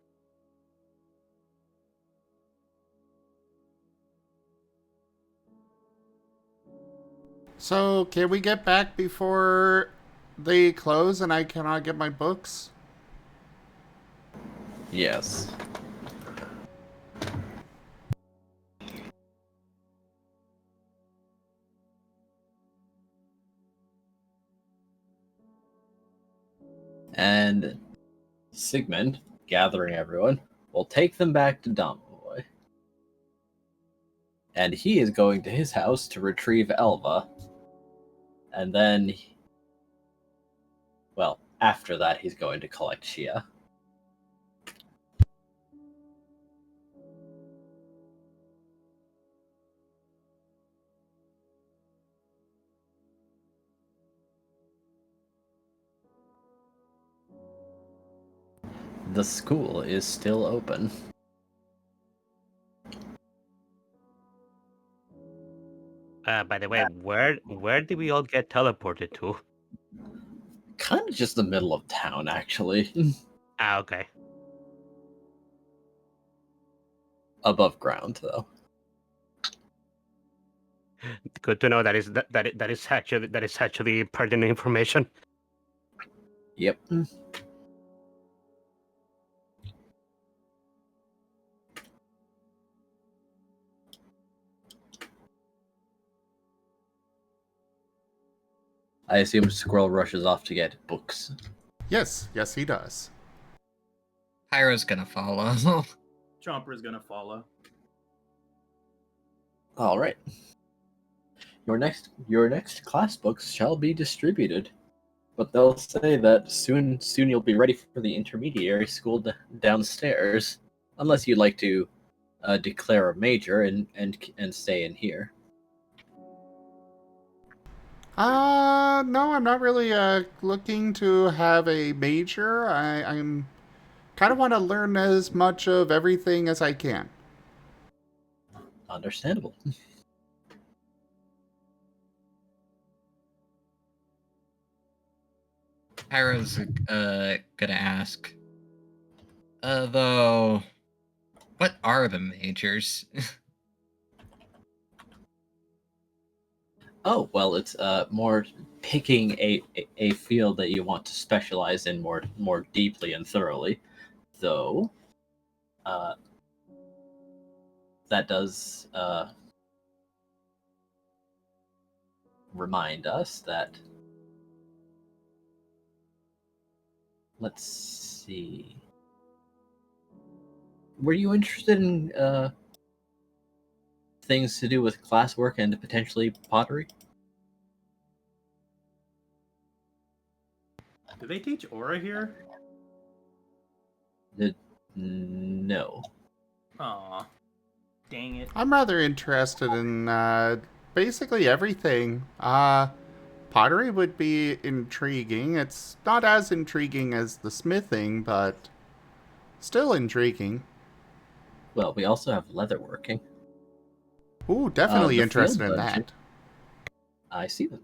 So, can we get back before they close and I cannot get my books? Yes. And Sigmund, gathering everyone, will take them back to Domovoy. And he is going to his house to retrieve Elva. And then, well, after that, he's going to collect Shia. The school is still open. By the way, where did we all get teleported to? Kind of just the middle of town, actually. Okay. Above ground, though. Good to know that is actually pertinent information. Yep. I assume Squirrel rushes off to get books. Yes, he does. Pyro's gonna follow. Chomper is gonna follow. All right. Your next class books shall be distributed, but they'll say that soon you'll be ready for the intermediary school downstairs, unless you'd like to declare a major and stay in here. No, I'm not really looking to have a major. I'm kind of want to learn as much of everything as I can. Understandable. Pyro's gonna ask. Though, what are the majors? Oh, well, it's more picking a field that you want to specialize in more deeply and thoroughly. Though, that does remind us that let's see. Were you interested in things to do with classwork and potentially pottery? Do they teach aura here? No. Aw. Dang it. I'm rather interested in basically everything. Pottery would be intriguing. It's not as intriguing as the smithing, but still intriguing. Well, we also have leatherworking. Ooh, definitely The interested field in dungeon. that. I see them.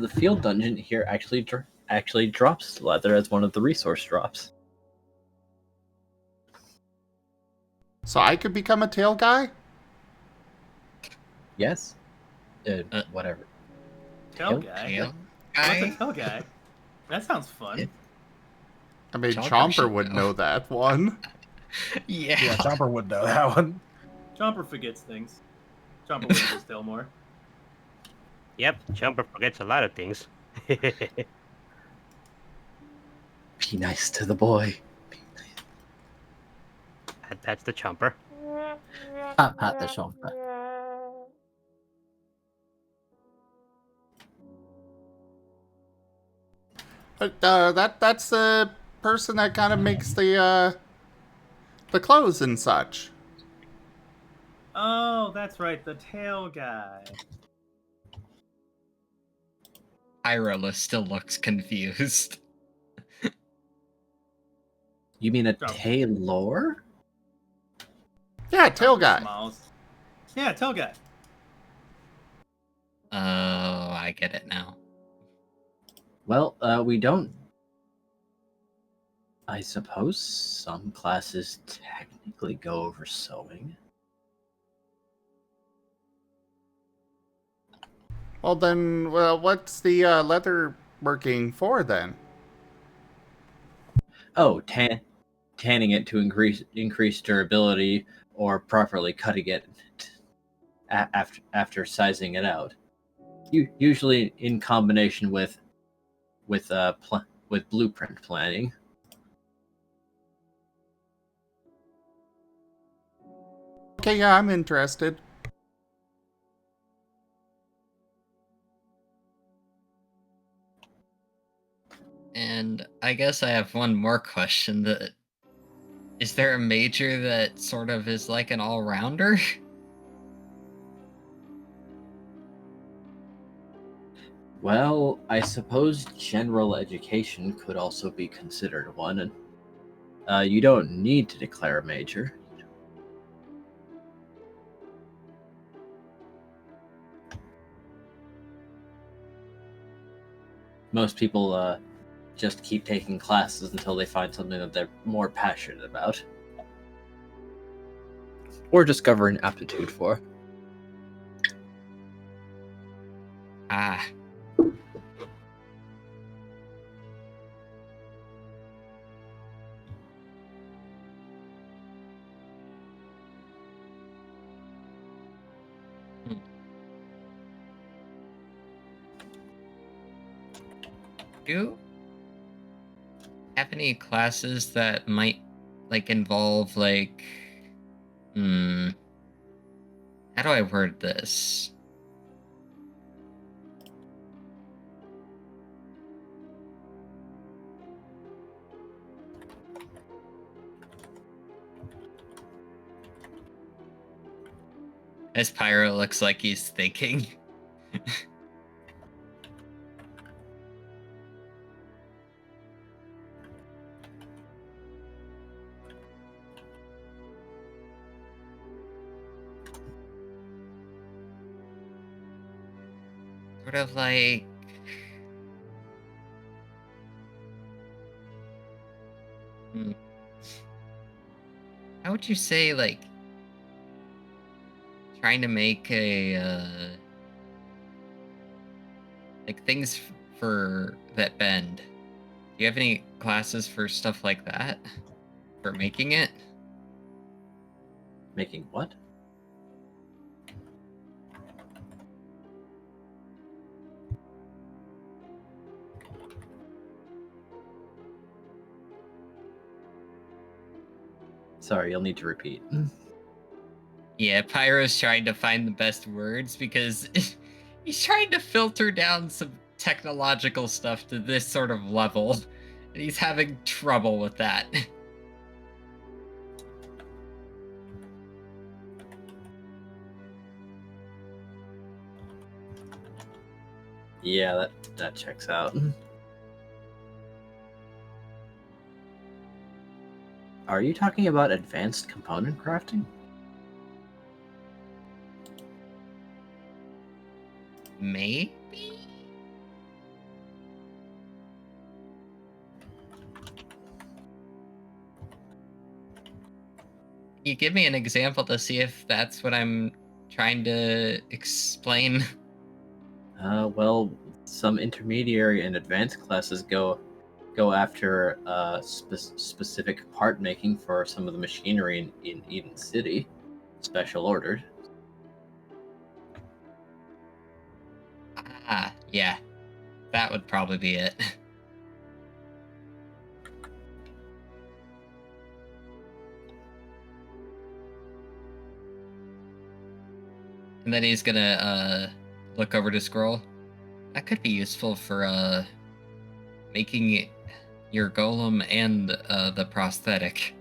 The field dungeon here actually drops leather as one of the resource drops. So I could become a tail guy? Yes. Whatever. Tail guy? Tail What's a guy? tail guy? That sounds fun. Yeah. I mean, Chomper Chomper should would know. know that one. Yeah. Yeah, Chomper would know that one. Chomper forgets things. Chomper wiggles his tail more. Yep, Chomper forgets a lot of things. Be nice to the boy. That's the Chomper. Pat the Chomper. But that's the person that kind of makes the clothes and such. Oh, that's right, the tail guy. Pyrola still looks confused. You mean a Drop. tailor? Yeah, tail Chomper guy. Smiles. Yeah, tail guy. Oh, I get it now. Well, we don't. I suppose some classes technically go over sewing. Well then, what's the leather working for then? Oh, tanning it to increase durability, or properly cutting it after sizing it out. Usually in combination with blueprint planning. Okay, yeah, I'm interested. And I guess I have one more question. Is there a major that sort of is like an all-rounder? Well, I suppose general education could also be considered one, and you don't need to declare a major. Most people just keep taking classes until they find something that they're more passionate about. Or discover an aptitude for. Ah. Do you have any classes that might like involve like how do I word this? As Pyro looks like he's thinking. Sort of like how would you say like trying to make a like things for that bend? Do you have any classes for stuff like that? For making it? Making what? Sorry, you'll need to repeat. Yeah, Pyro's trying to find the best words because he's trying to filter down some technological stuff to this sort of level, and he's having trouble with that. Yeah, that checks out. Are you talking about advanced component crafting? Maybe? Can you give me an example to see if that's what I'm trying to explain? Well, some intermediary and advanced classes go after specific part making for some of the machinery in Eden City, special ordered. Ah, yeah. That would probably be it. And then he's gonna look over to Scroll. That could be useful for making your golem and the prosthetic.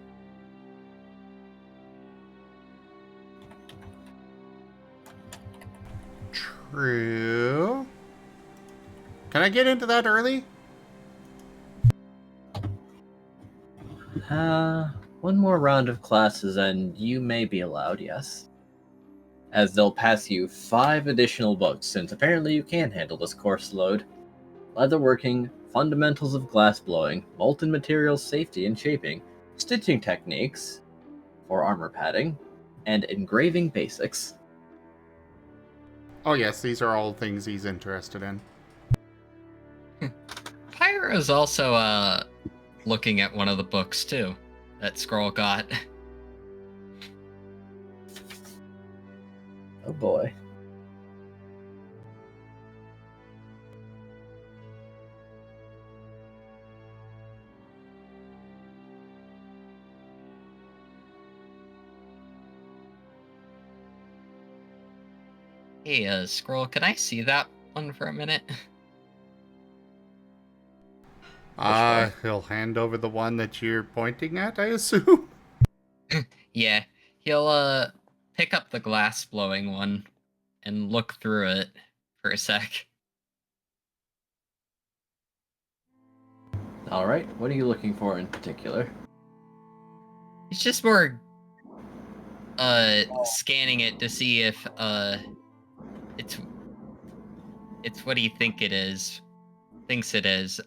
True. Can I get into that early? One more round of classes and you may be allowed, yes. As they'll pass you 5 additional books, since apparently you can handle this course load. Leatherworking, fundamentals of glass blowing, molten materials safety and shaping, stitching techniques for armor padding, and engraving basics. Oh yes, these are all things he's interested in. Pyro's also looking at one of the books too that Scroll got. Oh boy. Hey, Scroll, can I see that one for a minute? He'll hand over the one that you're pointing at, I assume? Yeah, he'll pick up the glass blowing one and look through it for a sec. Alright, what are you looking for in particular? He's just more scanning it to see if it's what he thinks it is,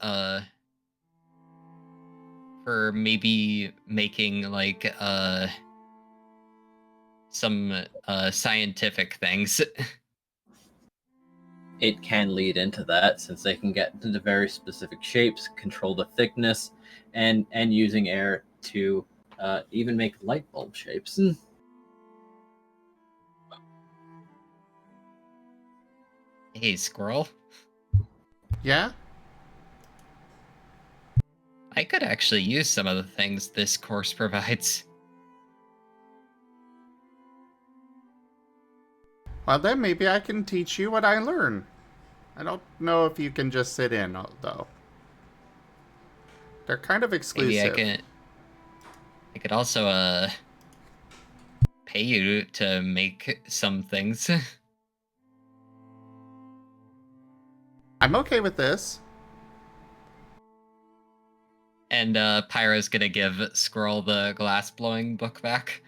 for maybe making like some scientific things. It can lead into that, since they can get into very specific shapes, control the thickness, and using air to even make light bulb shapes. Hey, Squirrel. Yeah? I could actually use some of the things this course provides. Well, then maybe I can teach you what I learn. I don't know if you can just sit in, though. They're kind of exclusive. Maybe I could also pay you to make some things. I'm okay with this. And Pyro's gonna give Squirrel the glass blowing book back.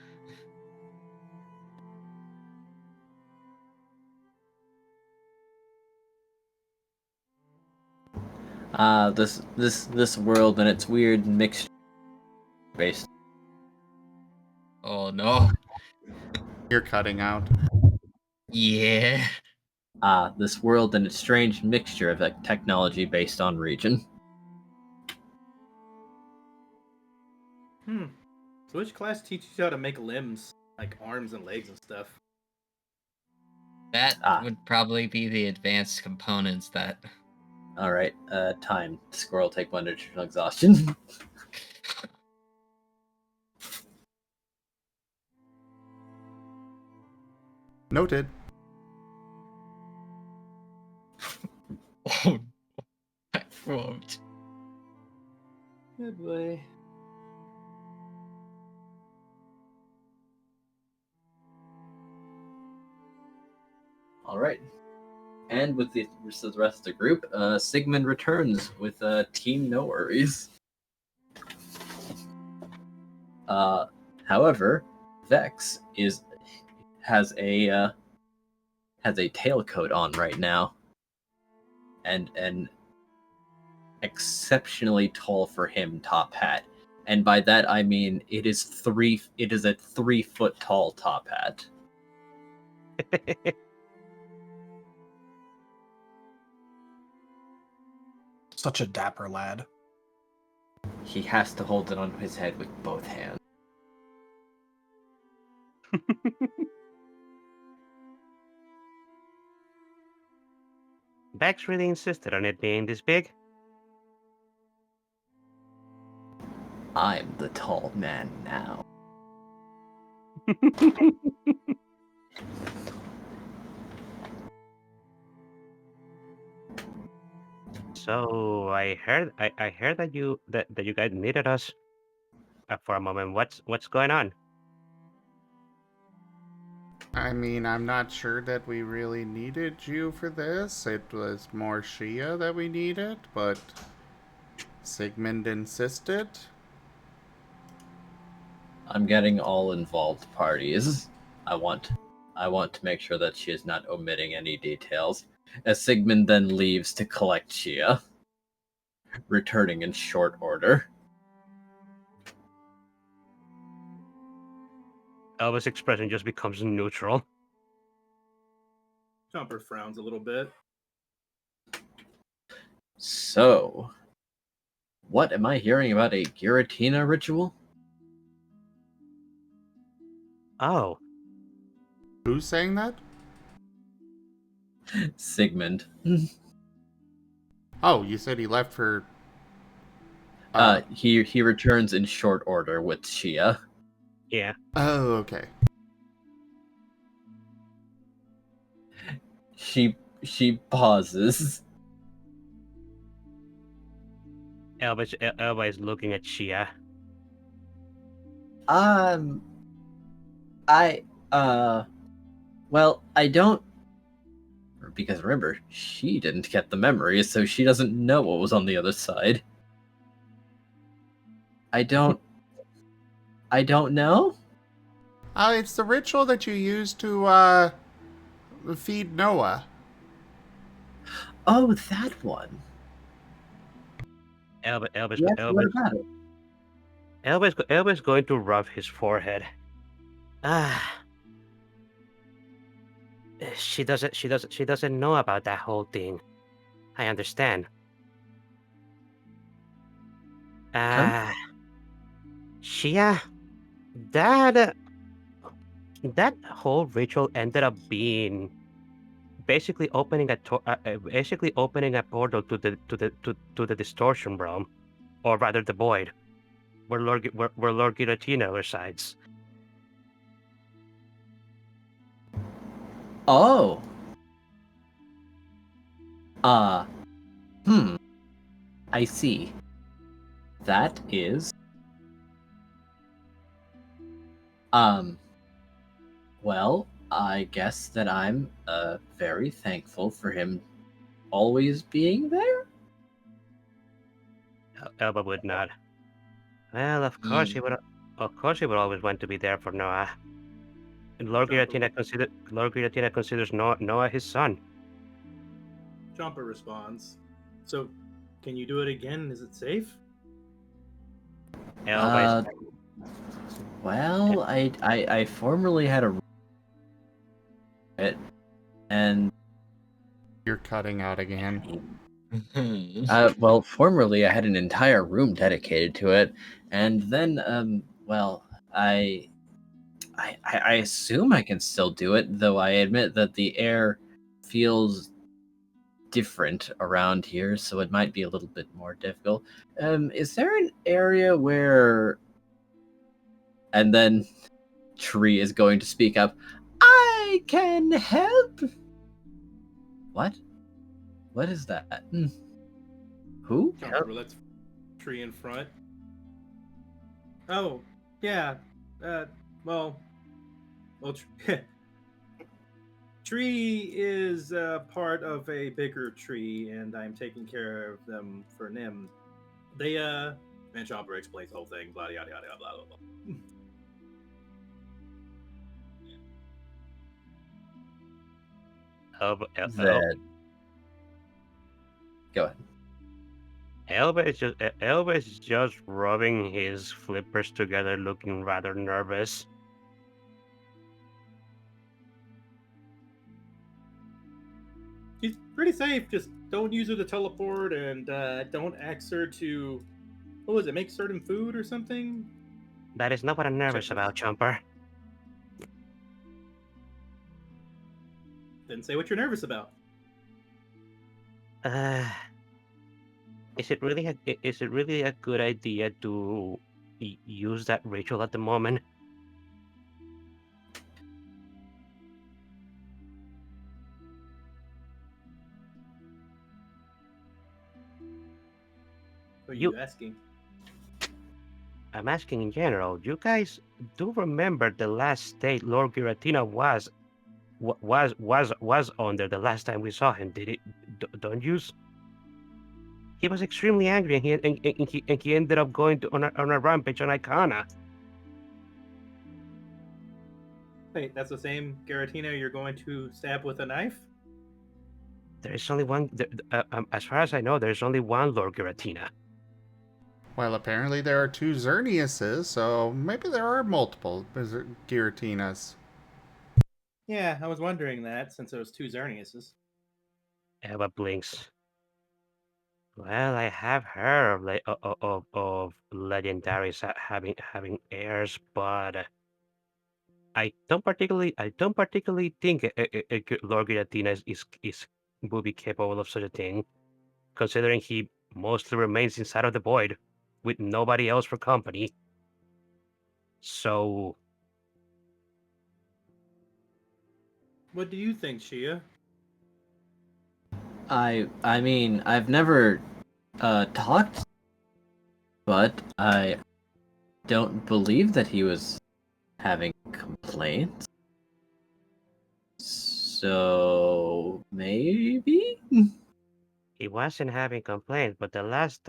This world and its weird mixture based. Oh no. You're cutting out. Yeah. This world and its strange mixture of technology based on region. So which class teaches you how to make limbs, like arms and legs and stuff? That would probably be the advanced components that... Alright, time. Squirrel, take 1 additional exhaustion. Noted. Oh, I won't. Good boy. All right. And with the rest of the group, Sigmund returns with Team No Worries. However, Vex has a tailcoat on right now, and an exceptionally tall for him top hat, and by that I mean it is a 3 foot tall top hat. Such a dapper lad. He has to hold it on his head with both hands. Bex really insisted on it being this big. I'm the tall man now. So I heard that you guys needed us for a moment. What's going on? I mean, I'm not sure that we really needed you for this. It was more Shia that we needed, but Sigmund insisted. I'm getting all involved parties. I want to make sure that she is not omitting any details. As Sigmund then leaves to collect Shia, returning in short order. Elvis' expression just becomes neutral. Jumper frowns a little bit. So, what am I hearing about a Giratina ritual? Oh, Who's saying that? Sigmund. Oh, you said he left for... He returns in short order with Shia. yeah. Oh, okay. She pauses. Elvis is looking at Shia. Well, I don't, because remember, she didn't get the memories, so she doesn't know what was on the other side. I don't know? It's the ritual that you use to, feed Noah. Oh, that one. Elvis Yes, what about it? Elvis going to rub his forehead. She doesn't know about that whole thing. I understand. Shia, that whole ritual ended up being basically opening a portal to the distortion realm, or rather the void, where Lord Giratina resides. Oh. I see. That is... Well, I guess that I'm, very thankful for him always being there? Elba would nod. Well, of course he would. Of course he would always want to be there for Noah. And Lord Giratina considers Noah his son. Jumper responds. So, can you do it again? Is it safe? Elba Well, I formerly had a... and You're cutting out again. well, formerly I had an entire room dedicated to it, and then, well, I assume I can still do it, though I admit that the air feels different around here, so it might be a little bit more difficult. Is there an area where... And then Tree is going to speak up. I I can help. What? What is that? Who? Jumper lets tree in front. Oh, yeah. Well, tree is part of a bigger tree, and I'm taking care of them for Nim. They and Jumper explains the whole thing. Blah yada yada blah blah blah. That. Go ahead. Elba is just rubbing his flippers together, looking rather nervous. She's pretty safe. Just don't use her to teleport, and don't ask her to. What was it? Make certain food or something? That is not what I'm nervous Check about, Jumper. Then say what you're nervous about. Is it really a good idea to use that ritual at the moment? What are you asking? I'm asking in general. You guys do remember the last state Lord Giratina was under the last time we saw him? Did it? Don't you? He was extremely angry, and he ended up going on a rampage on Icona. Wait, that's the same Garatina you're going to stab with a knife? There is only one. As far as I know, there's only one Lord Giratina. Well, apparently there are 2 Xerneases, so maybe there are multiple Giratinas. Yeah, I was wondering that since there was 2 Xerneases. Eva blinks. Well, I have heard of legendaries having heirs, but I don't particularly think Lord Giratina is will be capable of such a thing, considering he mostly remains inside of the void with nobody else for company. So, What do you think, Shia? I mean, I've never talked, but I don't believe that he was having complaints. So maybe. he wasn't having complaints, but the last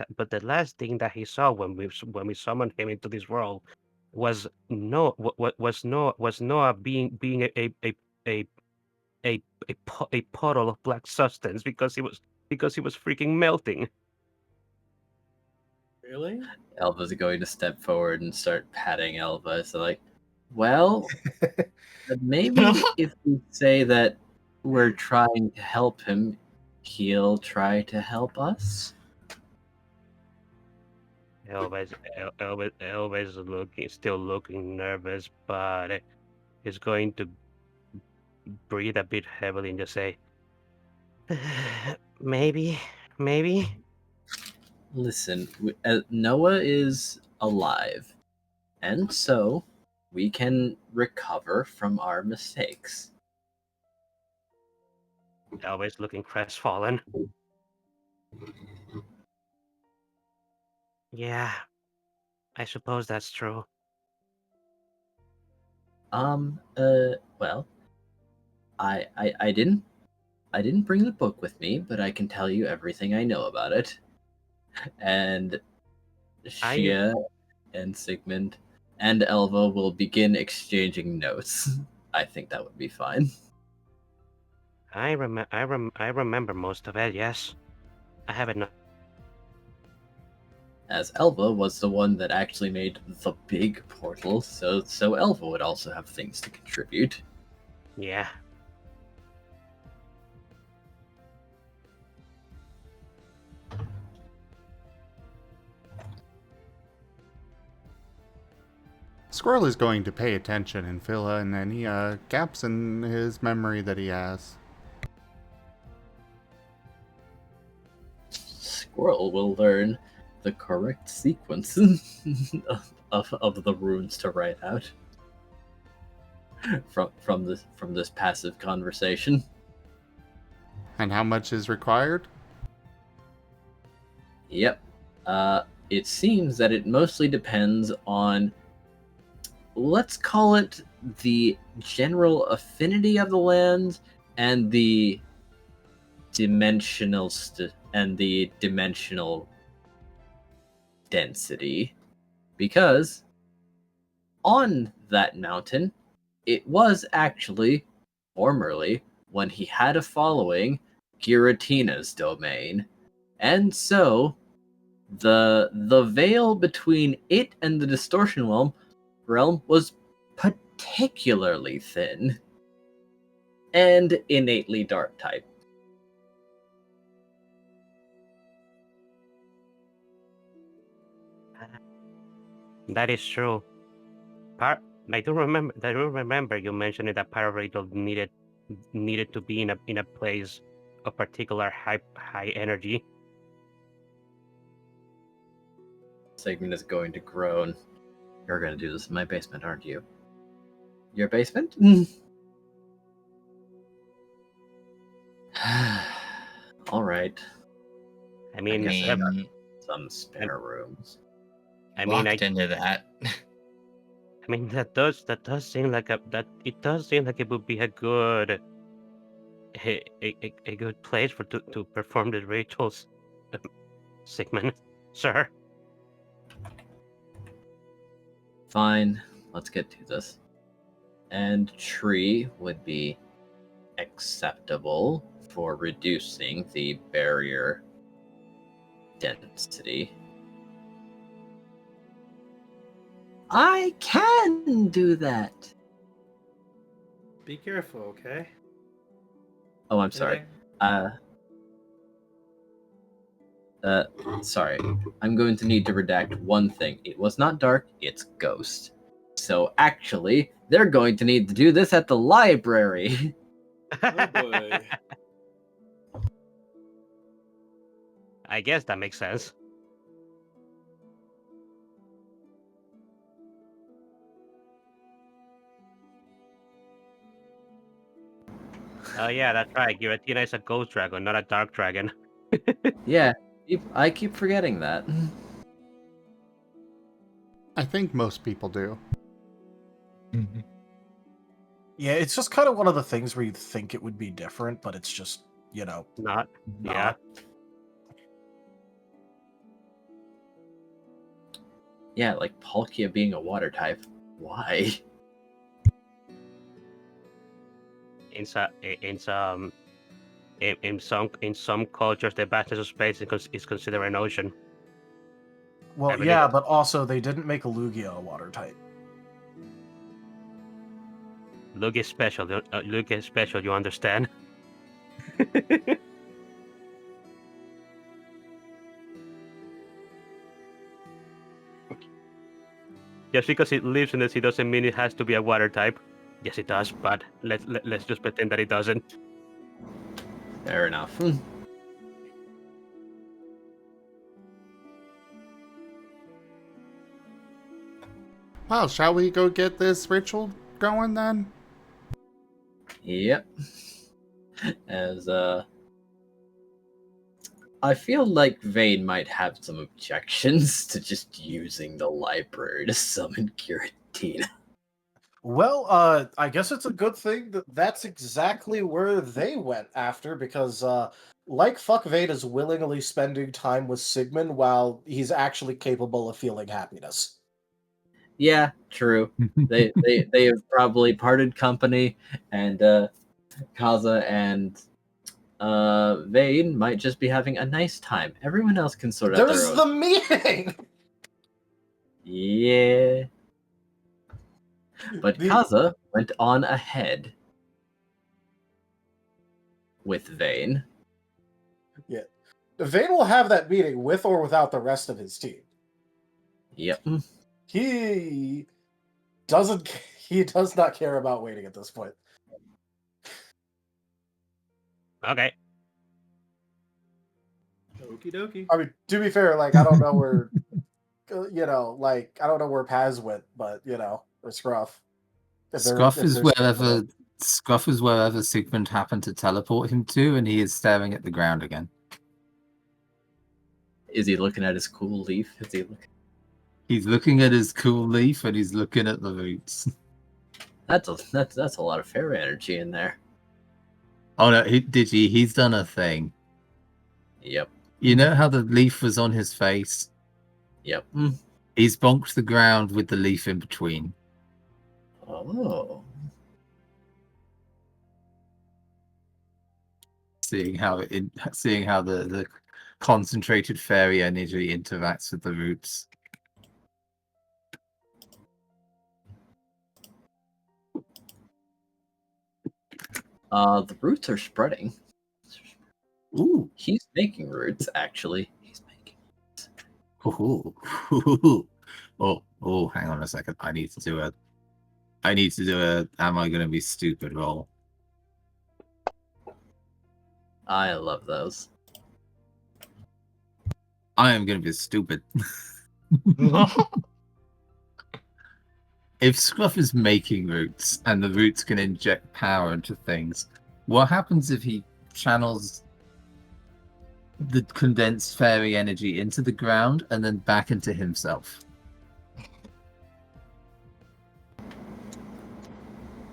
thing that he saw when we summoned him into this world was Noah being a puddle of black substance because he was freaking melting. Really? Elva's going to step forward and start patting Elva. So like, well, maybe if we say that we're trying to help him, he'll try to help us. Elva's still looking nervous, but he's going to breathe a bit heavily and just say, maybe. Listen, Noah is alive, and so we can recover from our mistakes. Elva's looking crestfallen. Yeah, I suppose that's true. Well, I didn't bring the book with me, but I can tell you everything I know about it. And Shia and Sigmund and Elva will begin exchanging notes. I think that would be fine. I remember most of it. Yes, I have it. As Elva was the one that actually made the big portal, so Elva would also have things to contribute. Yeah. Squirrel is going to pay attention and fill in any gaps in his memory that he has. Squirrel will learn the correct sequence of the runes to write out. from this passive conversation. And how much is required? Yep. It seems that it mostly depends on, let's call it, the general affinity of the land and the dimensional density, because on that mountain, it was actually formerly, when he had a following, Giratina's domain, and so the veil between it and the distortion realm was particularly thin and innately dark type. That is true. I do remember you mentioning that Pyrorator needed to be in a place of particular high energy. Sigmund is going to groan. You're going to do this in my basement, aren't you? Your basement? All right. I mean, guess I mean, some spare rooms. walked into that. I mean that does seem like it does seem like it would be a good place to perform the rituals, Sigmund, sir. Fine, let's get to this. And tree would be acceptable for reducing the barrier density. I can do that. Be careful, okay? Oh, I'm sorry. Sorry. I'm going to need to redact one thing. It was not dark, it's ghost. So actually, they're going to need to do this at the library. Oh boy. I guess that makes sense. Oh yeah, that's right. Giratina is a ghost dragon, not a dark dragon. Yeah, I keep forgetting that. I think most people do. Yeah, it's just kind of one of the things where you think it would be different, but it's just, Not. Yeah. not. Yeah, like Palkia being a water type. Why? In some cultures, the vastness of space is considered an ocean. Well, believe yeah, it. but also they didn't make a Lugia a water type. Luke is special. Luke is special. You understand? Just because it lives in the sea doesn't mean it has to be a water type. Yes, it does, but let's just pretend that it doesn't. Fair enough. Well, shall we go get this ritual going then? Yep. As I feel like Vane might have some objections to just using the library to summon Giratina. Well, I guess it's a good thing that that's exactly where they went after, because like fuck Vade is willingly spending time with Sigmund while he's actually capable of feeling happiness. Yeah, true. They have probably parted company, and Kaza and Vane might just be having a nice time. Everyone else can sort out their There's own. the meeting! Yeah. But The- Kaza went on ahead with Vane. Yeah. Vane will have that meeting with or without the rest of his team. Yep. He does not care about waiting at this point. Okay. Okie dokie. I mean, to be fair, like, I don't know where, I don't know where Paz went, but, or Scruff. Scruff is wherever Sigmund happened to teleport him to, and he is staring at the ground again. Is he looking at his cool leaf? Is he looking? He's looking at his cool leaf, and he's looking at the roots. That's a lot of fairy energy in there. Oh no, he's done a thing. Yep. You know how the leaf was on his face? Yep. He's bonked the ground with the leaf in between. Oh. Seeing how the concentrated fairy energy interacts with the roots. The roots are spreading. Ooh. He's making roots, actually. He's making roots. Ooh. Oh, hang on a second. I need to do a am I gonna be stupid roll. I love those. I am gonna be stupid. If Scruff is making roots and the roots can inject power into things, what happens if he channels the condensed fairy energy into the ground and then back into himself?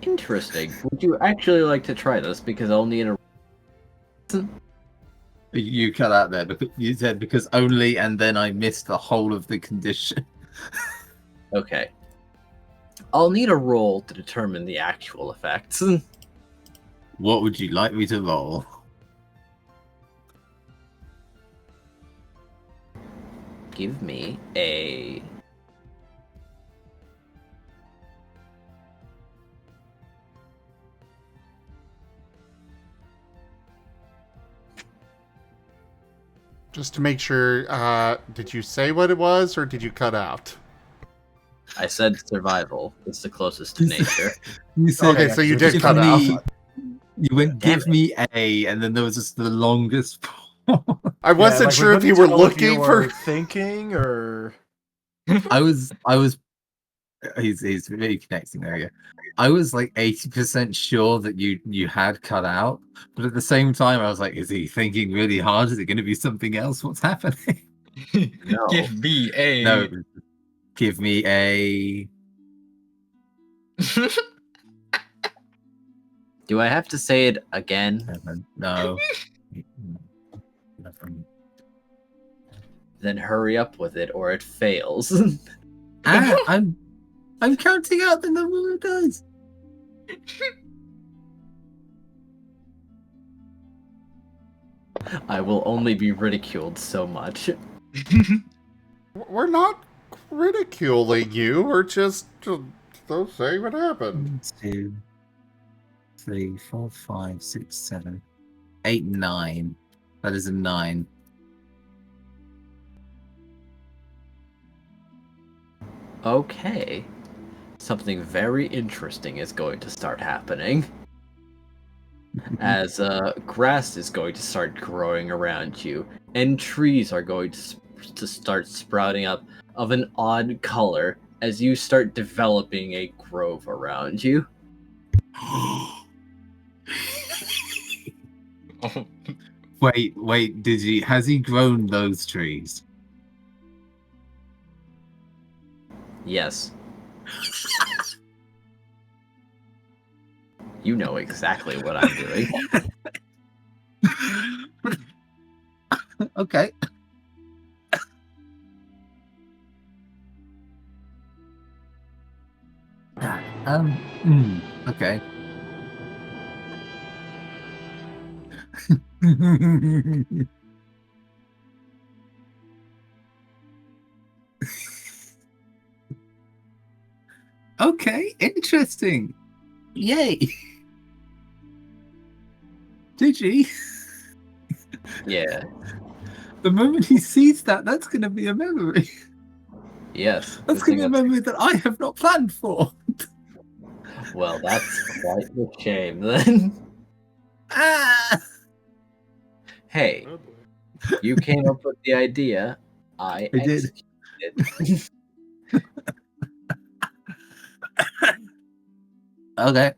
Interesting. Would you actually like to try this? Because I'll need a... You cut out there because you said because only, and then I missed the whole of the condition. Okay. I'll need a roll to determine the actual effects. What would you like me to roll? Give me a... Just to make sure, did you say what it was, or did you cut out? I said survival. It's the closest to nature. You said, Okay, so you did give cut me- out. You went, Damn give me A, and then there was just the longest. I wasn't sure if you were looking for... thinking or. I was. He's really connecting there. Yeah. I was like 80% sure that you had cut out, but at the same time, I was like, is he thinking really hard? Is it going to be something else? What's happening? No. Give me a. No, give me a. Do I have to say it again? No. Then hurry up with it, or it fails. I'm counting out the number of dice. I will only be ridiculed so much. We're not ridiculing you, we're just saying what happened. 1, 2, 3, 4, 5, 6, 7, 8, 9. That is a 9. Okay. Something very interesting is going to start happening. As grass is going to start growing around you, and trees are going to start sprouting up of an odd color as you start developing a grove around you. Wait, has he grown those trees? Yes. You know exactly what I'm doing. Okay. Okay. Okay, interesting. Yay. Did he? Yeah. The moment he sees that, that's going to be a memory. Yes. That's going to be a memory that I have not planned for. Well, that's quite a shame then. Ah! Hey, Oh boy. you came up with the idea. I did. executed it. Okay.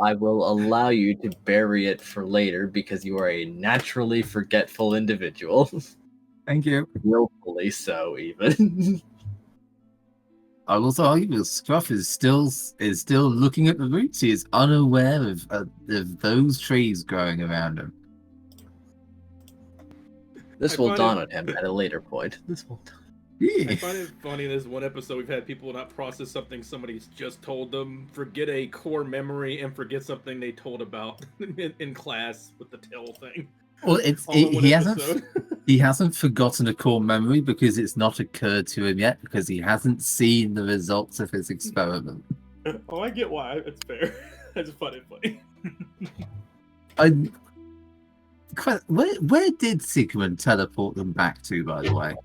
I will allow you to bury it for later because you are a naturally forgetful individual. Thank you. Willfully so, even. I will also argue that Scruff is still looking at the roots. He is unaware of those trees growing around him. This I will find dawn it- on him at a later point. This will. I find it funny in this one episode we've had people not process something somebody's just told them, forget a core memory, and forget something they told about in class with the tail thing. Well, All in one episode. he hasn't forgotten a core memory because it's not occurred to him yet because he hasn't seen the results of his experiment. Oh, I get why. It's fair. I just find it funny. Where did Sigmund teleport them back to, by the way?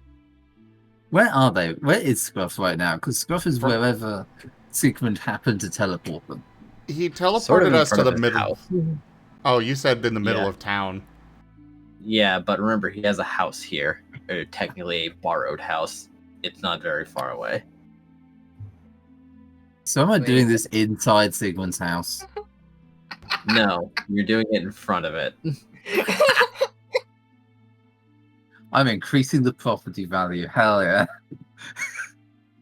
Where are they? Where is Scruff right now? Because Scruff is wherever Sigmund happened to teleport them. He teleported Sort of in us to front the of his middle. house. Oh, you said in the middle Yeah. of town. Yeah, but remember, he has a house here. Or technically a borrowed house. It's not very far away. So am I Wait. doing this inside Sigmund's house? No, you're doing it in front of it. I'm increasing the property value. Hell yeah.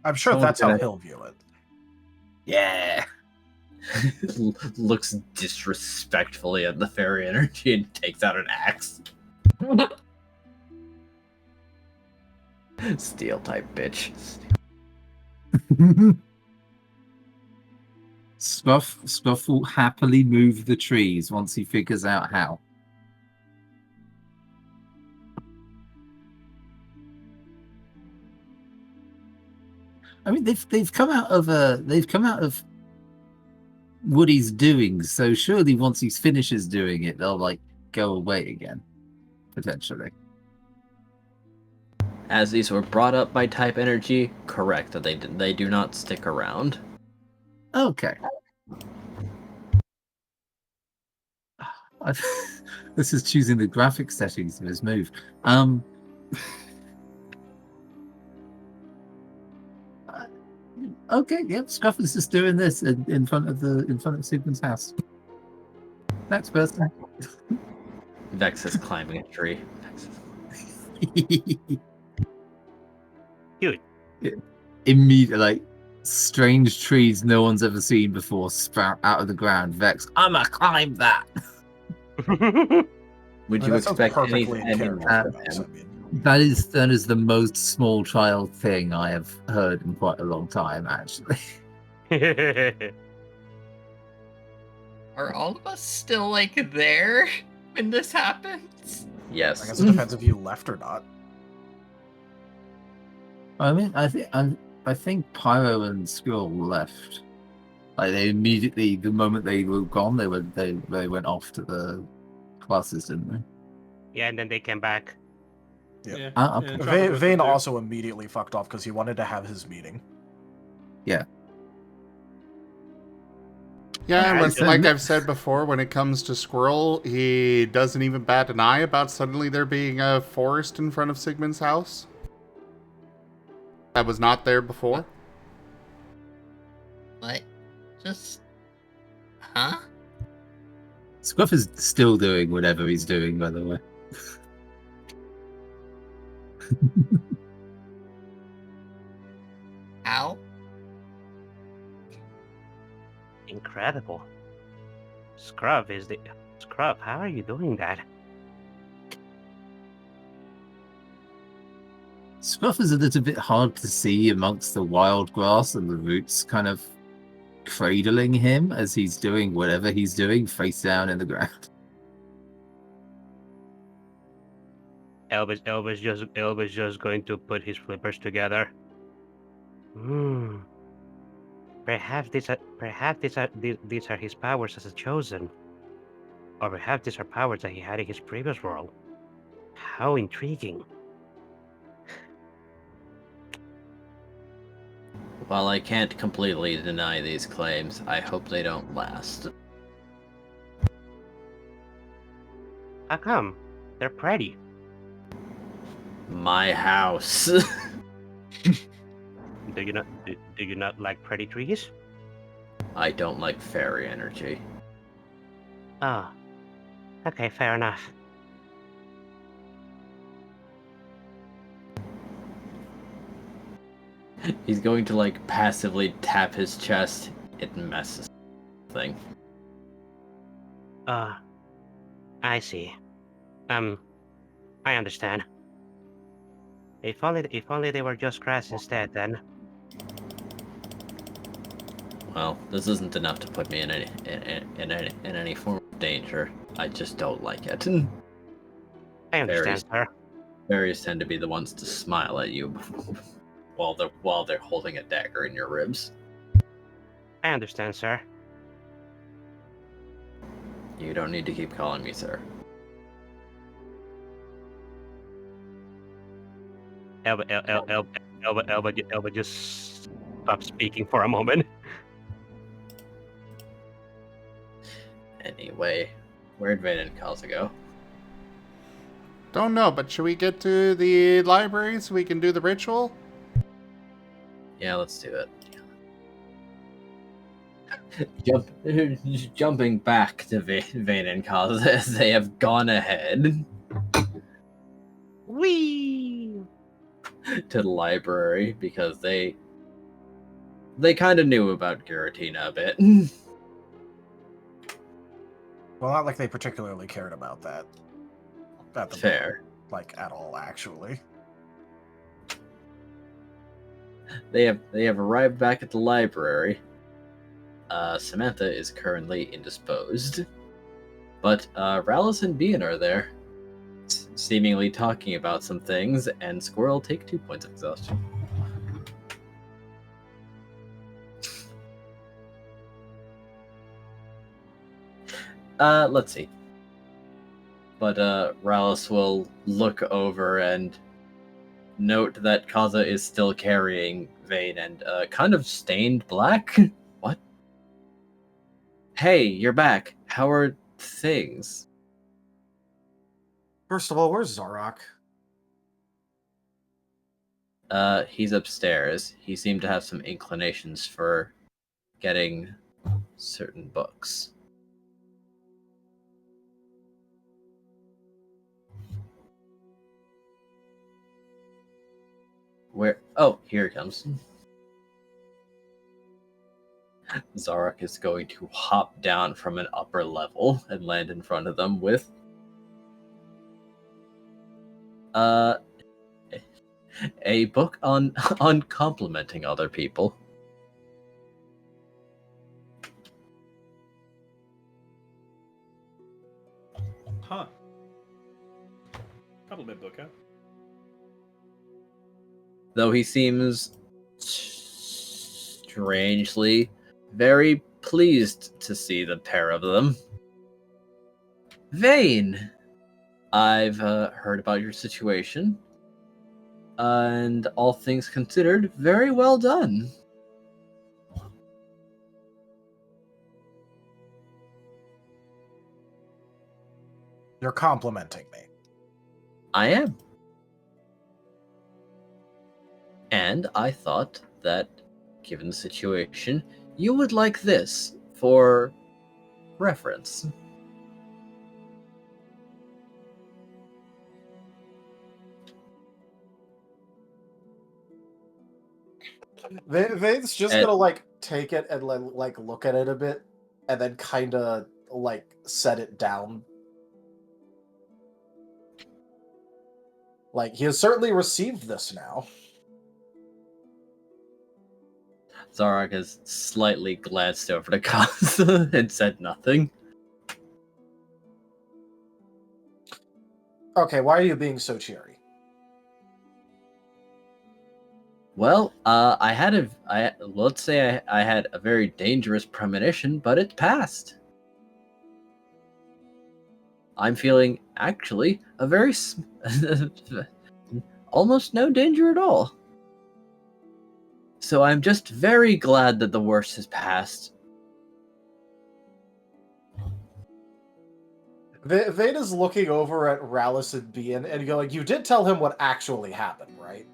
I'm sure Oh, that's how yeah. he'll view it. Yeah. Looks disrespectfully at the fairy energy and takes out an axe. Steel type bitch. Scruff will happily move the trees once he figures out how. I mean, they've come out of Woody's doing, so surely once he finishes doing it, they'll like go away again, potentially. As these were brought up by type energy, correct that they do not stick around. Okay. This is choosing the graphic settings of his move. Okay, yep. Scruff is just doing this in front of Sigmund's house. Next person. Vex is climbing a tree. Immediately, like strange trees no one's ever seen before sprout out of the ground. Vex, I'ma climb that. Would I you mean, that sounds expect perfectly in any character more for from Vex, I him? mean. That is the most small child thing I have heard in quite a long time, actually. Are all of us still like there when this happens? I Yes. guess it depends if you left or not. I mean, I think Pyro and Squirrel left. Like they immediately, the moment they were gone, they went off to the classes, didn't they? Yeah, and then they came back. Yeah. Ah, okay. and Tropico Vane too. also immediately fucked off because he wanted to have his meeting. Yeah, Yeah, but so- like I've said before, when it comes to Squirrel, he doesn't even bat an eye about suddenly there being a forest in front of Sigmund's house. That was not there before. What? Just. Huh? Scruff is still doing whatever he's doing, by the way. How? Incredible. Scrub, how are you doing that? Scruff is a little bit hard to see amongst the wild grass and the roots kind of cradling him as he's doing whatever he's doing face down in the ground. Elvis just going to put his flippers together. Perhaps these are his powers as a chosen, or perhaps these are powers that he had in his previous world. How intriguing! While I can't completely deny these claims, I hope they don't last. How come? They're pretty. My house. Do you not like pretty trees? I don't like fairy energy. Oh, okay, fair enough. He's going to like passively tap his chest. It messes thing. I see. I understand. If only they were just grass instead, then. Well, this isn't enough to put me in any form of danger. I just don't like it. I understand, sir. Fairies tend to be the ones to smile at you while they're holding a dagger in your ribs. I understand, sir. You don't need to keep calling me sir. Elba just stopped speaking for a moment. Anyway, where'd Vane and Kaza go? Don't know, but should we get to the library so we can do the ritual? Yeah, let's do it. Jumping back to Vane and Kaza as they have gone ahead. Whee! To the library because they kind of knew about Giratina a bit. Well, not like they particularly cared about that. At the Fair. moment, like at all, actually. They have arrived back at the library. Samantha is currently indisposed, but Rallis and Bean are there, seemingly talking about some things, and Squirrel take 2 points of exhaustion. Let's see. But Rallis will look over and note that Kaza is still carrying Vane and kind of stained black. What? Hey, you're back. How are things? First of all, where's Zarok? He's upstairs. He seemed to have some inclinations for getting certain books. Where? Oh, here he comes. Zarok is going to hop down from an upper level and land in front of them with a book on complimenting other people. Huh. Compliment book, huh? Though he seems strangely very pleased to see the pair of them. Vane, I've heard about your situation, and all things considered, very well done. You're complimenting me. I am. And I thought that, given the situation, you would like this for reference. Vane's just gonna like take it and like look at it a bit, and then kind of like set it down. Like he has certainly received this now. Zarok has slightly glanced over to Kaza and said nothing. Okay, why are you being so cheery? Well, let's say I had a very dangerous premonition, but it passed. I'm feeling actually a very almost no danger at all. So I'm just very glad that the worst has passed. Vane is looking over at Rallis and Bean and going, "You did tell him what actually happened, right?"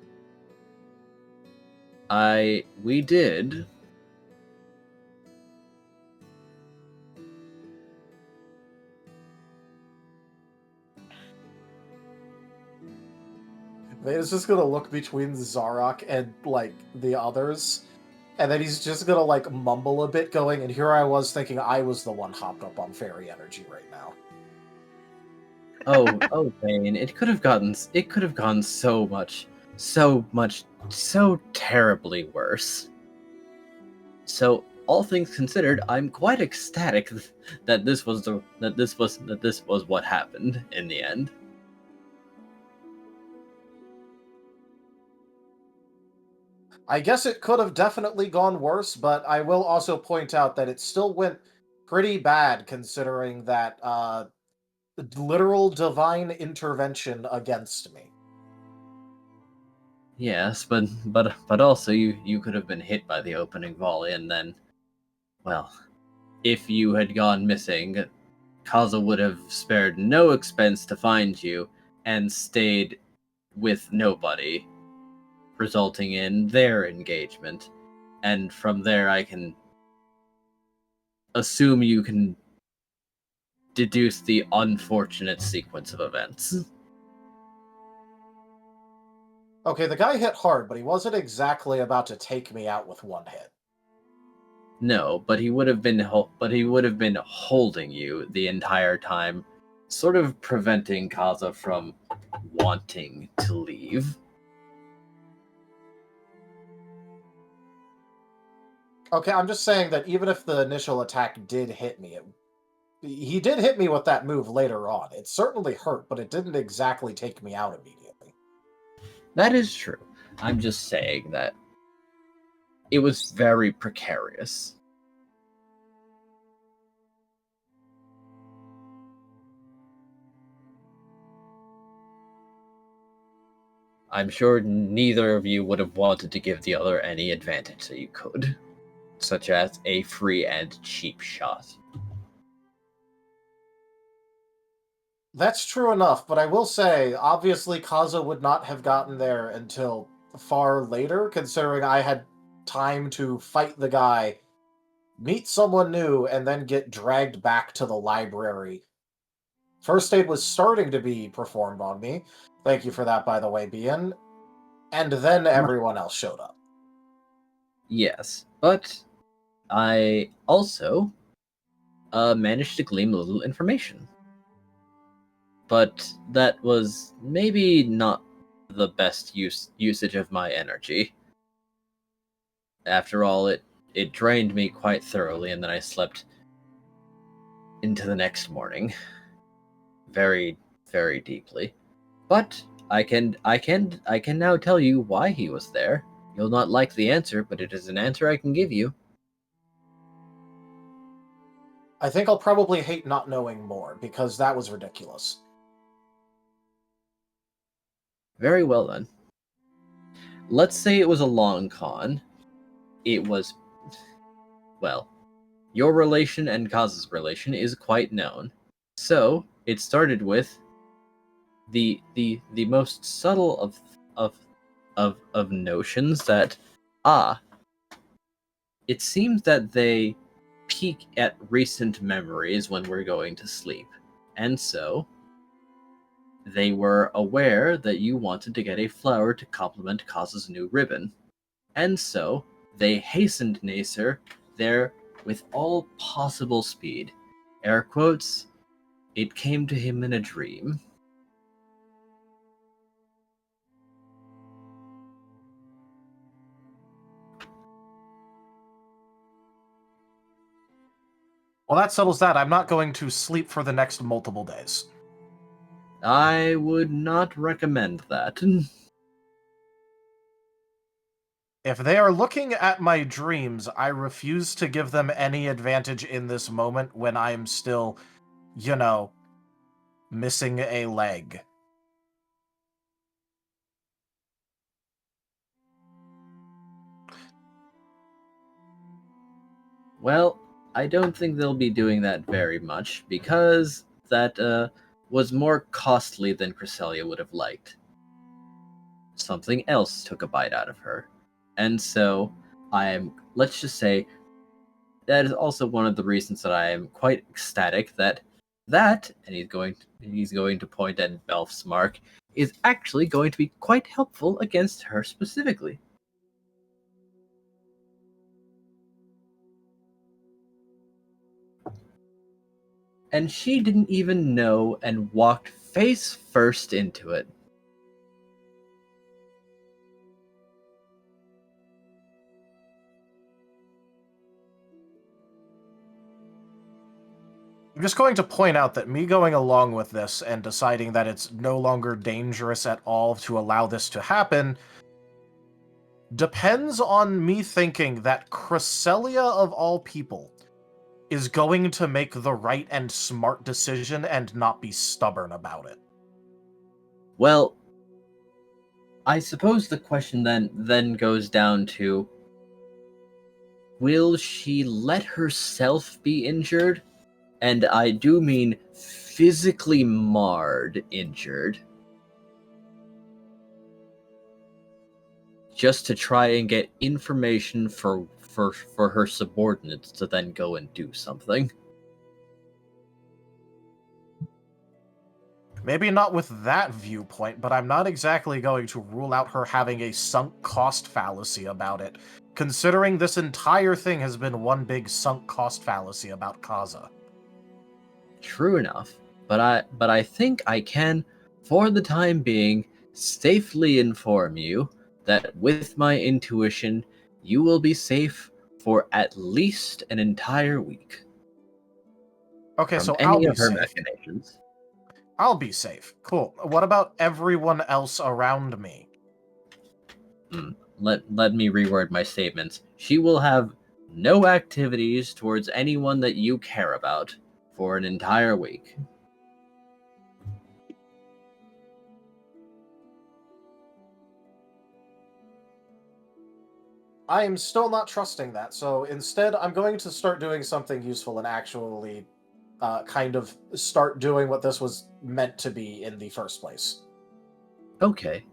We did. Vader's just gonna look between Zarok and, like, the others, and then he's just gonna, like, mumble a bit, going, and here I was thinking I was the one hopped up on fairy energy right now. Oh, Bane, it could have gone so terribly worse. So, all things considered, I'm quite ecstatic that this was what happened in the end. I guess it could have definitely gone worse, but I will also point out that it still went pretty bad considering that literal divine intervention against me. Yes, but also you could have been hit by the opening volley, and then, well, if you had gone missing, Kaza would have spared no expense to find you and stayed with nobody, resulting in their engagement. And from there, I can assume you can deduce the unfortunate sequence of events. Okay, the guy hit hard, but he wasn't exactly about to take me out with one hit. No, but he would have been holding you the entire time, sort of preventing Kaza from wanting to leave. Okay, I'm just saying that even if the initial attack did hit me, he did hit me with that move later on. It certainly hurt, but it didn't exactly take me out immediately. That is true. I'm just saying that it was very precarious. I'm sure neither of you would have wanted to give the other any advantage that you could, such as a free and cheap shot. That's true enough, but I will say, obviously Kaza would not have gotten there until far later, considering I had time to fight the guy, meet someone new, and then get dragged back to the library. First aid was starting to be performed on me. Thank you for that, by the way, Bian. And then everyone else showed up. Yes, but I also managed to glean a little information. But that was maybe not the best usage of my energy. After all, it drained me quite thoroughly, and then I slept into the next morning, very, very deeply. But I can now tell you why he was there. You'll not like the answer, but it is an answer I can give you. I think I'll probably hate not knowing more, because that was ridiculous. Very well then. Let's say it was a long con. It was, well, your relation and Kaza's relation is quite known. So it started with the most subtle of notions that it seems that they peak at recent memories when we're going to sleep, and so they were aware that you wanted to get a flower to complement Kaza's new ribbon, and so they hastened Nacer there with all possible speed. Air quotes, it came to him in a dream. Well, that settles that. I'm not going to sleep for the next multiple days. I would not recommend that. If they are looking at my dreams, I refuse to give them any advantage in this moment when I'm still, missing a leg. Well, I don't think they'll be doing that very much, because that was more costly than Cresselia would have liked. Something else took a bite out of her. And so let's just say, that is also one of the reasons that I am quite ecstatic that, and he's going to point at Belf's mark, is actually going to be quite helpful against her specifically. And she didn't even know and walked face first into it. I'm just going to point out that me going along with this and deciding that it's no longer dangerous at all to allow this to happen depends on me thinking that Cresselia, of all people, is going to make the right and smart decision and not be stubborn about it. Well, I suppose the question then goes down to, will she let herself be injured? And I do mean physically marred injured. Just to try and get information for her subordinates to then go and do something. Maybe not with that viewpoint, but I'm not exactly going to rule out her having a sunk cost fallacy about it, considering this entire thing has been one big sunk cost fallacy about Kaza. True enough, but I think I can, for the time being, safely inform you that with my intuition, you will be safe for at least an entire week. Okay, from so any I'll be of her safe. machinations. I'll be safe. Cool. What about everyone else around me? Let me reword my statements. She will have no activities towards anyone that you care about for an entire week. I am still not trusting that, so instead I'm going to start doing something useful and actually kind of start doing what this was meant to be in the first place. Okay.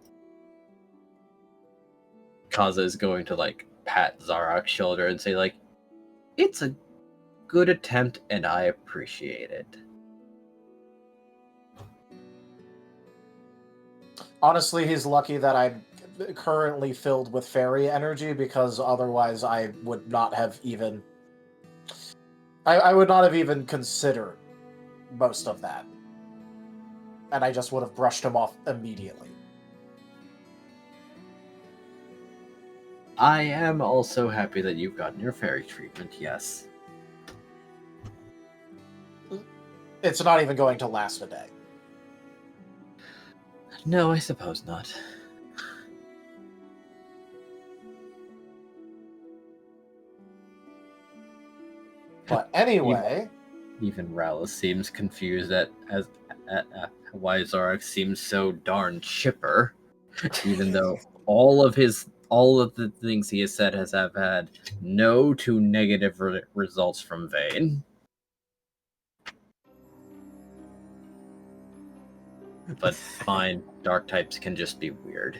Kaza is going to, pat Zarak's shoulder and say, it's a good attempt and I appreciate it. Honestly, he's lucky that I'm currently filled with fairy energy, because otherwise I would not have even... I would not have even considered most of that. And I just would have brushed him off immediately. I am also happy that you've gotten your fairy treatment, yes. It's not even going to last a day. No, I suppose not. But anyway... Even Rowless seems confused at why Zarak seems so darn chipper, even though all of the things he has said have had no to negative results from Vayne. But fine, dark types can just be weird.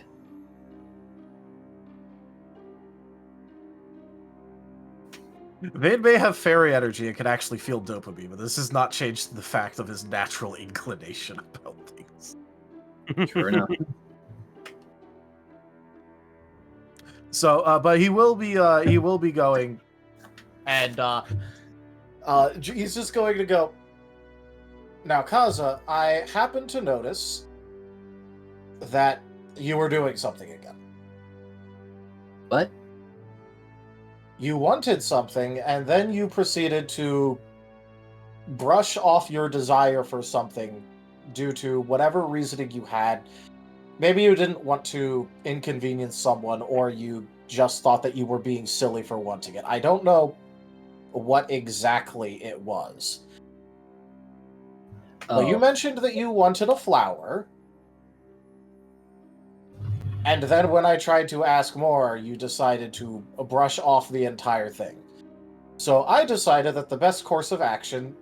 Vayne may have fairy energy and can actually feel dopamine, but this has not changed the fact of his natural inclination about things. True enough. So, but he will be going, and he's just going to go. Now, Kaza, I happen to notice that you were doing something again. What? You wanted something, and then you proceeded to brush off your desire for something due to whatever reasoning you had. Maybe you didn't want to inconvenience someone, or you just thought that you were being silly for wanting it. I don't know what exactly it was. But you mentioned that you wanted a flower. And then when I tried to ask more, you decided to brush off the entire thing. So I decided that the best course of action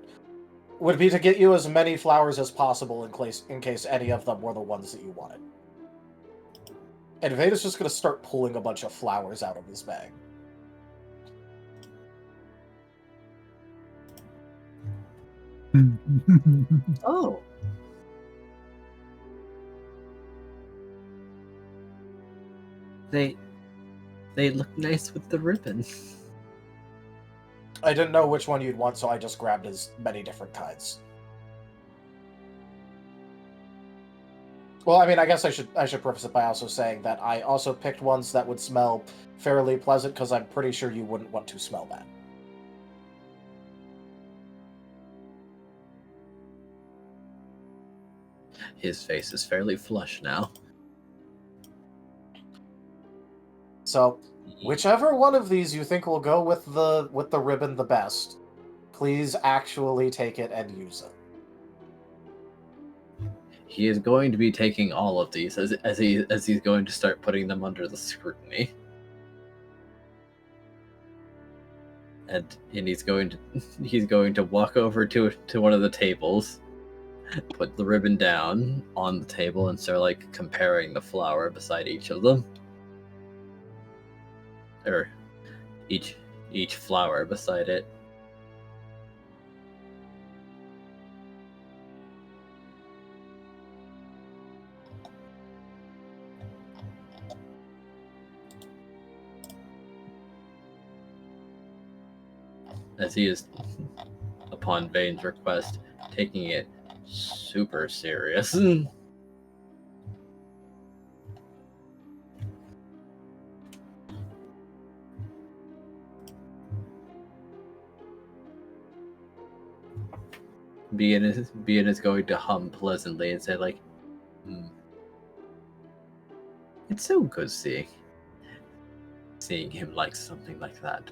would be to get you as many flowers as possible in case any of them were the ones that you wanted. And Veda's just going to start pulling a bunch of flowers out of his bag. Oh. They look nice with the ribbon. I didn't know which one you'd want, so I just grabbed as many different kinds. Well, I mean, I guess I should preface it by also saying that I also picked ones that would smell fairly pleasant, because I'm pretty sure you wouldn't want to smell bad. His face is fairly flush now. So, whichever one of these you think will go with the ribbon the best, please actually take it and use it. He is going to be taking all of these as he's going to start putting them under the scrutiny. And he's going to walk over to one of the tables, put the ribbon down on the table, and start like comparing the flower beside each of them. Or each flower beside it. As he is, upon Vane's request, taking it super serious. Bien is going to hum pleasantly and say like, it's so good seeing him like something like that.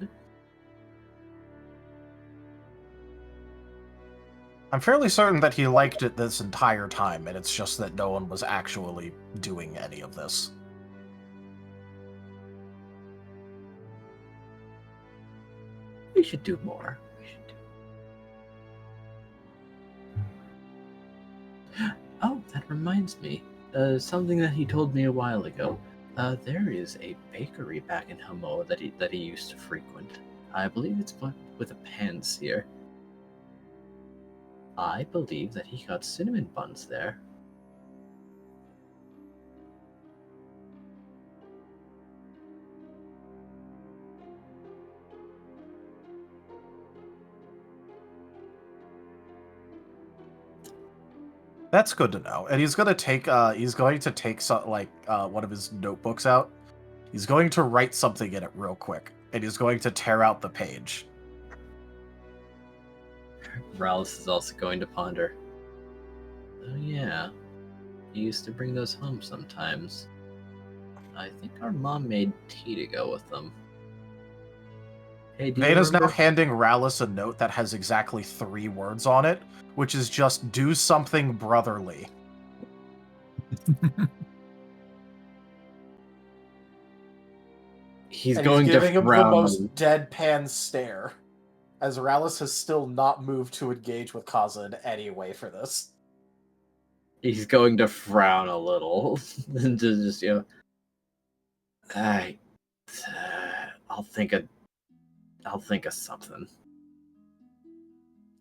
I'm fairly certain that he liked it this entire time, and it's just that no one was actually doing any of this. We should do more. Oh, that reminds me. Something that he told me a while ago. There is a bakery back in Hamo that he used to frequent. I believe it's with a panseer. I believe that he got cinnamon buns there. That's good to know. And he's going to take one of his notebooks out. He's going to write something in it real quick, and he's going to tear out the page. Rallis is also going to ponder. Oh yeah, he used to bring those home sometimes. I think our mom made tea to go with them. Hey, Veda's now handing Rallis a note that has exactly 3 words on it, which is just "do something brotherly." He's and going he's giving to him the frown. most deadpan stare, as Rallis has still not moved to engage with Kaza in any way for this. He's going to frown a little and just I'll think of something.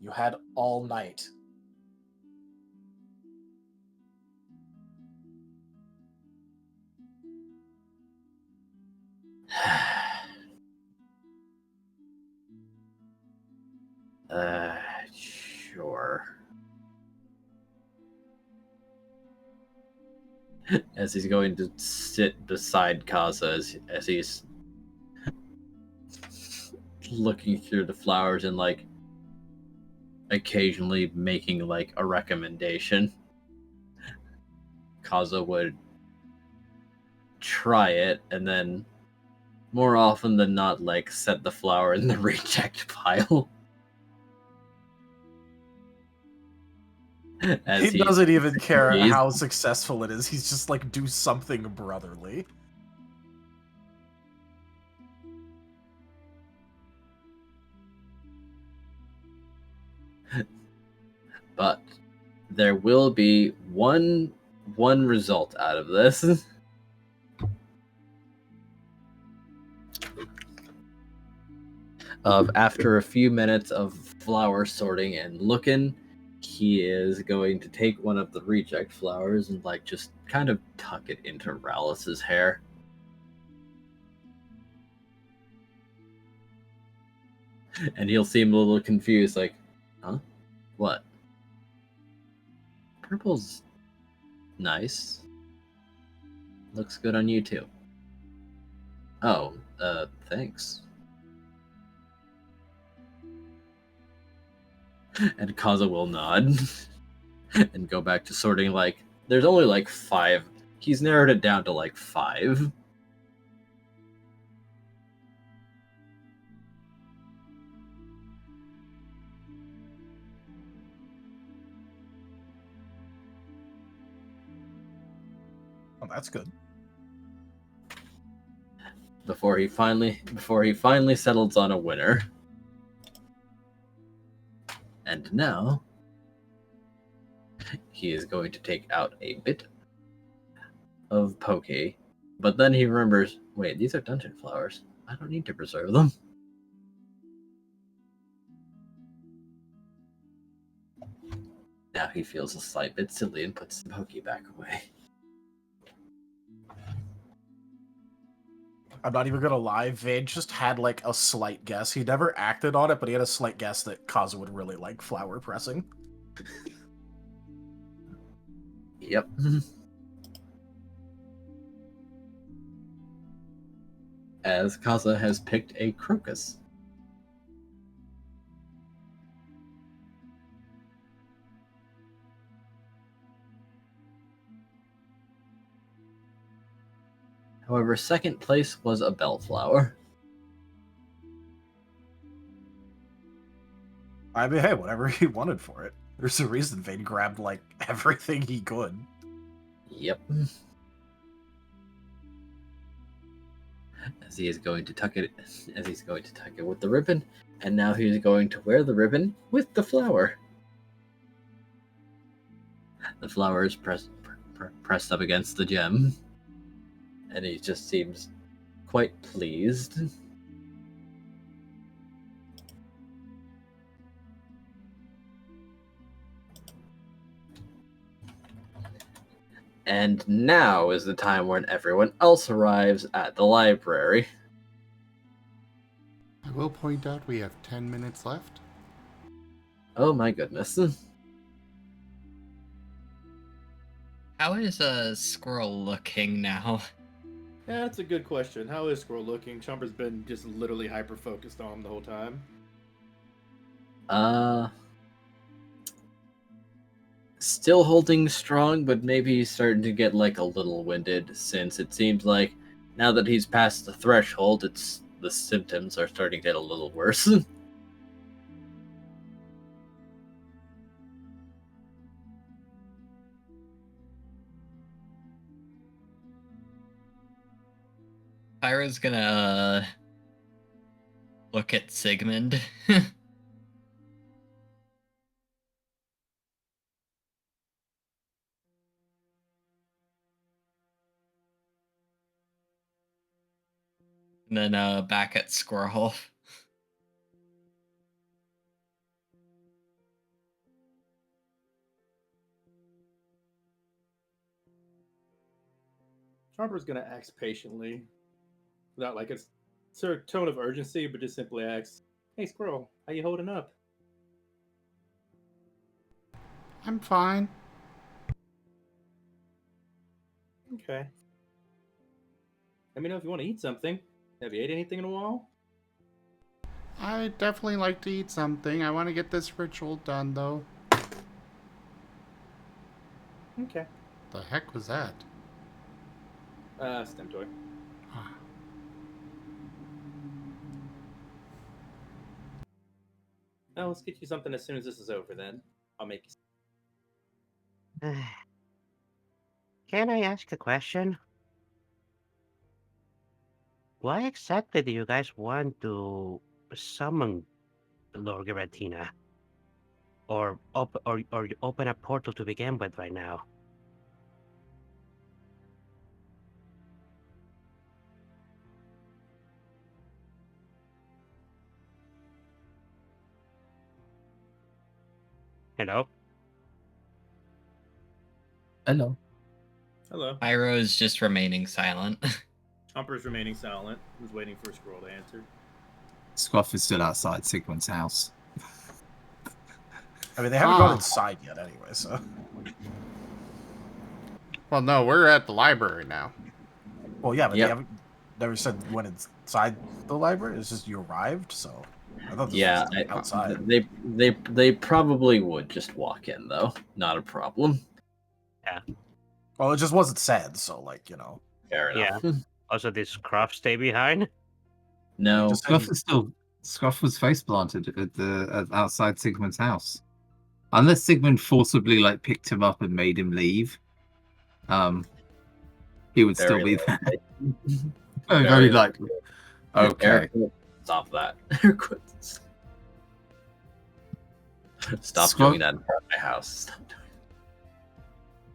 You had all night. Sure. As he's going to sit beside Kaza as he's looking through the flowers and like occasionally making like a recommendation. Kaza would try it and then more often than not like set the flower in the reject pile. He doesn't even care how successful it is. He's just like, do something brotherly. But there will be one result out of this. After a few minutes of flower sorting and looking, he is going to take one of the reject flowers and like just kind of tuck it into Rallis's hair. And he'll seem a little confused, like, huh? What? Purple's nice. Looks good on you too. Oh, thanks. And Kaza will nod and go back to sorting. Like, there's only like 5. He's narrowed it down to like 5. Oh, that's good. Before he finally settles on a winner. And now he is going to take out a bit of poke, but then he remembers, wait, these are dungeon flowers. I don't need to preserve them. Now he feels a slight bit silly and puts the poke back away. I'm not even gonna lie, Vade just had like a slight guess. He never acted on it, but he had a slight guess that Kaza would really like flower pressing. Yep. As Kaza has picked a crocus. However, second place was a bellflower. I mean, hey, whatever he wanted for it. There's a reason Vade grabbed like everything he could. Yep. As he's going to tuck it with the ribbon, and now he's going to wear the ribbon with the flower. The flower is pressed up against the gem, and he just seems quite pleased. And now is the time when everyone else arrives at the library. I will point out we have 10 minutes left. Oh my goodness. How is a squirrel looking now? Yeah, that's a good question. How is Squirrel looking? Chomper's been just literally hyper-focused on him the whole time. Still holding strong, but maybe he's starting to get like a little winded, since it seems like now that he's past the threshold, the symptoms are starting to get a little worse. Pyra's gonna look at Sigmund. And then back at Squirrel. Chomper's gonna ask patiently, without like a certain tone of urgency, but just simply asks, "Hey, Squirrel, how you holding up?" I'm fine. Okay. Let me know if you want to eat something. Have you ate anything in a while? I definitely like to eat something. I want to get this ritual done, though. Okay. The heck was that? Stem toy. Ah. Oh, let's get you something as soon as this is over, then. I'll make you. Can I ask a question? Why exactly do you guys want to summon Lord Giratina? Or open a portal to begin with right now? Hello. Hello. Hello. Pyro is just remaining silent. Humper's remaining silent. He's waiting for a Squirrel to answer. Scruff is still outside Sigmund's house. I mean, they haven't gone inside yet anyway, so. Well, no, we're at the library now. Well, yeah, but Yep. they haven't never said when inside the library. It's just you arrived, so I thought this Yeah, was outside. they probably would just walk in though. Not a problem. Well, it just wasn't said, so like, you know. Fair enough. Also, did Scruff stay behind? No, Just Scruff was face planted at outside Sigmund's house. Unless Sigmund forcibly like picked him up and made him leave, he would still very be there. likely. Very likely. Okay. Air quotes. Stop that. Air quotes. Stop Scruff- doing that in front of my house. Stop doing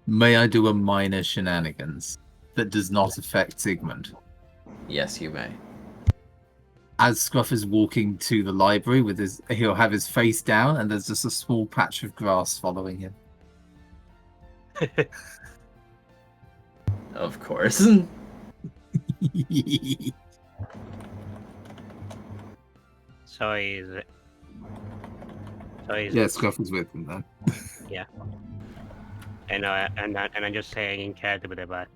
May I do a minor shenanigans that does not affect Sigmund? Yes, you may. As Scruff is walking to the library he'll have his face down and there's just a small patch of grass following him. Of course. So he's. Yeah, Scruff is with him then. And I'm just saying in character with it, but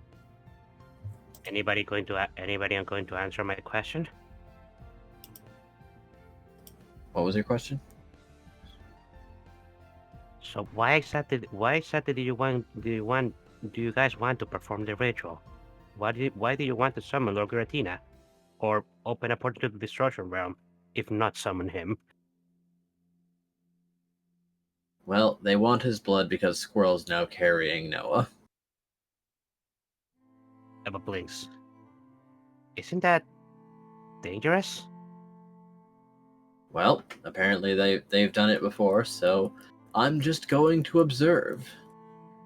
anybody going to answer my question? What was your question? So why exactly do you guys want to perform the ritual? Why do you want to summon Lord Giratina, or open a portal to the destruction realm, if not summon him? Well, they want his blood because Squirrel's now carrying Noah. But please, isn't that dangerous? Well, apparently they've done it before, so I'm just going to observe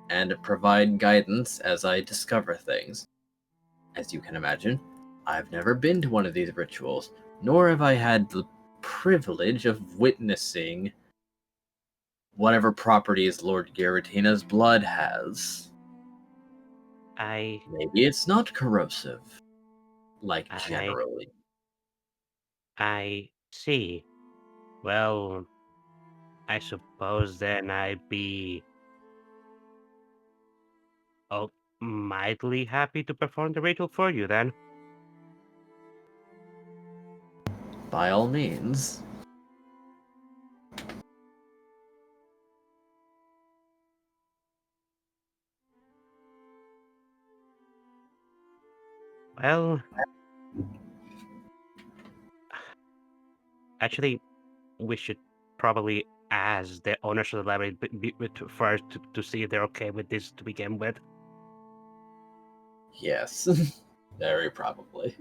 and provide guidance as I discover things. As you can imagine, I've never been to one of these rituals, nor have I had the privilege of witnessing whatever properties Lord Giratina's blood has. Maybe it's not corrosive, like generally. I see. Well, I suppose then I'd be mightily happy to perform the ritual for you then. By all means. Well, actually, we should probably ask the owners of the library first to see if they're okay with this to begin with. Yes, very probably.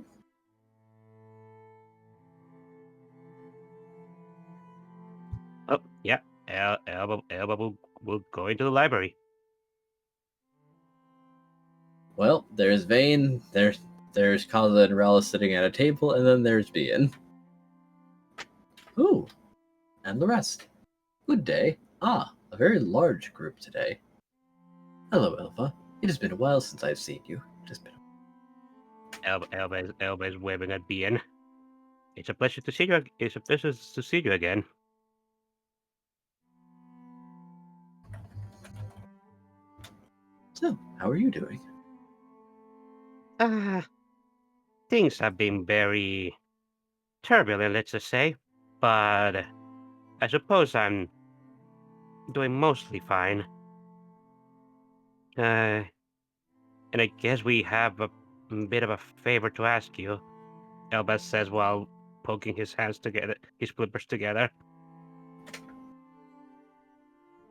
Oh, yeah. Elba will go into the library. Well, there's Vane, there's Kaza and Rella sitting at a table, and then there's Bian. Ooh, and the rest. Good day. Ah, a very large group today. Hello, Elva. It has been a while since I've seen you. It has been. Elba is waving at Bien. It's a pleasure to see you. It's a pleasure to see you again. So, how are you doing? Things have been very turbulent, let's just say, but I suppose I'm doing mostly fine. And I guess we have a bit of a favor to ask you, Elba says while poking his hands together, his flippers together.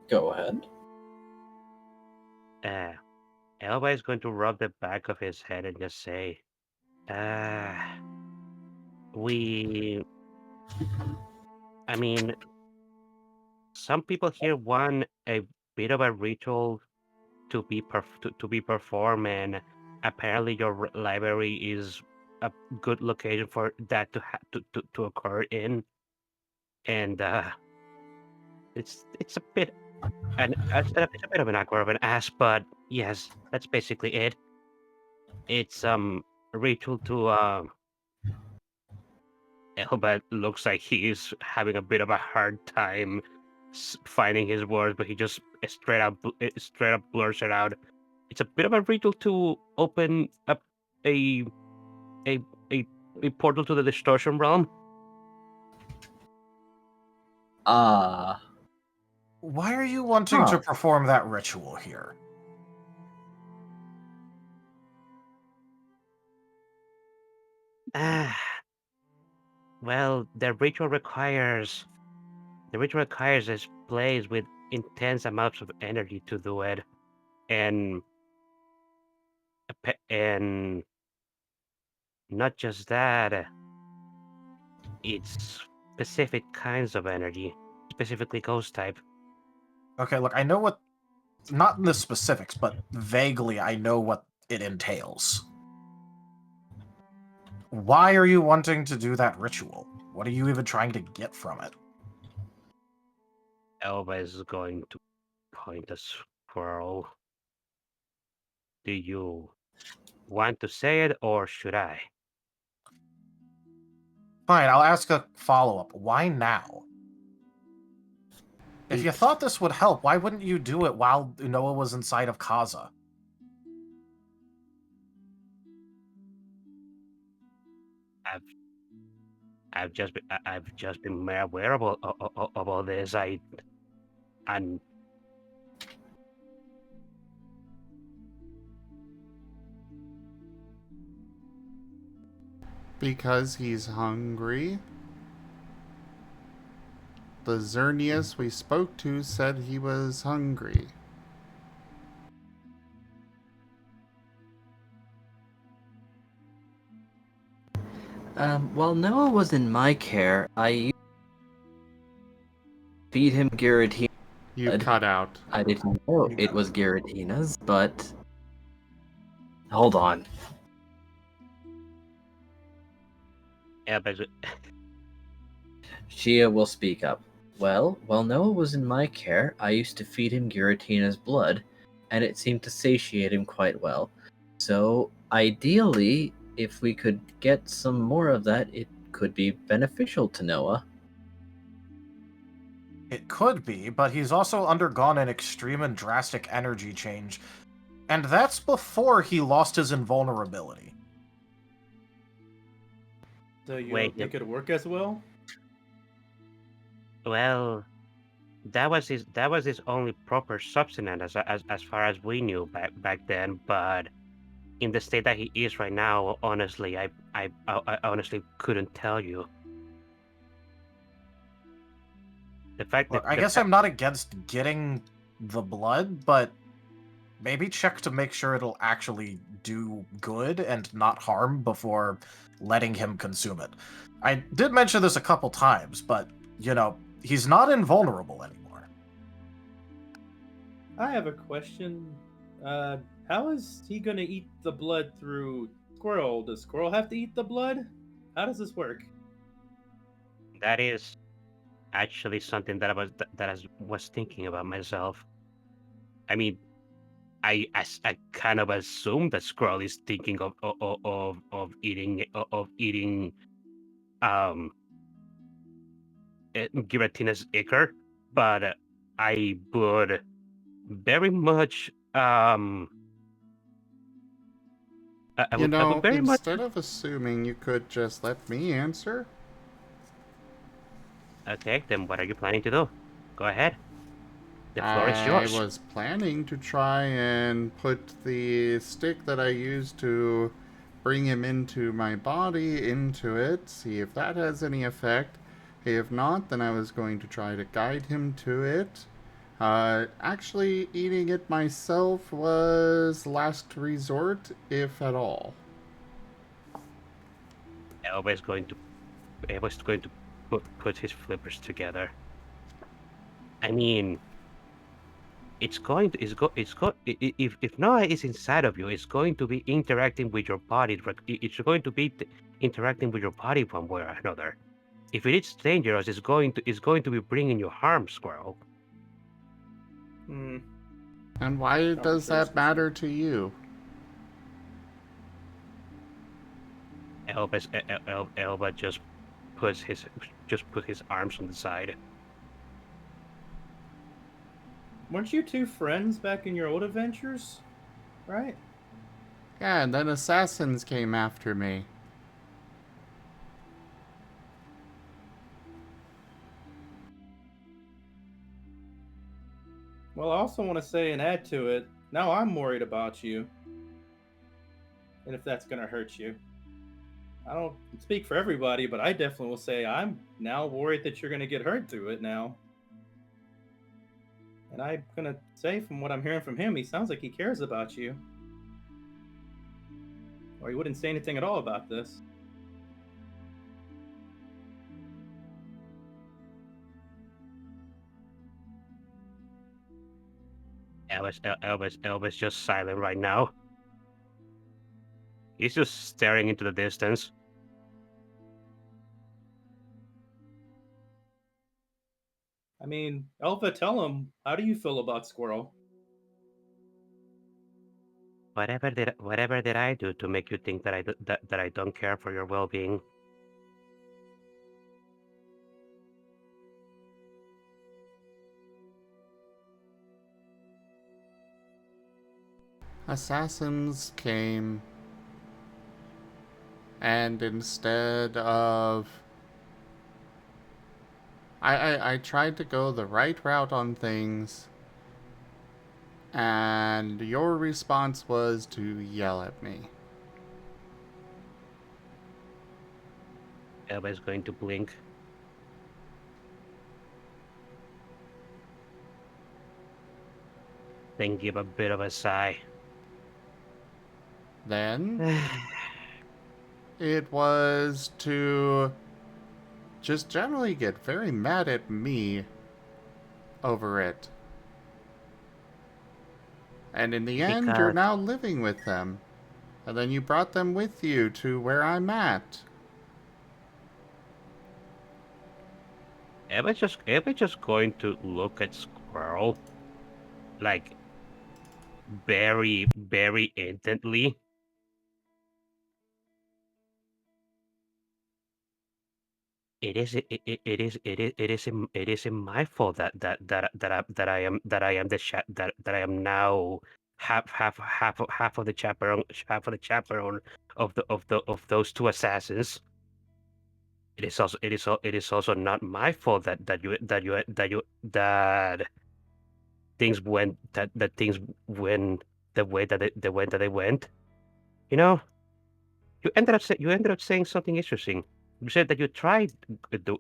Go ahead. Elba is going to rub the back of his head and just say, I mean, some people here want a bit of a ritual to be performed, and apparently your library is a good location for that to occur in, and it's a bit And it's a bit of an awkward of an ass, but yes, that's basically it. It's a ritual to Elbert looks like he's having a bit of a hard time finding his words, but he just straight up blurs it out. It's a bit of a ritual to open up a a a, a portal to the distortion realm. Ah, Why are you wanting to perform that ritual here? Well, the ritual requires this place with intense amounts of energy to do it, and and not just that, it's specific kinds of energy, specifically ghost type. Okay, look, I know what, not in the specifics, but vaguely I know what it entails. Why are you wanting to do that ritual? What are you even trying to get from it? Elba is going to point a squirrel. Do you want to say it, or should I? Fine, I'll ask a follow-up. Why now? If you thought this would help, why wouldn't you do it while Noah was inside of Kaza? I've just been made aware of all this. And Because he's hungry. The Xerneas we spoke to said he was hungry. While Noah was in my care, I used to feed him Giratina. You cut out. I didn't know it was Giratina's, but... Hold on. yeah, but Shia will speak up. Well, while Noah was in my care, I used to feed him Giratina's blood, and it seemed to satiate him quite well. So, ideally, if we could get some more of that, it could be beneficial to Noah. It could be, but he's also undergone an extreme and drastic energy change, and that's before he lost his invulnerability. So you Wait, don't think it'd work as well? well, that was his only proper substance as far as we knew back then. But in the state that he is right now, honestly, I honestly couldn't tell you. The fact Look, that I guess I'm not against getting the blood, but maybe check to make sure it'll actually do good and not harm before letting him consume it. I did mention this a couple times, but, you know, he's not invulnerable anymore. I have a question. How is he gonna eat the blood through Squirrel? Does Squirrel have to eat the blood? How does this work? that is actually something that I was thinking about myself. I mean, I kind of assume that Squirrel is thinking of eating Giratina's ichor, but I would very much I You would know, very much. instead of assuming, you could just let me answer. Okay, then what are you planning to do? Go ahead. The floor is yours. I was planning to try and put the stick that I used to bring him into my body into it, see if that has any effect. If not, then I was going to try to guide him to it. Actually, eating it myself was last resort, if at all. Elba's going to put his flippers together. I mean, if Noah is inside of you, it's going to be interacting with your body. It's going to be interacting with your body one way or another. If it is dangerous, it's going to be bringing you harm, Squirrel. Hmm. And why does that matter to you? Elba just put his arms on the side. Weren't you two friends back in your old adventures? Right? Yeah, and then assassins came after me. Well, I also want to say and add to it, now I'm worried about you. And if that's going to hurt you. I don't speak for everybody, but I definitely will say I'm now worried that you're going to get hurt through it now. And I'm going to say, from what I'm hearing from him, he sounds like he cares about you. Or he wouldn't say anything at all about this. Elba's just silent right now. He's just staring into the distance. I mean, Elva, tell him, how do you feel about Squirrel? Whatever did I do to make you think that I don't care for your well-being? Assassins came, and instead of... I tried to go the right route on things, and your response was to yell at me. Elba's going to blink. Then give a bit of a sigh. Then it was to just generally get very mad at me over it. And in the end, you're now living with them. And then you brought them with you to where I'm at. Elba's just going to look at Squirrel, like, very, very intently. It isn't my fault that I am that I am now half of the chaperone of those two assassins. It is also not my fault that things went the way that they went. You know, you ended up saying something interesting. You said that you tried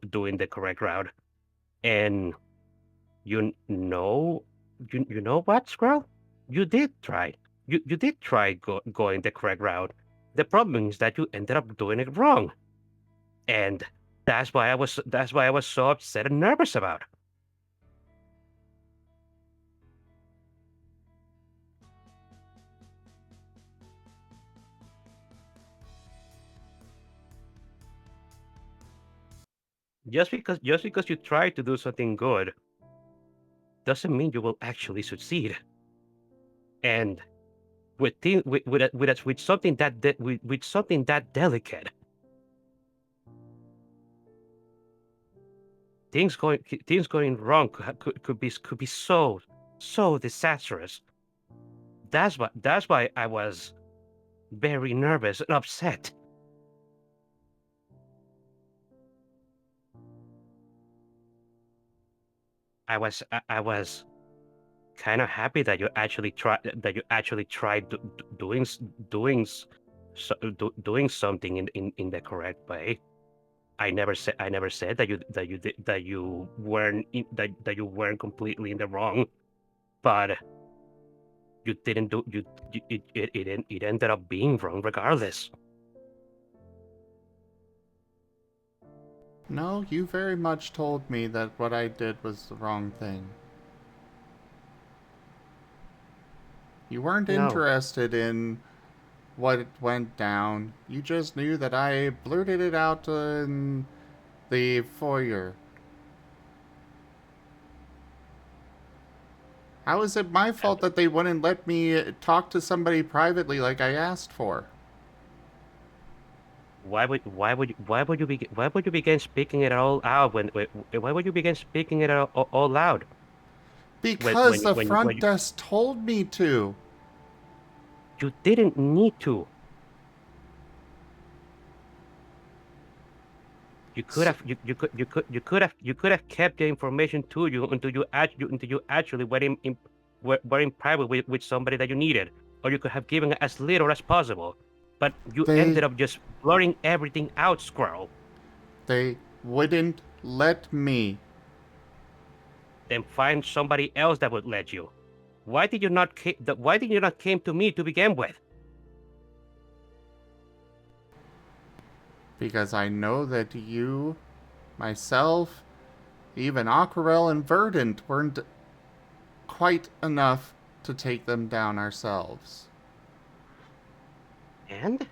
doing the correct route, and you know what, Squirrel? You did try. You did try going the correct route. The problem is that you ended up doing it wrong, and that's why I was so upset and nervous about. Just because you try to do something good doesn't mean you will actually succeed. And with something with something that delicate, things going wrong could be so disastrous. That's why I was very nervous and upset. I was kind of happy that you actually tried doing something in the correct way. I never said that you weren't completely in the wrong, but you didn't do it ended up being wrong regardless. No, you very much told me that what I did was the wrong thing. You weren't interested in what went down. You just knew that I blurted it out in the foyer. How is it my fault that they wouldn't let me talk to somebody privately like I asked for? Why would you begin speaking it all out why would you begin speaking it all loud Because the when front desk told me to. you didn't need to. You could have you could have kept the information to you until you actually were in private with somebody that you needed, or you could have given as little as possible. But you ended up just blurting everything out, Squirrel. They wouldn't let me. Then find somebody else that would let you. Why did you not came to me to begin with? Because I know that you, myself, even Aquarel and Verdant weren't quite enough to take them down ourselves. And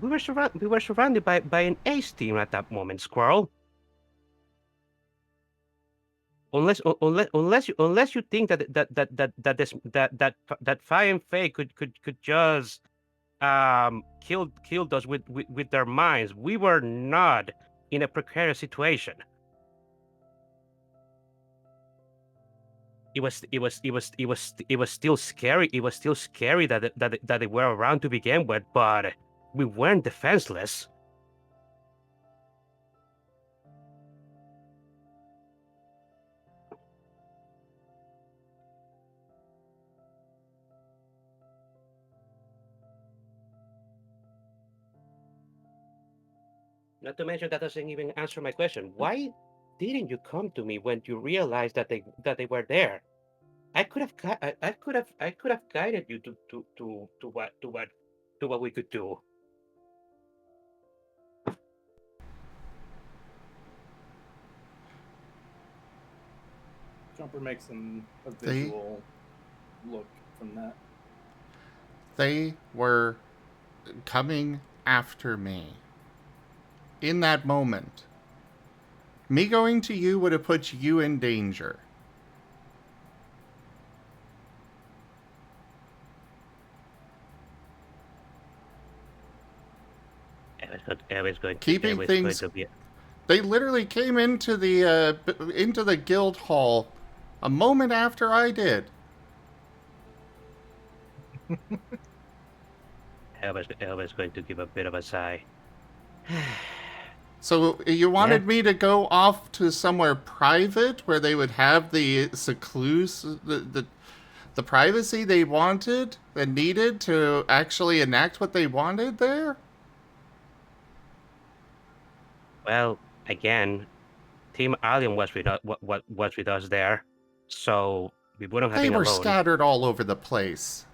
we were surrounded by an ace team at that moment, Squirrel. Unless you think that Fi and Faye could just killed us with their minds. We were not in a precarious situation. It was still scary. It was still scary that they were around to begin with, but we weren't defenseless. Not to mention that doesn't even answer my question. Why didn't you come to me when you realized that they were there? I could have guided you to what we could do. Jumper makes a visual look from that. They were coming after me. In that moment. Me going to you would have put you in danger. Keeping things. They literally came into the guild hall a moment after I did. Elva's going to give a bit of a sigh. So you wanted me to go off to somewhere private where they would have the the privacy they wanted and needed to actually enact what they wanted there? Well, again, Team Alien was with us there, so we wouldn't have been alone. They were scattered all over the place.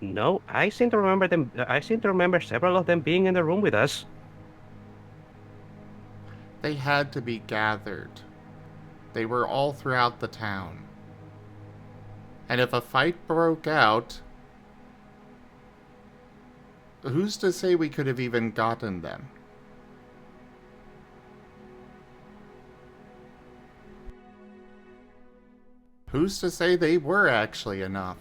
No, I seem to remember them. I seem to remember several of them being in the room with us. They had to be gathered. They were all throughout the town. And if a fight broke out, who's to say we could have even gotten them? Who's to say they were actually enough?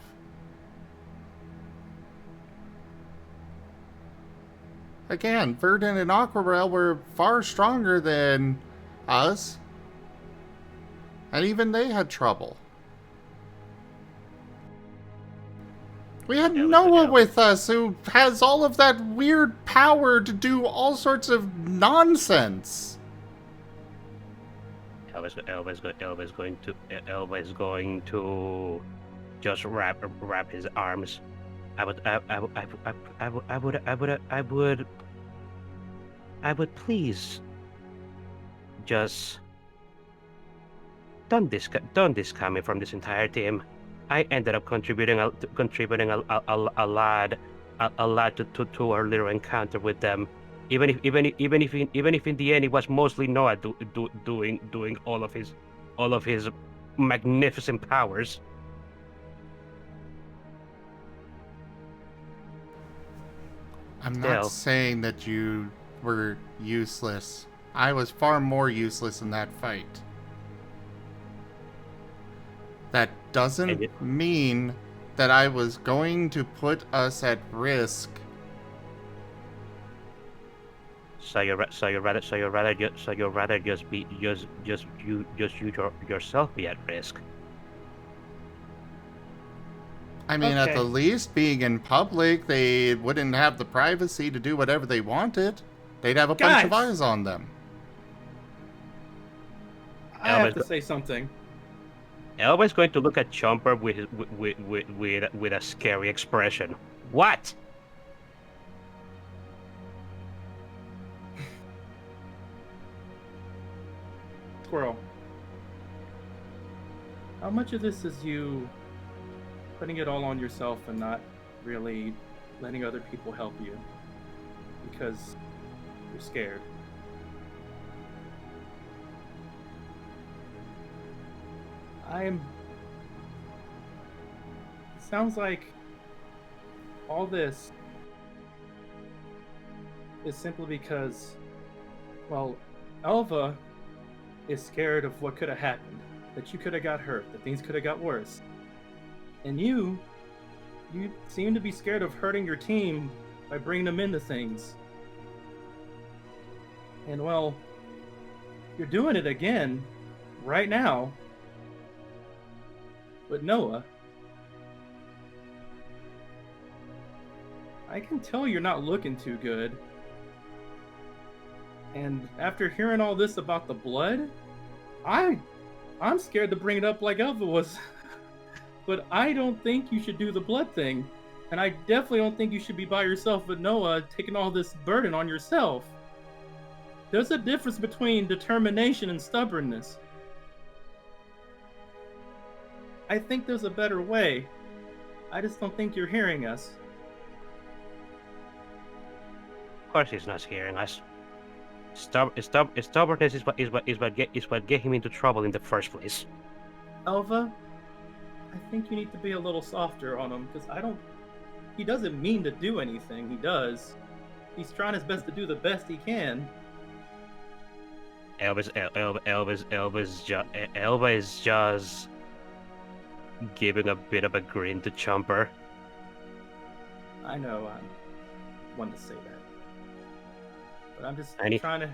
Again, Verdant and Aquarel were far stronger than us. And even they had trouble. We had Noa with us, who has all of that weird power to do all sorts of nonsense. Elva's going to just wrap his arms. I would please just don't discount me from this entire team. I ended up contributing a lot to our little encounter with them. Even if in the end it was mostly Noah doing all of his magnificent powers. I'm not saying that you were useless I was far more useless in that fight. That doesn't mean that I was going to put us at risk. So you're rather just yourself be at risk. I mean, at Okay. the least, being in public, they wouldn't have the privacy to do whatever they wanted. They'd have a bunch of Guys! eyes on them. I have Elvis, to say something. Elvis going to look at Chomper with a scary expression. What? Squirrel, how much of this is you putting it all on yourself and not really letting other people help you because you're scared? Sounds like all this is simply because, well, Elva is scared of what could have happened, that you could have got hurt, that things could have got worse. And you seem to be scared of hurting your team by bringing them into things. And well, you're doing it again right now with Noah. I can tell you're not looking too good. And after hearing all this about the blood, I'm scared to bring it up like Elva was. But I don't think you should do the blood thing. And I definitely don't think you should be by yourself with Noah taking all this burden on yourself. There's a difference between determination and stubbornness. I think there's a better way. I just don't think you're hearing us. Of course he's not hearing us. Stubbornness is what get him into trouble in the first place. Elva, I think you need to be a little softer on him, because he doesn't mean to do anything, he does. He's trying his best to do the best he can. Elva is just giving a bit of a grin to Chomper. I know I'm one to say that. But I'm just trying to...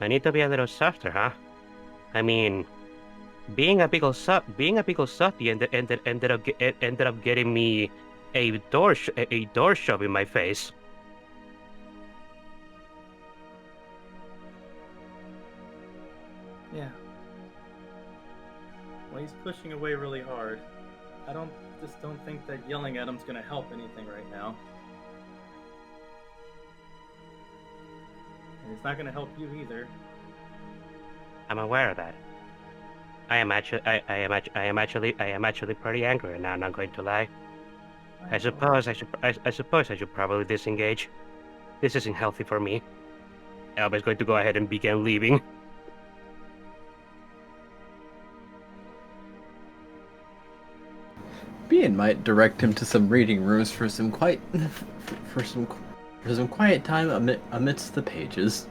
I need to be a little softer, huh? I mean, being a pickle softy ended up getting me a door shove in my face. Yeah. Well, he's pushing away really hard. I don't think that yelling at him's gonna help anything right now. And it's not gonna help you either. I'm aware of that. I am actually pretty angry now. I'm not going to lie. I suppose I should probably disengage. This isn't healthy for me. Elba's going to go ahead and begin leaving. Bean might direct him to some reading rooms for some quiet time amidst the pages.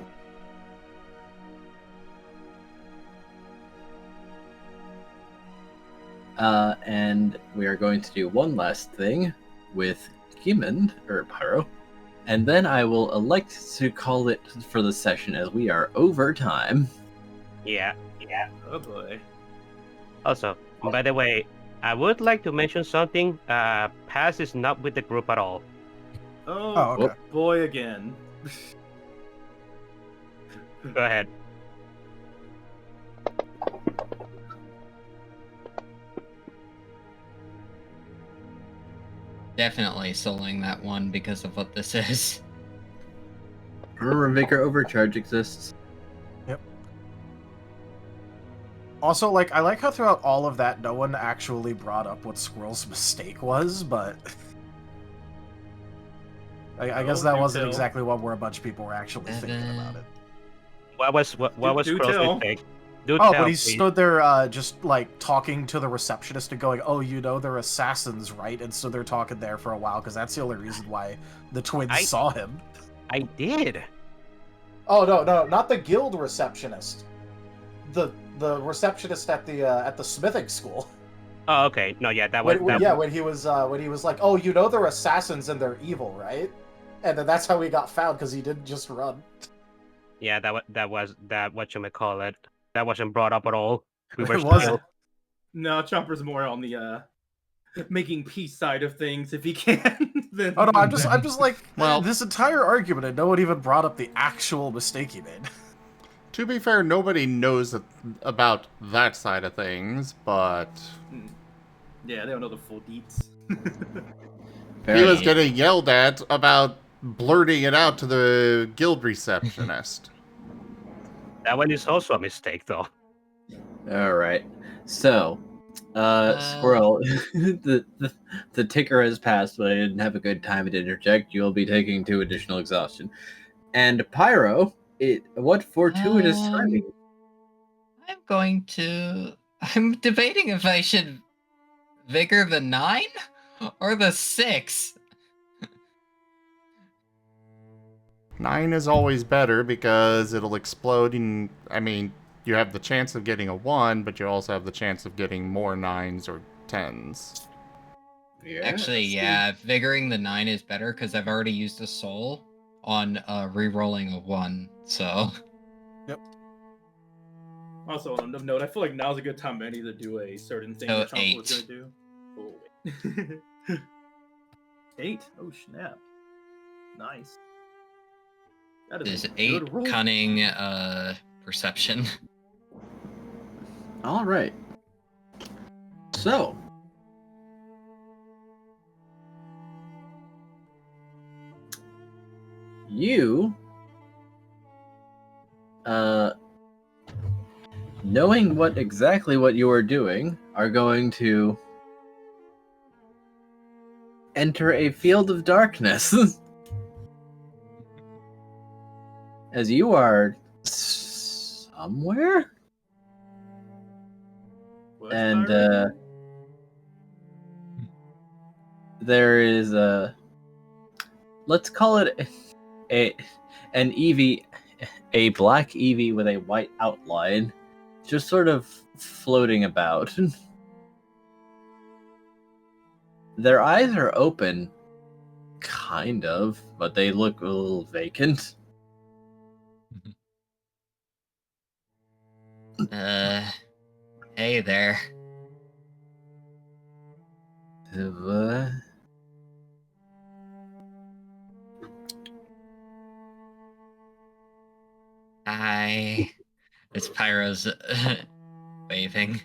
And we are going to do one last thing with Gimund, or Pyro, and then I will elect to call it for the session as we are over time. Yeah. Oh boy. Also, by the way, I would like to mention something. Paz is not with the group at all. Oh, okay. Boy again. Go ahead. Definitely soloing that one because of what this is. Remember, Vigor Overcharge exists. Yep. Also, I like how throughout all of that, no one actually brought up what Squirrel's mistake was, but I guess that wasn't exactly what where a bunch of people were actually thinking about it. What was Squirrel's mistake? But he stood there just talking to the receptionist and going, "Oh, they're assassins, right?" And so they're talking there for a while because that's the only reason why the twins saw him. I did. Oh no, not the guild receptionist. The receptionist at the smithing school. Oh, okay. No, yeah, that was When he was like, oh, you know they're assassins and they're evil, right? And then that's how he got found because he didn't just run. yeah, that was that whatchamacallit. That wasn't brought up at all. We were It wasn't. still No, Chopper's more on the making peace side of things if he can. Than, Oh no, I'm than just like Well- this entire argument, and no one even brought up the actual mistake he made. To be fair, nobody knows about that side of things, but Yeah, they don't know the full deets. he was Very- getting yelled at about blurting it out to the guild receptionist. that one is also a mistake though. All right. So, Squirrel, the ticker has passed, but I didn't have a good time to interject. You'll be taking 2 additional exhaustion. And Pyro, what fortuitous timing. I'm debating if I should vigor the 9 or the 6. 9 is always better because it'll explode, and I mean, you have the chance of getting a 1, but you also have the chance of getting more 9s or 10s. Actually, yeah, vigoring the 9 is better because I've already used a soul on re-rolling a 1, so... Also, on a note, I feel like now's a good time to either do a certain thing So that Chopper was 8. going to do. Oh, wait. 8? Oh, snap. Nice. That Is a 8 good roll. cunning perception. All right. So, you, knowing exactly what you are doing, are going to enter a field of darkness. As you are somewhere? What's And Pyro? there is let's call it an Eevee, a black Eevee with a white outline, just sort of floating about. Their eyes are open, kind of, but they look a little vacant. Hey there. Hi. It's Pyro's waving.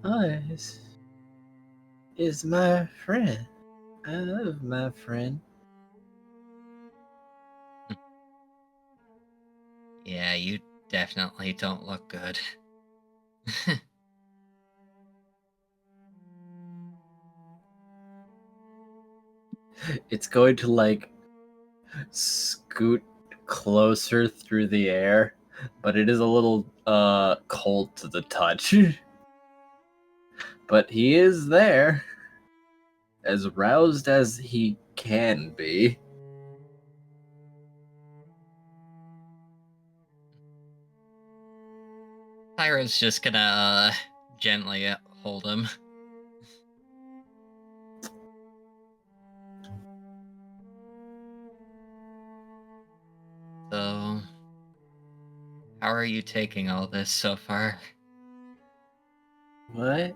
Oh, is my friend. I love my friend. Yeah, you definitely don't look good. It's going to like scoot closer through the air, but it is a little cold to the touch. But he is there, as roused as he can be. Pyro's just gonna gently hold him. So, how are you taking all this so far? What?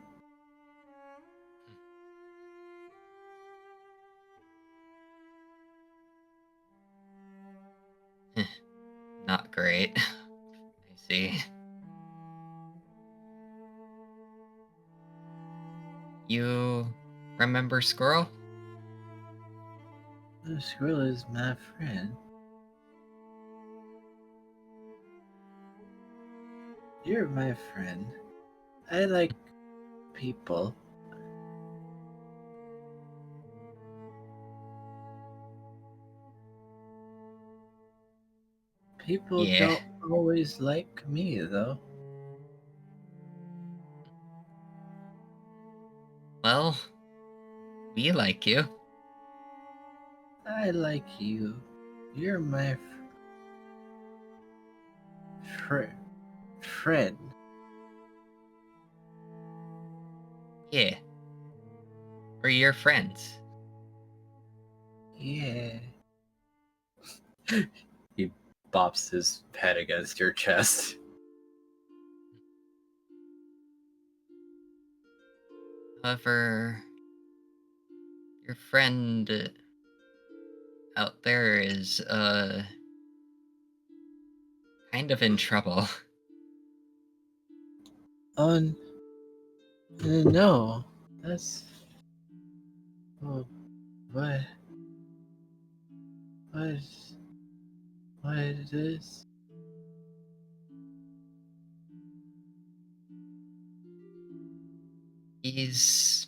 Not great. I see. You remember Squirrel? The squirrel is my friend. You're my friend. I like people. People Yeah. don't always like me, though. Well, we like you. I like you. You're my friend. Yeah. We're your friends. Yeah. He bops his head against your chest. However, your friend out there is, kind of in trouble. No. That's... Oh, what? What is this? He's...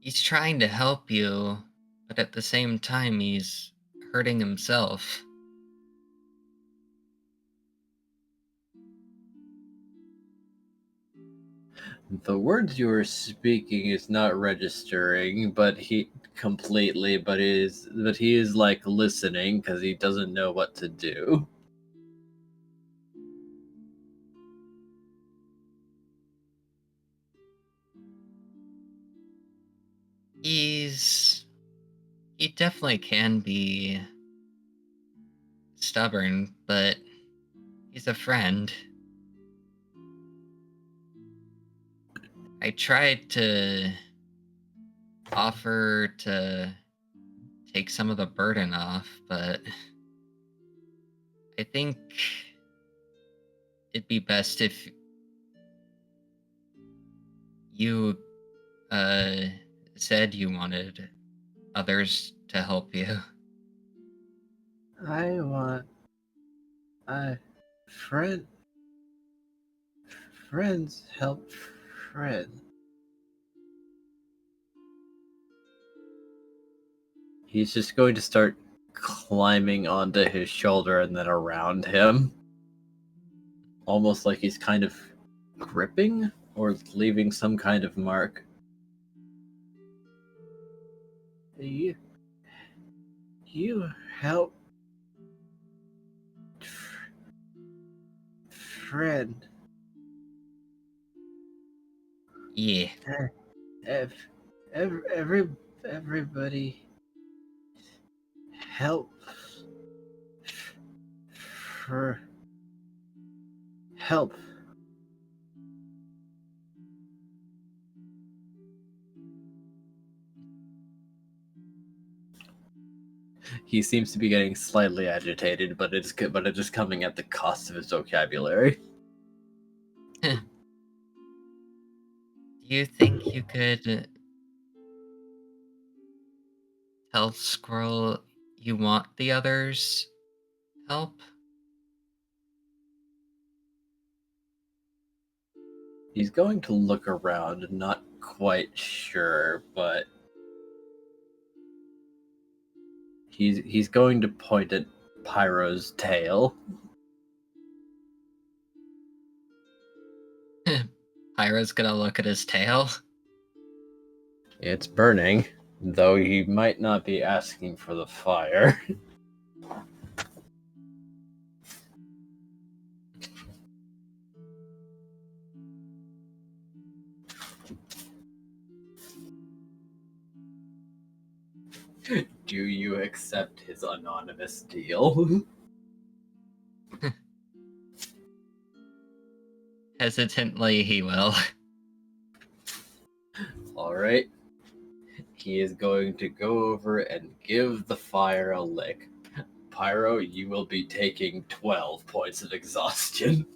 He's trying to help you, but at the same time, he's hurting himself. The words you are speaking is not registering, but he is like listening because he doesn't know what to do. He definitely can be stubborn, but he's a friend. I tried to offer to take some of the burden off, but I think it'd be best if you said you wanted others to help you. I want a friend. Friends help friends. He's just going to start climbing onto his shoulder and then around him. Almost like he's kind of gripping or leaving some kind of mark. You help friend. Yeah. Everybody help for help. He seems to be getting slightly agitated, but it's just coming at the cost of his vocabulary. Do you think you could tell Squirrel you want the others' help? He's going to look around, not quite sure, but he's going to point at Pyro's tail. Pyro's gonna look at his tail. It's burning, though he might not be asking for the fire. Do you accept his anonymous deal? Hesitantly, he will. Alright. He is going to go over and give the fire a lick. Pyro, you will be taking 12 points of exhaustion.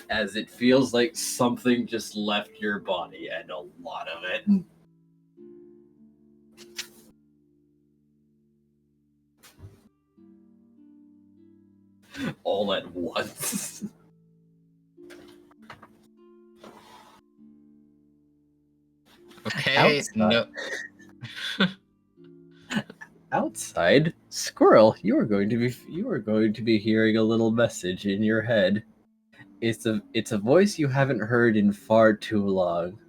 As it feels like something just left your body, and a lot of it. All at once. Okay, no. Outside, Squirrel, you are going to be hearing a little message in your head. It's a voice you haven't heard in far too long.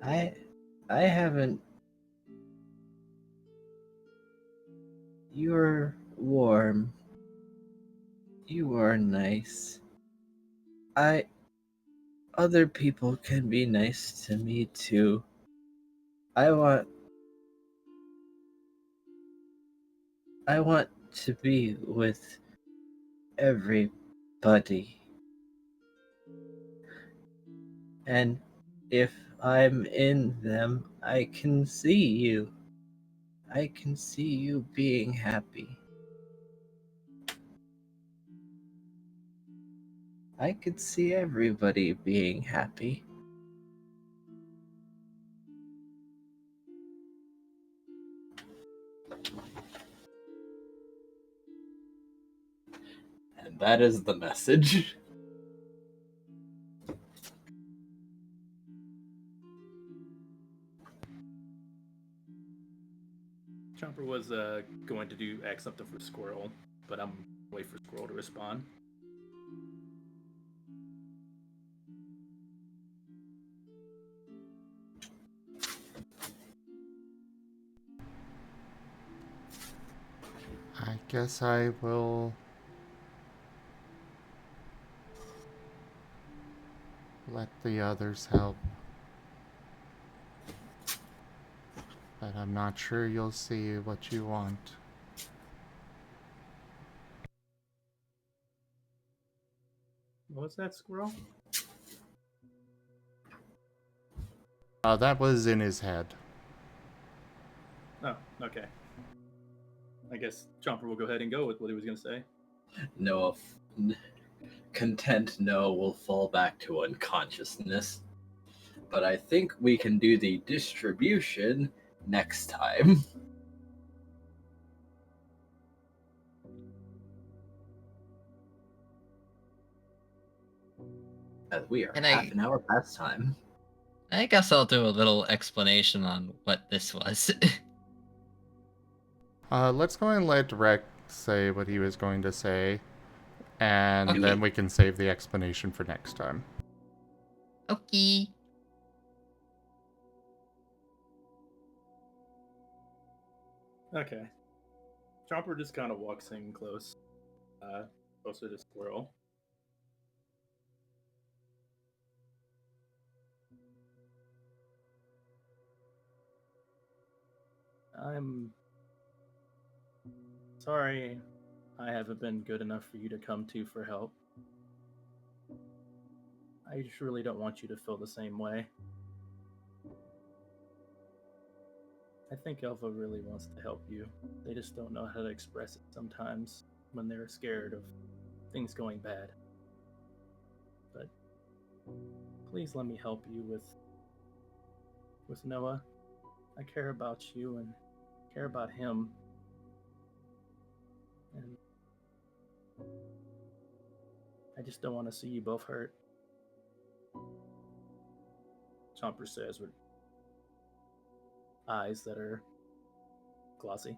I haven't. You're warm. You are nice. Other people can be nice to me too. I want to be with everybody. And if I'm in them, I can see you. I can see you being happy. I could see everybody being happy. And that is the message. Chomper was going to ask something for Squirrel, but I'm waiting for Squirrel to respond. I guess I will let the others help. But I'm not sure you'll see what you want. What was that, Squirrel? That was in his head. Oh, okay. I guess Chomper will go ahead and go with what he was going to say. Noah, content Noah will fall back to unconsciousness. But I think we can do the distribution next time. As we are And half an hour past time. I guess I'll do a little explanation on what this was. Let's go and let Rex say what he was going to say, and Okay. then we can save the explanation for next time. Okay. Okay. Chomper just kind of walks in closer to Squirrel. I'm sorry I haven't been good enough for you to come to for help. I just really don't want you to feel the same way. I think Alpha really wants to help you. They just don't know how to express it sometimes when they're scared of things going bad. But please let me help you with Noah. I care about you and care about him. And I just don't want to see you both hurt. Chomper says with eyes that are glossy.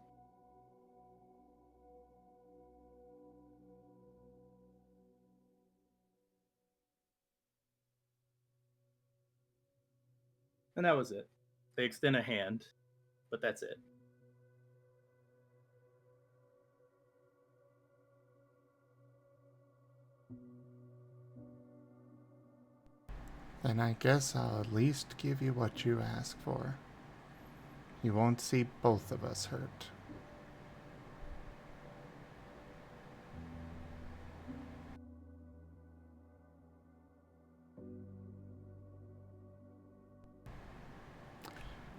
And that was it. They extend a hand, but that's it. Then I guess I'll at least give you what you ask for. You won't see both of us hurt.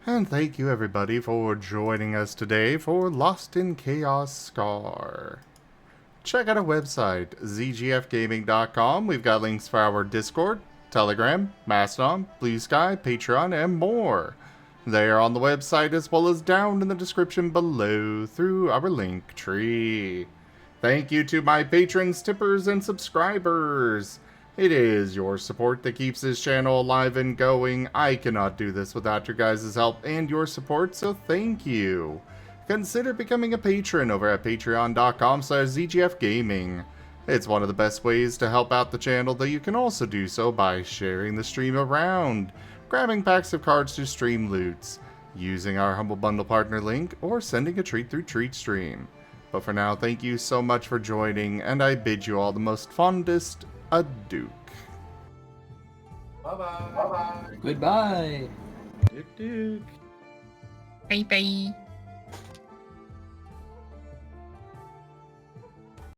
And thank you everybody for joining us today for Lost in Chaos Scar. Check out our website, zgfgaming.com. We've got links for our Discord, Telegram, Mastodon, Blue Sky, Patreon, and more. They are on the website as well as down in the description below through our link tree. Thank you to my patrons, tippers, and subscribers. It is your support that keeps this channel alive and going. I cannot do this without your guys' help and your support, so thank you. consider becoming a patron over at patreon.com/zgfgaming. It's one of the best ways to help out the channel, though you can also do so by sharing the stream around, grabbing packs of cards to stream loots, using our Humble Bundle partner link, or sending a treat through TreatStream. But for now, thank you so much for joining, and I bid you all the most fondest adieu. Bye-bye. Goodbye. Duke. Bye bye.